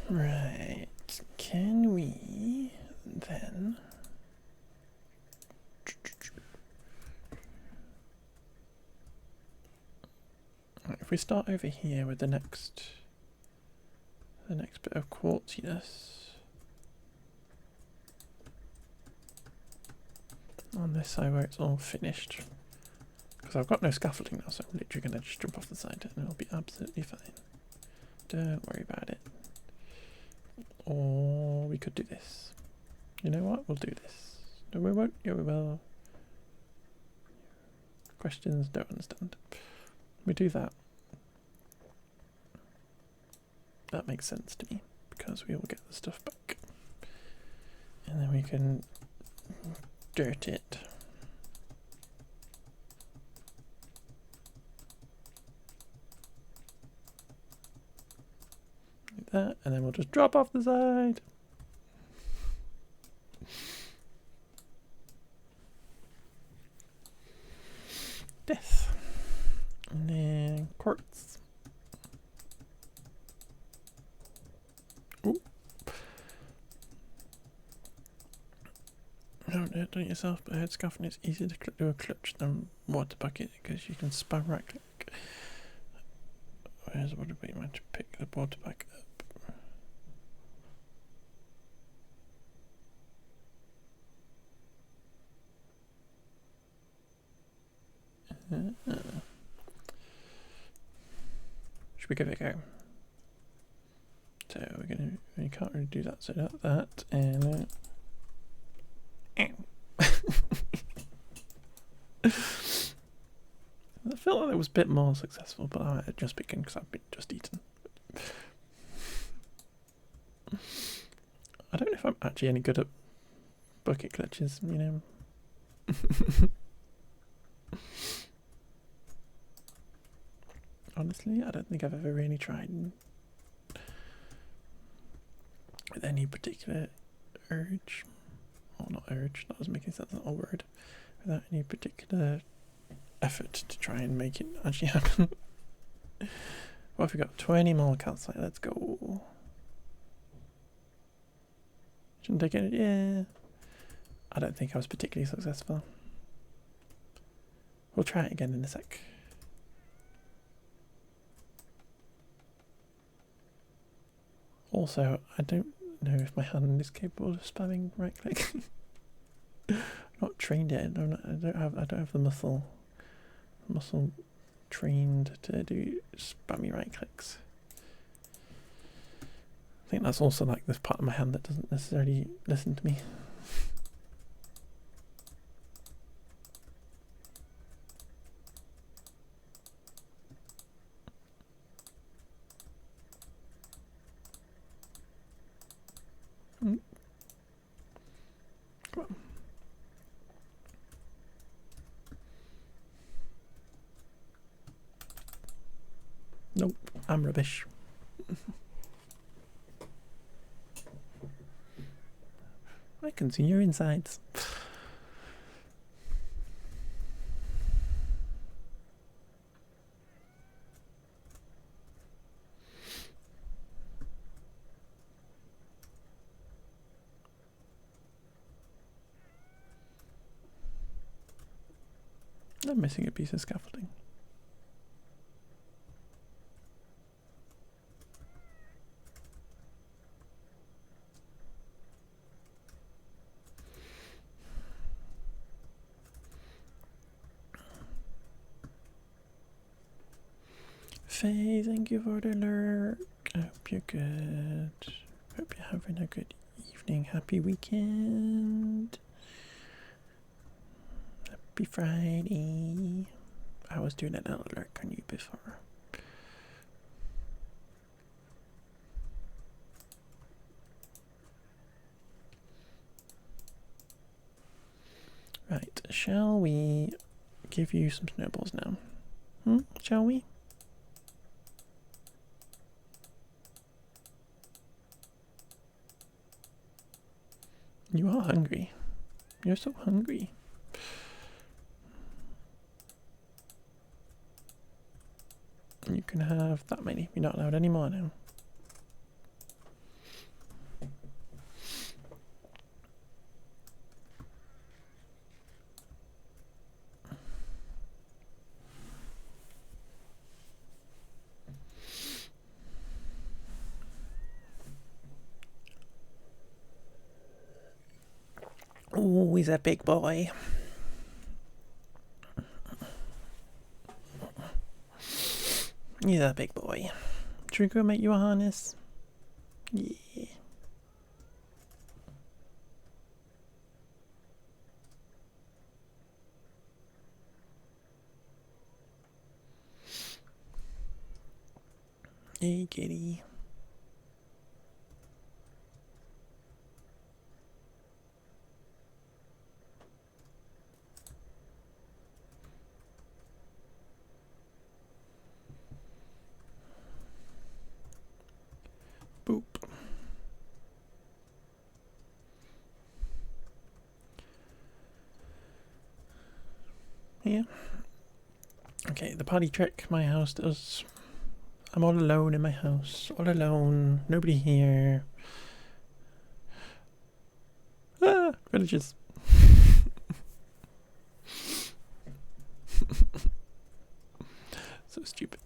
Right. Can we then if we start over here with the next bit of quartziness on this side where it's all finished. Because I've got no scaffolding now, so I'm literally going to just jump off the side and it'll be absolutely fine. Don't worry about it. Or we could do this. You know what? We'll do this. No, we won't. Yeah, we will. Questions, don't understand. We do that. That makes sense to me, because we will get the stuff back. And then we can dirt it. Like that, and then we'll just drop off the side. Death. And then quartz. Ooh. Don't do it yourself, but head scuffing is easier to do a clutch than water bucket because you can spam right click. Where's the water bucket? You might pick the water back up. Should we give it a go? So we can't really do that, so that and I felt like it was a bit more successful, but I might just begin because I've been just eaten. I don't know if I'm actually any good at bucket clutches, you know. Honestly, I don't think I've ever really tried with any particular urge. Oh, not urge, that doesn't make any sense, that's not a word. Without any particular effort to try and make it actually happen. What have we got? 20 more calcite, let's go. Shouldn't take it, yeah. I don't think I was particularly successful. We'll try it again in a sec. Also, I don't know if my hand is capable of spamming right click. Not trained yet. I don't have the muscle trained to do spammy right clicks. I think that's also like this part of my hand that doesn't necessarily listen to me. Come on. Nope, I'm rubbish. I can see your insides. I'm missing a piece of scaffolding. Faye, thank you for the lurk. I hope you're good. Hope you're having a good evening. Happy weekend. Happy Friday. I was doing a little lurk on you before. Right, shall we give you some snowballs now? Shall we? You are hungry. You're so hungry. You can have that many. You're not allowed any more now. Oh, he's a big boy. He's a big boy. Should we go make you a harness? Yeah. Hey, kitty. Boop. Yeah. Okay, the party trick my house does. I'm all alone in my house. All alone. Nobody here. Ah! Villagers. So stupid.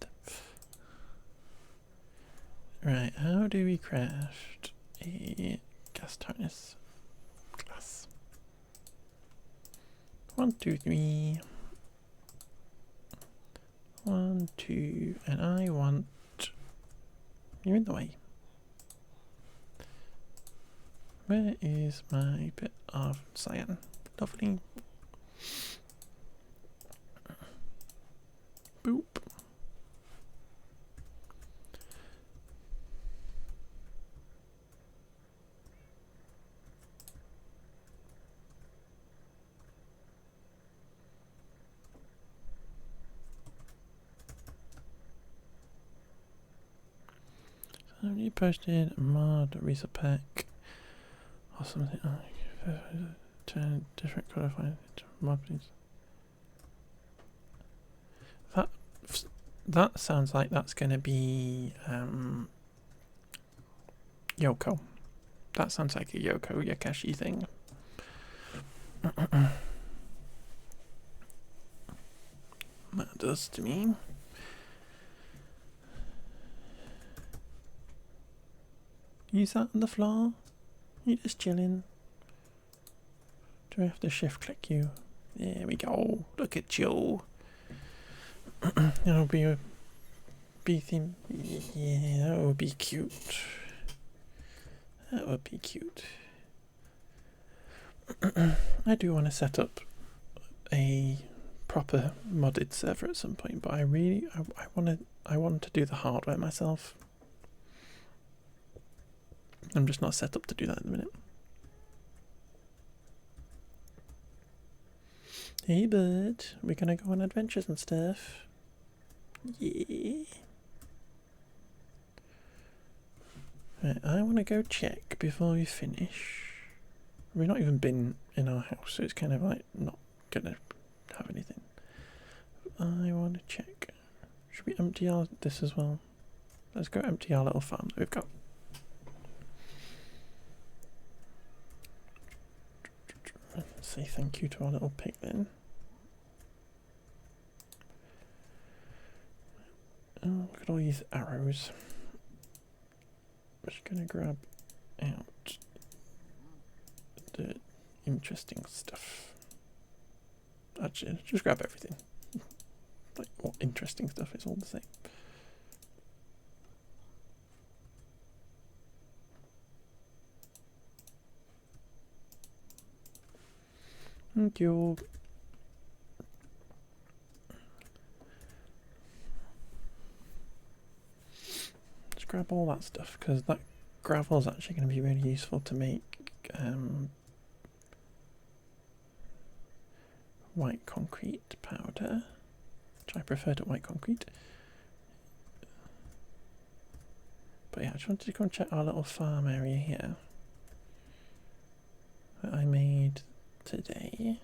Right, how do we craft a ghast harness? Glass. 1, 2, 3. 1, 2, and I want... You're in the way. Where is my bit of cyan? Lovely. Boop. Somebody posted a mod reset pack or something. Oh, turn different color find mod please. That sounds like that's gonna be Yoko. That sounds like a Yoko Yakashi thing. That does to me. You sat on the floor? You just chilling? Do I have to shift click you? There we go. Look at you. That'll be a theme. Yeah, that would be cute. That would be cute. I do want to set up a proper modded server at some point, but I want to do the hardware myself. I'm just not set up to do that at the minute. Hey bud, we're gonna go on adventures and stuff. Yeah. Right, I want to go check before we finish. We've not even been in our house, so it's kind of like not gonna have anything. I want to check. Should we empty this as well? Let's go empty our little farm that we've got. Say thank you to our little pig then. Oh, look at all these arrows. I'm just gonna grab out the interesting stuff. Actually, just grab everything. Like, what interesting stuff is all the same. Thank you. Just grab all that stuff, because that gravel is actually going to be really useful to make white concrete powder, which I prefer to white concrete. But yeah, I just wanted to go and check our little farm area here that I made today.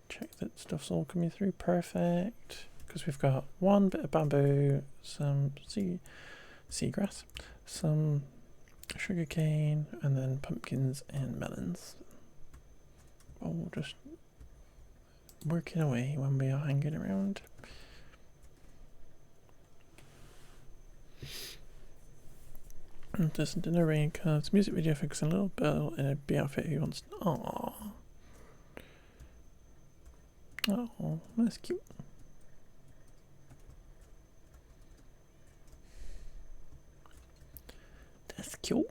Check that stuff's all coming through perfect, because we've got one bit of bamboo, some seagrass, some sugarcane, and then pumpkins and melons. All just working away when we are hanging around. Doesn't in a rain clouds. Music video focusing a little girl in a bee outfit who wants. Aww. Oh, that's cute. That's cute.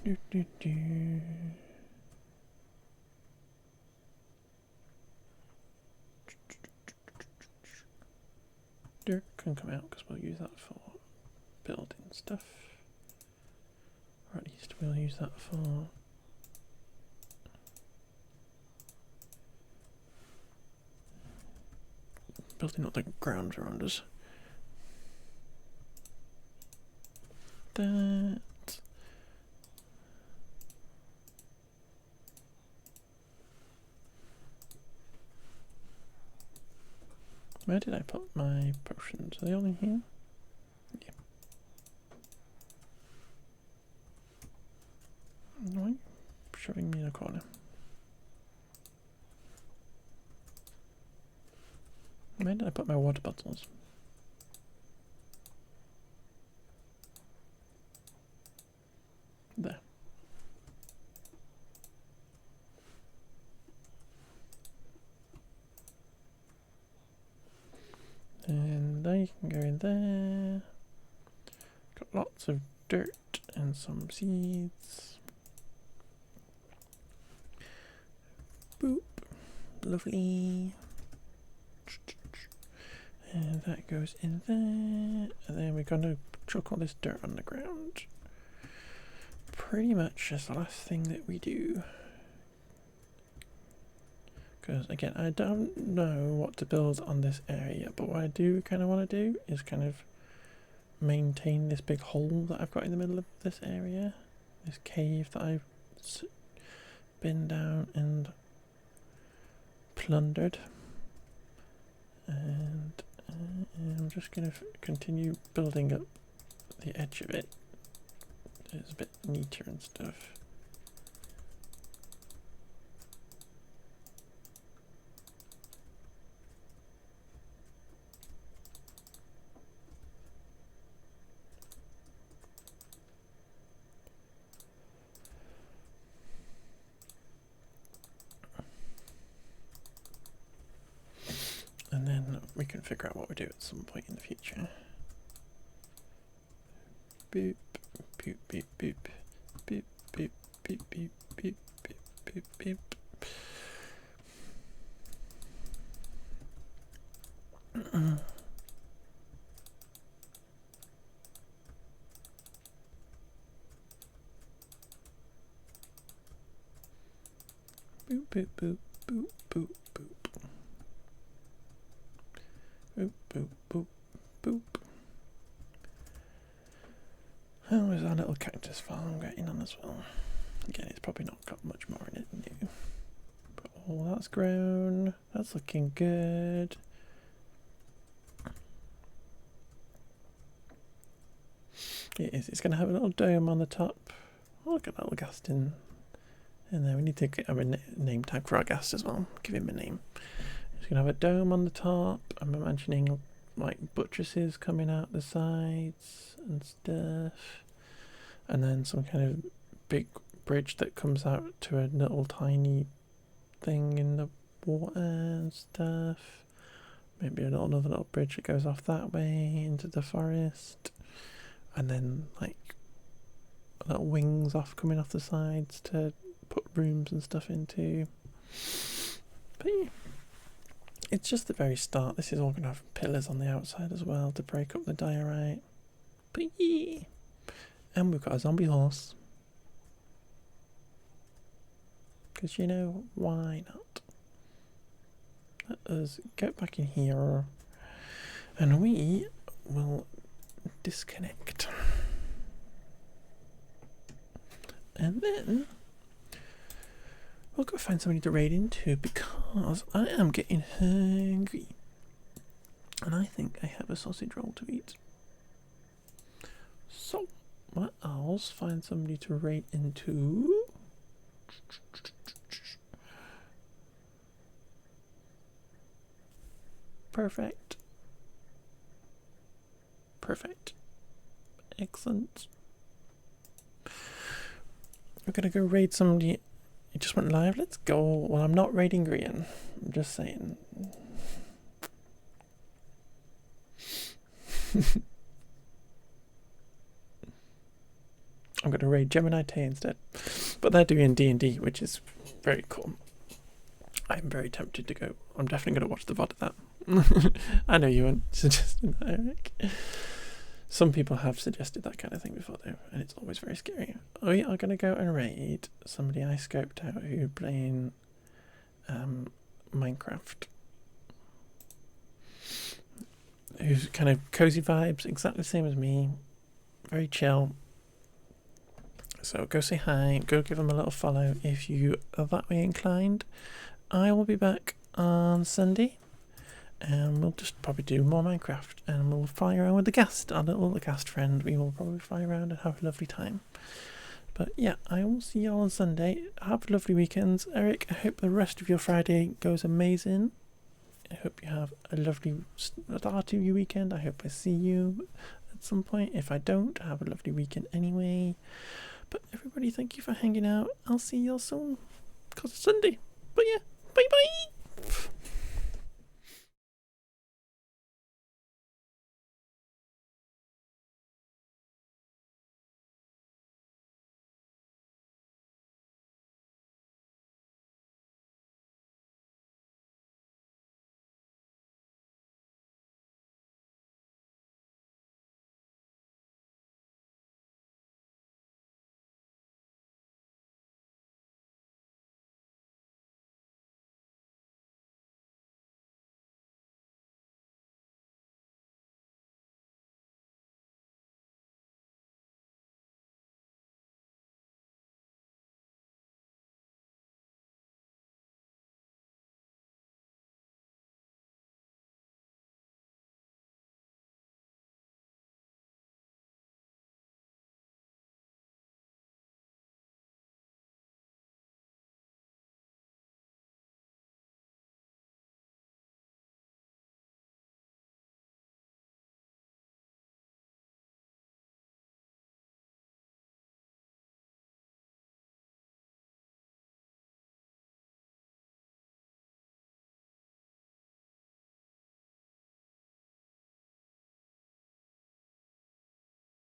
Do, do, do. dirt can come out because we'll use that for building stuff. Or at least we'll use that for building up the ground around us. That. Where did I put my potions? Are they all in here? Yeah. Why are you shoving me in a corner? Where did I put my water bottles? There. And they can go in there. Got lots of dirt and some seeds. Boop. Lovely. And that goes in there. And then we're going to chuck all this dirt on the ground. Pretty much as the last thing that we do. Because again, I don't know what to build on this area, but what I do kind of want to do is kind of maintain this big hole that I've got in the middle of this area. This cave that I've been down and plundered. And I'm just going to continue building up the edge of it. It's a bit neater and stuff. And then we can figure out what we do at some point in the future. Boop, boop, boop, boop, boop, boop, boop, boop, boop, boop, boop, boop. Boop, boop, boop, boop, boop, boop. Boop, boop, boop, boop. Oh, there's our little cactus farm getting on as well. Again, it's probably not got much more in it new. But oh, that's grown. That's looking good. It is. It's going to have a little dome on the top. Oh, look at that little ghast in there. We need to get a name tag for our ghast as well. Give him a name. It's going to have a dome on the top. I'm imagining like buttresses coming out the sides and stuff. And then some kind of big bridge that comes out to a little tiny thing in the water and stuff. Maybe another little bridge that goes off that way into the forest. And then like little wings coming off the sides to put rooms and stuff into. But yeah, it's just the very start. This is all going to have pillars on the outside as well to break up the diorite. But yeah. And we've got a zombie horse. Because, you know, why not? Let us get back in here. And we will disconnect. And then we'll go find somebody to raid into because I am getting hungry. And I think I have a sausage roll to eat. So, what else? Find somebody to raid into. Perfect. Perfect. Excellent. We're gonna go raid somebody. It just went live. Let's go. Well, I'm not raiding Grian. I'm just saying. I'm going to raid Gemini Tay instead. But they're doing D&D, which is very cool. I'm very tempted to go. I'm definitely going to watch the VOD of that. I know you weren't suggesting that, Eric. Some people have suggested that kind of thing before, though, and it's always very scary. We are going to go and raid somebody I scoped out who playing Minecraft. Who's kind of cozy vibes, exactly the same as me. Very chill. So go say hi, go give him a little follow if you are that way inclined. I will be back on Sunday. And we'll just probably do more Minecraft, and we'll fly around with the ghast, our little ghast friend. We will probably fly around and have a lovely time. But yeah, I will see you all on Sunday. Have lovely weekends. Eric, I hope the rest of your Friday goes amazing. I hope you have a lovely start to your weekend. I hope I see you at some point. If I don't, have a lovely weekend anyway. But everybody, thank you for hanging out. I'll see you all soon, because it's Sunday. But yeah.